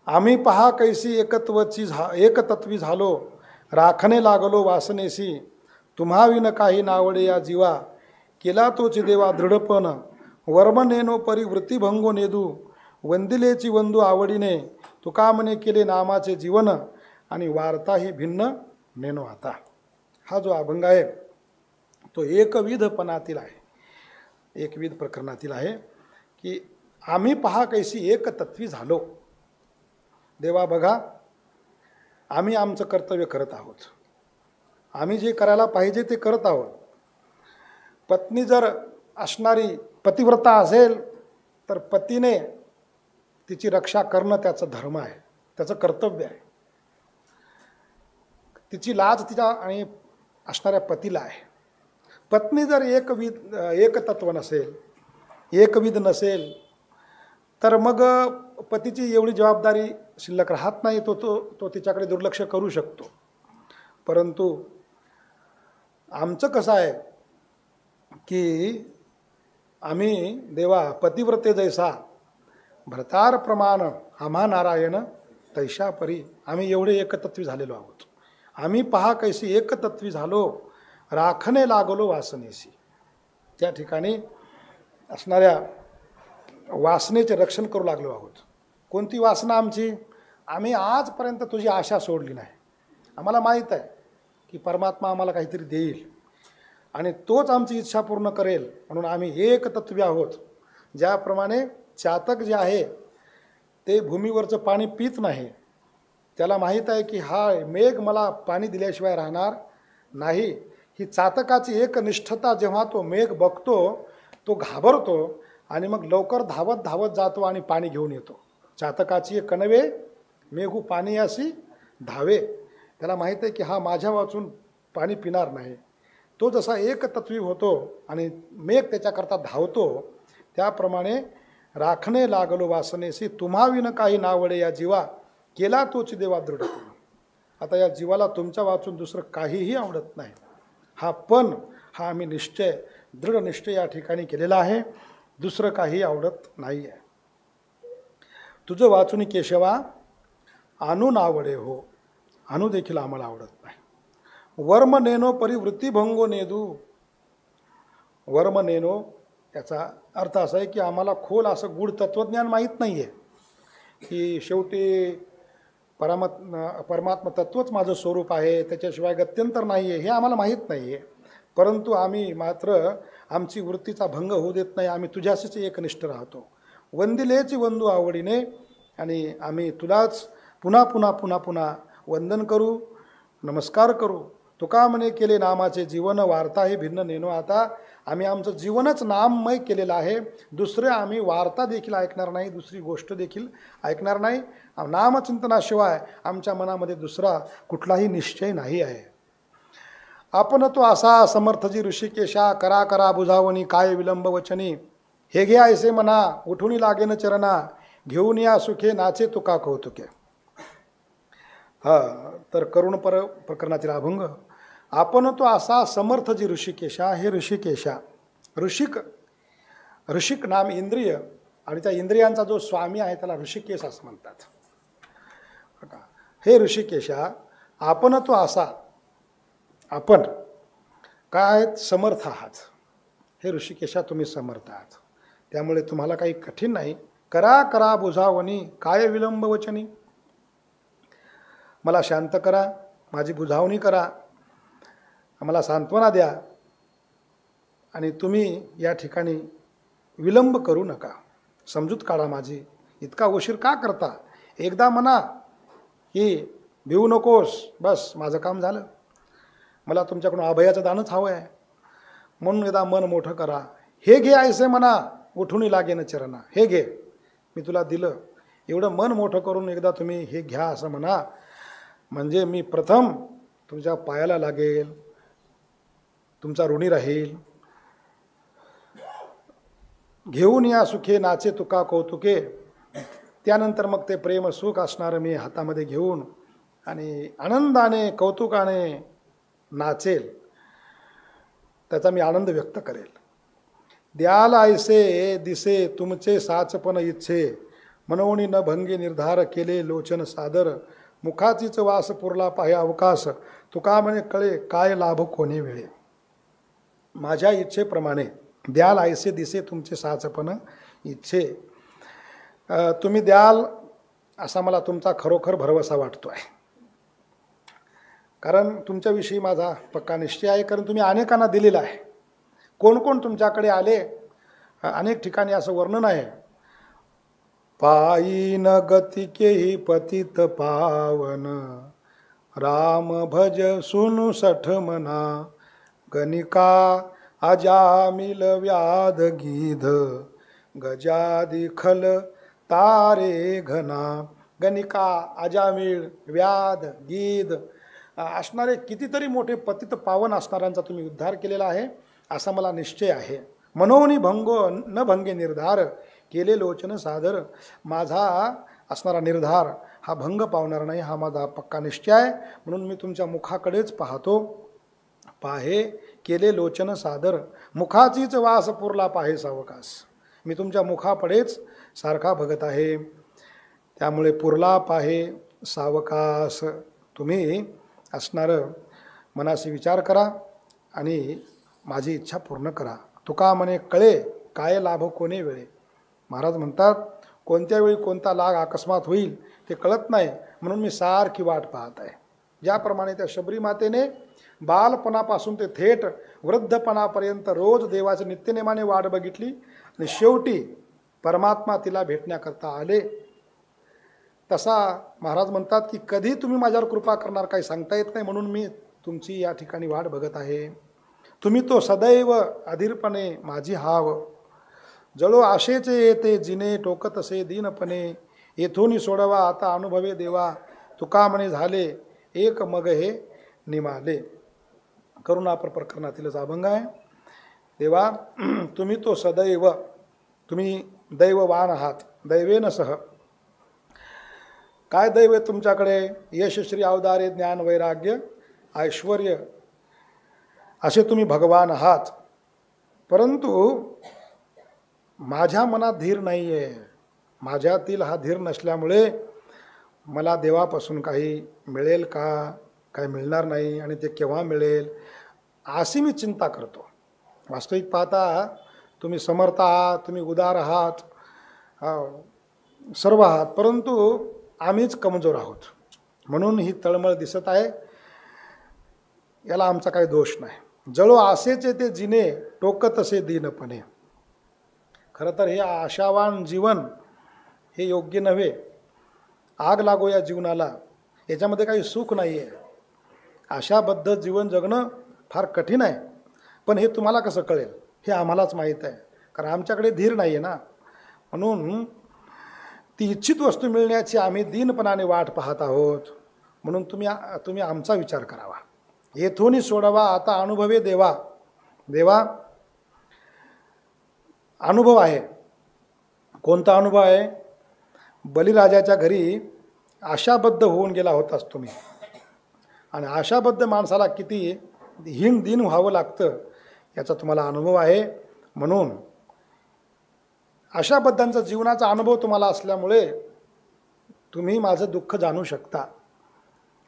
आम्ही पहा कैसी एकतत्वी झालो, राखणे लागलो वासनेसी. तुम्हा विन काही नावडे या जीवा, केला तोची देवा दृढपण. वर्म नेनो परिवृत्ती भंगो नेदू, वंदिलेची वंदू आवडीने. तुका म्हणे केले नामाचे जीवन, आणि वार्ताही भिन्न नेनो आता. हा जो अभंग आहे तो एकविधपणातील आहे, एकविध प्रकरणातील आहे की आम्ही पहा कैसी एकतत्वी झालो. देवा बघा, आम्ही आमचं कर्तव्य करत आहोत, आम्ही जे करायला पाहिजे ते करत आहोत. पत्नी जर असणारी पतिव्रता असेल तर पतीने तिची रक्षा करणं त्याचं धर्म आहे, त्याचं कर्तव्य आहे. तिची लाज तिच्या आणि असणाऱ्या पतीला आहे. पत्नी जर एकतत्व नसेल, एकविध नसेल, तर मग पतीची एवढी जबाबदारी शिल्लक राहत नाही. तो तिच्याकडे दुर्लक्ष करू शकतो. परंतु आमचं कसं आहे की आम्ही देवा पतिव्रते जैसा भरतार प्रमाण आम्हा नारायण तैशा परी. आम्ही एवढे एकतत्वी झालेलो आहोत. आम्ही पहा कैसी एकतत्वी झालो, राखणे लागलो वासनेसी. त्या ठिकाणी असणाऱ्या वासनेचे रक्षण करू लागलो आहोत. कोणती वासना आमची? आम्ही आजपर्यंत तुझी आशा सोडली नाही. आम्हाला माहीत आहे की परमात्मा आम्हाला काहीतरी देईल आणि तोच आमची इच्छा पूर्ण करेल. म्हणून आम्ही एकतत्वी आहोत. ज्याप्रमाणे चातक जे आहे ते भूमीवरचं पाणी पित नाही. त्याला माहीत आहे की हा मेघ मला पाणी दिल्याशिवाय राहणार नाही. ही चातकाची एकनिष्ठता जेव्हा तो मेघ बघतो तो घाबरतो आणि मग लवकर धावत धावत जातो आणि पाणी घेऊन येतो. चातकाची एक कणवे मेघू पाणी अशी धावे. त्याला माहीत आहे की हा माझ्या वाचून पाणी पिणार नाही. तो जसा एकतत्वी होतो आणि मेघ त्याच्याकरता धावतो, त्याप्रमाणे राखणे लागलो वासनेसी तुम्हाविन काही नावडे या जीवा केला तोच देवा दृढ. आता या जीवाला तुमच्या वाचून दुसरं काहीही आवडत नाही. हा पण हा आम्ही निश्चय दृढ निश्चय या ठिकाणी केलेला आहे. दुसरं काही आवडत नाही आहे. तुझं वाचून केशवा आणू नावडे हो, आणू देखील आम्हाला आवडत नाही. वर्म नेनो परिवृत्ती भंगो नेदू. वर्म नेनो याचा अर्थ असा आहे की आम्हाला खोल असं गूढ तत्त्वज्ञान माहीत नाही आहे की शेवटी परमात्मा तत्वच माझं स्वरूप आहे, त्याच्याशिवाय गत्यंतर नाही आहे, हे आम्हाला माहीत नाही आहे. परंतु आम्ही मात्र आमची वृत्तीचा भंग होऊ देत नाही. आम्ही तुझ्याशीच एकनिष्ठ राहतो. वंदिलेची वंदू आवडीने आणि आम्ही तुलाच पुन्हा पुन्हा पुन्हा पुन्हा वंदन करू, नमस्कार करू. तुका म्हणे केले नामाचे जीवन वार्ता हे भिन्न नेनो. आता आम्ही आमचं जीवनच नाममय केलेलं आहे. दुसरे आम्ही वार्ता देखील ऐकणार नाही, दुसरी गोष्ट देखील ऐकणार नाही. नामचिंतनाशिवाय आमच्या मनामध्ये दुसरा कुठलाही निश्चय नाही आहे. आपण तो असा समर्थ जी ऋषिकेशा करा करा बुझावणी काय विलंब वचनी. हे घे ऐसे मना उठून लागेन चरणा घेऊन या सुखे नाचे तुका कौतुके. तर करुण प्रकरणातील अभंग. आपण तो असा समर्थ जी ऋषिकेशा. हे ऋषिकेशा ऋषिक नाम इंद्रिय आणि त्या इंद्रियांचा जो स्वामी आहे त्याला ऋषिकेश असं म्हणतात. हे ऋषिकेशा आपण तो असा, आपण काय समर्थ आहात. हे ऋषिकेशा तुम्ही समर्थ आहात, त्यामुळे तुम्हाला काही कठीण नाही. करा करा बुझावणी काय विलंब वचनी. मला शांत करा, माझी बुझावणी करा, मला सांत्वना द्या आणि तुम्ही या ठिकाणी विलंब करू नका. समजूत काढा माझी. इतका उशीर का करता. एकदा म्हणा की भिवू नकोस, बस माझं काम झालं. मला तुमच्याकडून अभयाचं दानच हवं आहे म्हणून एकदा मन मोठं करा. हे घे ऐसे म्हणा उठून लागेन चरणा. हे घे मी तुला दिलं, एवढं मन मोठं करून एकदा तुम्ही हे घ्या असं म्हणा. म्हणजे मी प्रथम तुमच्या पायाला लागेल, तुमचा ऋणी राहील. घेऊन या सुखे नाचे तुका कौतुके. त्यानंतर मग ते प्रेम सुख असणारं मी हातामध्ये घेऊन आणि आनंदाने कौतुकाने नाचेल, त्याचा मी आनंद व्यक्त करेल. द्याल ऐसे दिसे तुमचे साचपण इच्छे मनोनी न भंगे निर्धार केले लोचन सादर. मुखाचीच वास पुरला पाहे अवकाश तुका म्हणे कळे काय लाभ कोणे वेळे. माझ्या इच्छेप्रमाणे द्याल ऐसे दिसे तुमचे साचपण इच्छे. तुम्ही द्याल असा मला तुमचा खरोखर भरवसा वाटतो आहे. कारण तुमच्याविषयी माझा पक्का निश्चय आहे. कारण तुम्ही अनेकांना दिलेला आहे. कोण कोण तुमच्याकडे आले, अनेक ठिकाणी असं वर्णन आहे. पायी न गतिकेही पतित पावन राम भज सुनु सठ मना. गणिका अजामिल व्याध गीध गजादी खल तारे घना. गणिका अजामिळ व्याध गीध असणारे कितीतरी मोठे पतित पावन असणाऱ्यांचा तुम्ही उद्धार केलेला आहे असा मला निश्चय आहे. मनोनी भंगो न भंगे निर्धार केले लोचन सादर. माझा असणारा निर्धार हा भंग पावणार नाही, हा माझा पक्का निश्चय आहे. म्हणून मी तुमच्या मुखाकडेच पाहतो. पाहे केले लोचन सादर. मुखाचीच वास पुरला पाहे सावकाश. मी तुमच्या मुखापडेच सारखा बघत आहे, त्यामुळे पुरला पाहे सावकाश. तुम्ही असणारं मनाशी विचार करा आणि माझी इच्छा पूर्ण करा. तुका म्हणे कळे काय लाभ कोणे वेळे. महाराज म्हणतात कोणत्या वेळी कोणता लाभ अकस्मात होईल ते कळत नाही, म्हणून मी सारखी वाट पाहत आहे. ज्याप्रमाणे त्या शबरी मातेने बालपणापासून ते थेट वृद्धपणापर्यंत रोज देवाच्या नित्यनेमाने वाट बघितली आणि शेवटी परमात्मा तिला भेटण्याकरता आले. तसा महाराज म्हणतात की कधी तुम्ही माझ्यावर कृपा करणार काही सांगता येत नाही, म्हणून मी तुमची या ठिकाणी वाट बघत आहे. तुम्ही तो सदैव अधीरपणे माझी हाव, जळो आशेचे येते जिने टोकत असे दीनपणे, येथून सोडवा आता अनुभवे देवा, तुका म्हणे झाले एक मग हे निमाले. करुणापर प्रकरणातीलच अभंग आहे. देवा तुम्ही तो सदैव, तुम्ही दैववान आहात, दैवेन सह. काय दैव आहे तुमच्याकडे? यश श्री अवदारे ज्ञान वैराग्य ऐश्वर असे तुम्ही भगवान आहात. परंतु माझ्या मनात धीर नाही आहे. माझ्यातील हा धीर नसल्यामुळे मला देवापासून काही मिळेल का, काही मिळणार नाही, आणि ते केव्हा मिळेल अशी मी चिंता करतो. वास्तविक पाहता तुम्ही समर्थ आहात, तुम्ही उदार आहात, सर्व आहात, परंतु आम्हीच कमजोर आहोत, म्हणून ही तळमळ दिसत आहे. याला आमचा काही दोष नाही. जळो आशेचे ते जिने टोकत असे दीनपणे. खरं तर हे आशावान जीवन हे योग्य नव्हे. आग लागो या जीवनाला, याच्यामध्ये काही सुख नाही आहे. आशाबद्ध जीवन जगणं फार कठीण आहे. पण हे तुम्हाला कसं कळेल हे आम्हालाच माहीत आहे, कारण आमच्याकडे धीर नाही आहे ना. म्हणून ती इच्छित वस्तू मिळण्याची आम्ही दीनपणाने वाट पाहत आहोत. म्हणून तुम्ही आमचा विचार करावा. येथून सोडवा आता अनुभवे देवा. देवा अनुभव आहे. कोणता अनुभव आहे? बलिराजाच्या घरी आशाबद्ध होऊन गेला होतास तुम्ही, आणि आशाबद्ध माणसाला किती हीन दिन व्हावं लागतं याचा तुम्हाला अनुभव आहे. म्हणून आशाबद्धांचा जीवनाचा अनुभव तुम्हाला असल्यामुळे तुम्ही माझं दुःख जाणू शकता.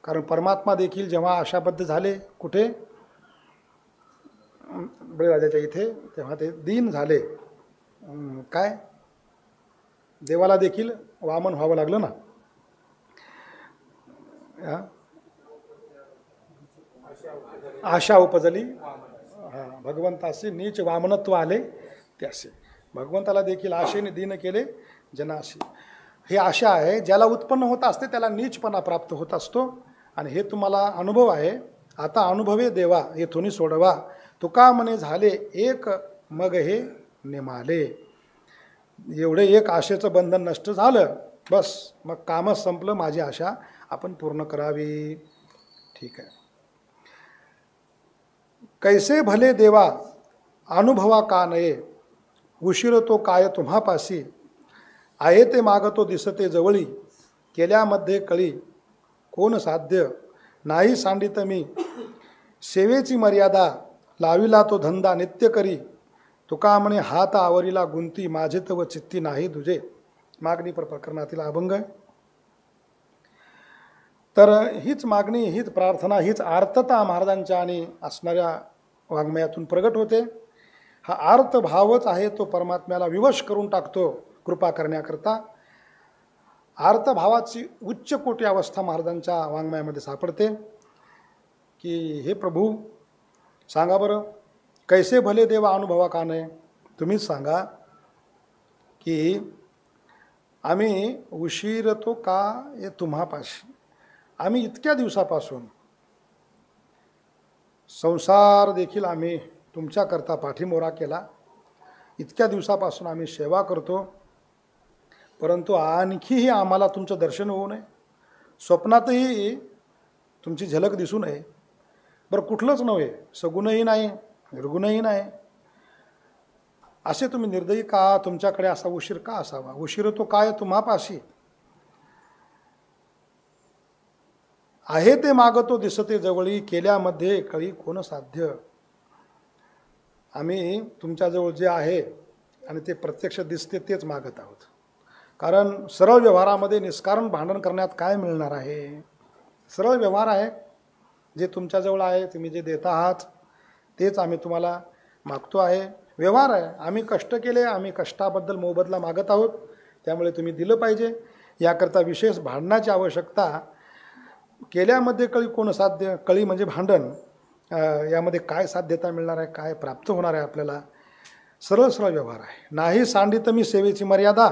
कारण परमात्मा देखील जेव्हा आशाबद्ध झाले कुठे, बळीराजाच्या इथे, तेव्हा ते दीन झाले. काय देवाला देखील वामन व्हावं लागलं ना. आशा उपजली, भगवंताशी नीच वामनत्व आले त्यासे. भगवंताला देखील आशेने दीन केले जनाशी. हे आशा आहे, ज्याला उत्पन्न होत असते त्याला नीचपणा प्राप्त होत असतो. आणि हे तुम्हाला अनुभव आहे. आता अनुभवे देवा येथून सोडवा, तुका म्हणे झाले एक मग हे निमाले. एवढे एक आशेचं बंधन नष्ट झालं, बस मग कामच संपलं. माझी आशा आपण पूर्ण करावी. ठीक आहे. कैसे भले देवा अनुभवा का नये, उशीर तो काय तुम्हापासी, आहे ते मागतो दिसते जवळी, केल्यामध्ये कळी कोण साध्य, नाही सांडित मी सेवेची मर्यादा, लाविला तो धंदा नित्य करी, तुका म्हणे हात आवरीला गुंती, माझे तव चित्ती नाही तुझे. मागणी प्रकरणातील अभंग आहे. तर हीच मागणी, हीच प्रार्थना, हीच आर्तता महाराजांच्या आणि असणाऱ्या वाङ्मयातून प्रगट होते. हा आर्त भावच आहे तो परमात्म्याला विवश करून टाकतो कृपा करण्याकरता. आर्त भावाची उच्च कोटी अवस्था महाराजांच्या वाङ्मयामध्ये सापडते. की हे प्रभू सांगा बरं, कैसे भले देवा अनुभवा का नाही. तुम्हीच सांगा की आम्ही उशीर तो का ये तुम्हापाशी, आम्ही इतक्या दिवसापासून संसार देखील आम्ही तुमच्याकरता पाठीमोरा केला, इतक्या दिवसापासून आम्ही सेवा करतो, परंतु आणखीही आम्हाला तुमचं दर्शन होऊ नये, स्वप्नातही तुमची झलक दिसू नये. बरं कुठलंच नव्हे, सगुणही नाही निर्गुणही नाही, असे तुम्ही निर्दयी का, तुमच्याकडे असा उशीर का असावा. उशीर तो काय तुम्हापाशी, आहे ते मागतो दिसते जवळी, केल्यामध्ये कळी कोण साध्य. आम्ही तुमच्याजवळ जे आहे आणि ते प्रत्यक्ष दिसते तेच मागत आहोत. कारण सरळ व्यवहारामध्ये निष्कारण भांडण करण्यात काय मिळणार आहे. सरळ व्यवहार आहे, जे तुमच्याजवळ आहे, तुम्ही जे देत आहात तेच आम्ही तुम्हाला मागतो आहे. व्यवहार आहे, आम्ही कष्ट केले, आम्ही कष्टाबद्दल मोबदला मागत आहोत, त्यामुळे तुम्ही दिलं पाहिजे. याकरता विशेष भांडणाची आवश्यकता. केल्यामध्ये कळी कोण साध्य, कळी म्हणजे भांडण, यामध्ये काय साध्यता मिळणार आहे, काय प्राप्त होणार आहे आपल्याला. सरळ सरळ व्यवहार आहे. नाही सांडित मी सेवेची मर्यादा,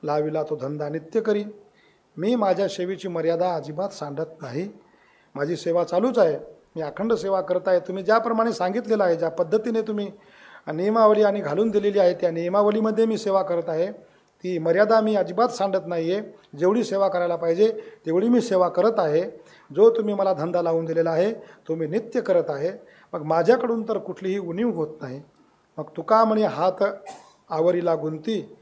लाविला तो धंदा नित्य करी, मी माझ्या सेवेची मर्यादा अजिबात सांडत नाही. माझी सेवा चालूच आहे. मी अखंड सेवा करत आहे. तुम्ही ज्याप्रमाणे सांगितलेलं आहे, ज्या पद्धतीने तुम्ही नियमावली आणि घालून दिलेली आहे, त्या नियमावलीमध्ये मी सेवा करत आहे. ती मर्यादा मी अजिबात सांडत नाही आहे. जेवढी सेवा करायला पाहिजे तेवढी मी सेवा करत आहे. जो तुम्ही मला धंदा लावून दिलेला आहे तो मी नित्य करत आहे. मग माझ्याकडून तर कुठलीही उणीव होत नाही. मग तुका म्हणे हात आवरीला गुंती,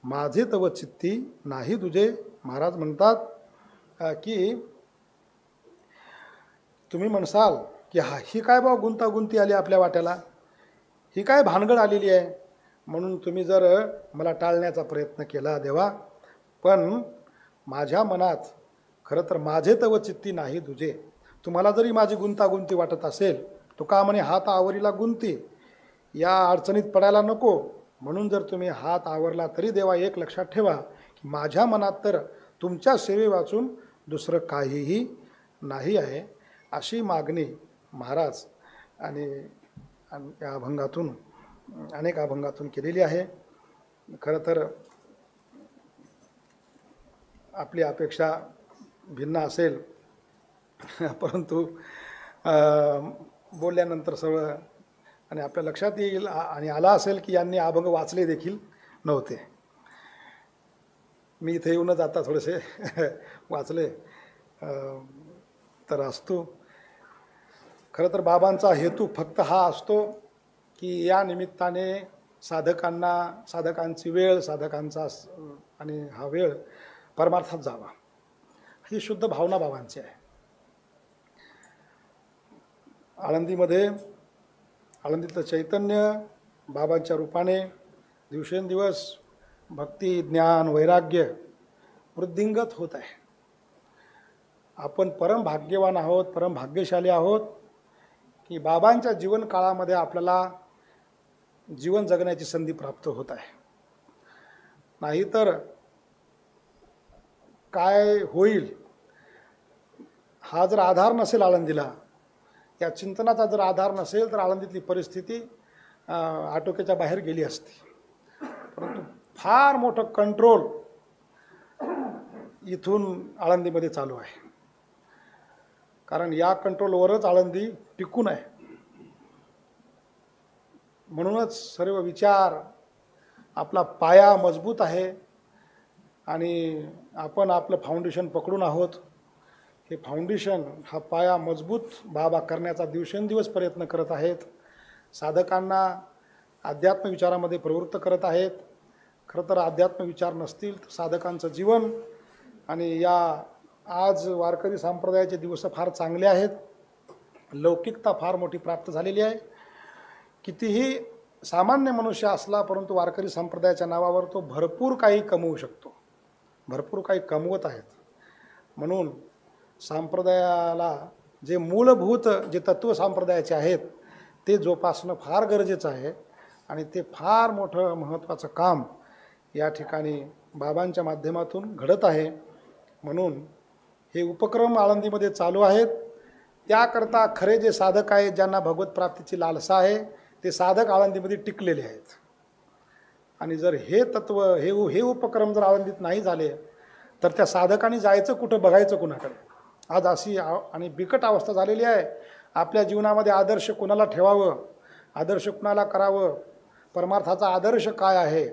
माझे तव चित्ती नाही तुझे. महाराज म्हणतात की तुम्ही म्हणसाल की ही काय बा गुंतागुंती आली आपल्या वाट्याला, ही काय भानगड आलेली आहे, म्हणून तुम्ही जर मला टाळण्याचा प्रयत्न केला देवा. पण माझ्या मनात खरं तर माझे तव चित्ती नाही तुझे. तुम्हाला जरी माझी गुंतागुंती वाटत असेल, तुका म्हणे हात आवरीला गुंती, या अडचणीत पडायला नको म्हणून जर तुम्ही हात आवरला तरी देवा एक लक्षात ठेवा की माझ्या मनात तर तुमच्या सेवे वाचून दुसरं काहीही नाही आहे. अशी मागणी महाराज आणि या अभंगातून अनेक अभंगातून केलेली आहे. खरं तर आपली अपेक्षा भिन्न असेल, परंतु बोलल्यानंतर सर्व आणि आपल्या लक्षात येईल आणि आला असेल की यांनी अभंग वाचले देखील नव्हते. मी इथे येऊनच आता थोडेसे वाचले तर असतो. खरं तर बाबांचा हेतू फक्त हा असतो की या निमित्ताने साधकांची वेळ, साधकांचा आणि हा वेळ परमार्थात जावा, ही शुद्ध भावना बाबांची आहे. आळंदीतलं चैतन्य बाबांच्या रूपाने दिवसेंदिवस भक्ती, ज्ञान, वैराग्य वृद्धिंगत होत आहे. आपण परम भाग्यवान आहोत, परम भाग्यशाली आहोत की बाबांच्या जीवन काळामध्ये आपल्याला जीवन जगण्याची संधी प्राप्त होत आहे. नाहीतर काय होईल हा जर आधार नसेल आळंदीला, या चिंतनाचा जर आधार नसेल तर आळंदीतली परिस्थिती आटोक्याच्या बाहेर गेली असती. परंतु फार मोठं कंट्रोल इथून आळंदीमध्ये चालू आहे. कारण या कंट्रोलवरच आळंदी टिकून आहे. म्हणूनच सर्व विचार, आपला पाया मजबूत आहे आणि आपण आपलं फाउंडेशन पकडून आहोत. हे फाउंडेशन, हा पाया मजबूत बाबा करण्याचा दिवसेंदिवस प्रयत्न करत आहेत. साधकांना अध्यात्म विचारामध्ये प्रवृत्त करत आहेत. खरं तर अध्यात्म विचार नसतील तर साधकांचं जीवन आणि या आज वारकरी संप्रदायाचे दिवस फार चांगले आहेत. लौकिकता फार मोठी प्राप्त झालेली आहे. कितीही सामान्य मनुष्य असला परंतु वारकरी संप्रदायाच्या नावावर तो भरपूर काही कमवू शकतो, भरपूर काही कमवत आहेत. म्हणून संप्रदायाला जे मूलभूत जे तत्व संप्रदायाचे आहेत ते जोपासणं फार गरजेचं आहे आणि ते फार मोठं महत्त्वाचं काम या ठिकाणी बाबांच्या माध्यमातून घडत आहे. म्हणून हे उपक्रम आळंदीमध्ये चालू आहेत. त्याकरता खरे जे साधक आहेत, ज्यांना भगवत प्राप्तीची लालसा आहे, ते साधक आळंदीमध्ये टिकलेले आहेत. आणि जर हे तत्व हे उपक्रम जर आळंदीत नाही झाले तर त्या साधकांनी जायचं कुठं, बघायचं कुणाकडे. आज अशी आणि बिकट अवस्था झालेली आहे. आपल्या जीवनामध्ये आदर्श कुणाला ठेवावं, आदर्श कुणाला करावं, परमार्थाचा आदर्श काय आहे,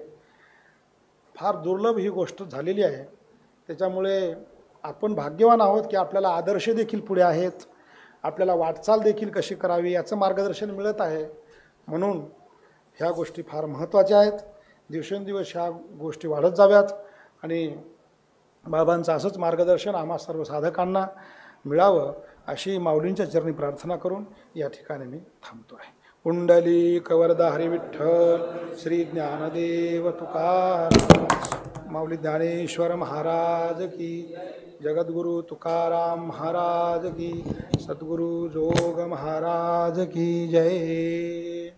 फार दुर्लभ ही गोष्ट झालेली आहे. त्याच्यामुळे आपण भाग्यवान आहोत की आपल्याला आदर्श देखील पुढे आहेत, आपल्याला वाटचाल देखील कशी करावी याचं मार्गदर्शन मिळत आहे. म्हणून ह्या गोष्टी फार महत्त्वाच्या आहेत. दिवसेंदिवस ह्या गोष्टी वाढत जाव्यात आणि बाबांचं असंच मार्गदर्शन आम्हा सर्व साधकांना मिळावं अशी माऊलींच्या चरणी प्रार्थना करून या ठिकाणी मी थांबतो आहे. पुंडलिक वरदा हरी विठ्ठल, श्री ज्ञानदेव तुकाराम, माऊली ज्ञानेश्वर महाराज की, जगद्गुरु तुकाराम महाराज की, सद्गुरु जोग महाराज की जय.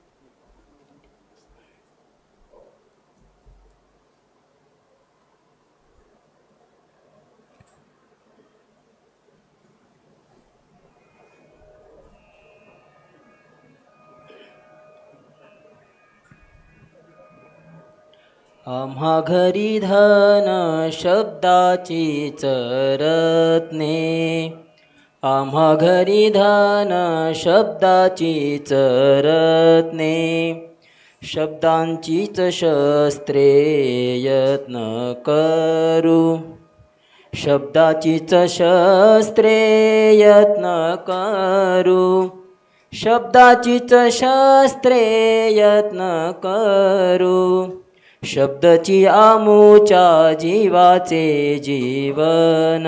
आम्हा घरी धन शब्दाचीच रत्ने, आम्हा घरी धन शब्दाचीच रत्ने, शब्दांचीच शस्त्रे यत्न करू, शब्दाचीच शस्त्रे यत्न करू, शब्दाचीच शस्त्रे यत्न करू, शब्दची आमुच्या जीवाचे जीवन,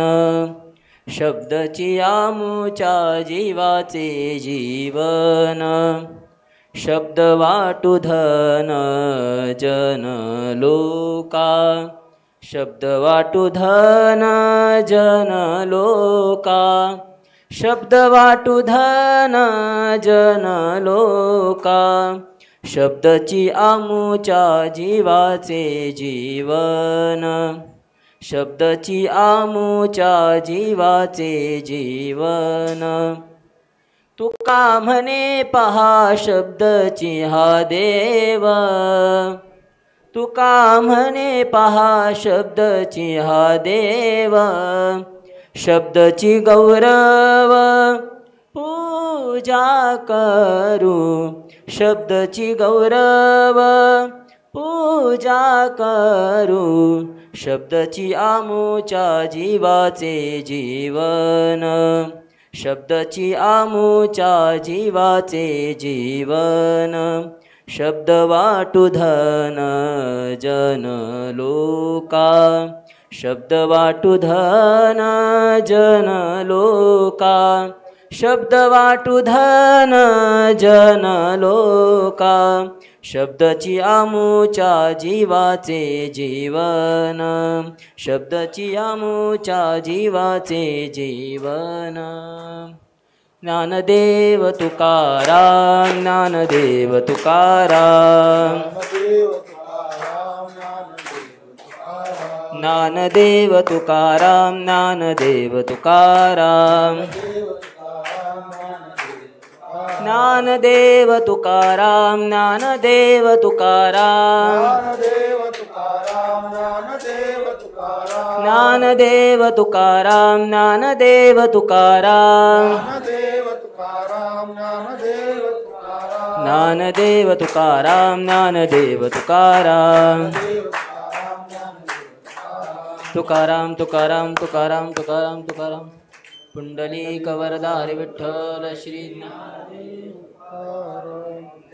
शब्दची आमुच्या जीवाचे जीवन, शब्द वाटू धन जन लोका, शब्द वाटू धन जन लोका, शब्द वाटू धन जन लोका, शब्दची आमुच्या जीवाचे जीवन, शब्दची आमुच्या जीवाचे जीवन. तुका म्हणे पहा शब्दची हा देव, तुका म्हणे पहा शब्दची हा देव, शब्दची गौरव पूजा करू, शब्दची गौरव पूजा करू, शब्दची आमुच्या जीवाचे जीवन, शब्दची आमुच्या जीवाचे जीवन, शब्द वाटू धन जन लोका, शब्द वाटू धन जन लोका, शब्द वाटू धन जन लोका, शब्दची आमुच्या जीवाचे जीवन, शब्दची आमुच्या जीवाचे जीवन. ज्ञानदेव तुकाराम, ज्ञानदेव तुकाराम, ज्ञानदेव तुकाराम, ज्ञानदेव तुकाराम, ज्ञानदेव तुकाराम, ज्ञानदेव तुकाराम, ज्ञानदेव तुकाराम, ज्ञानदेव तुकाराम, ज्ञानदेव तुकाराम, ज्ञानदेव तुकाराम, तुकाराम तुकाराम तुकाराम तुकाराम तुकाराम. पुंडलिक वरदा हरी विठ्ठल श्री ज्ञानदेव तुकाराम.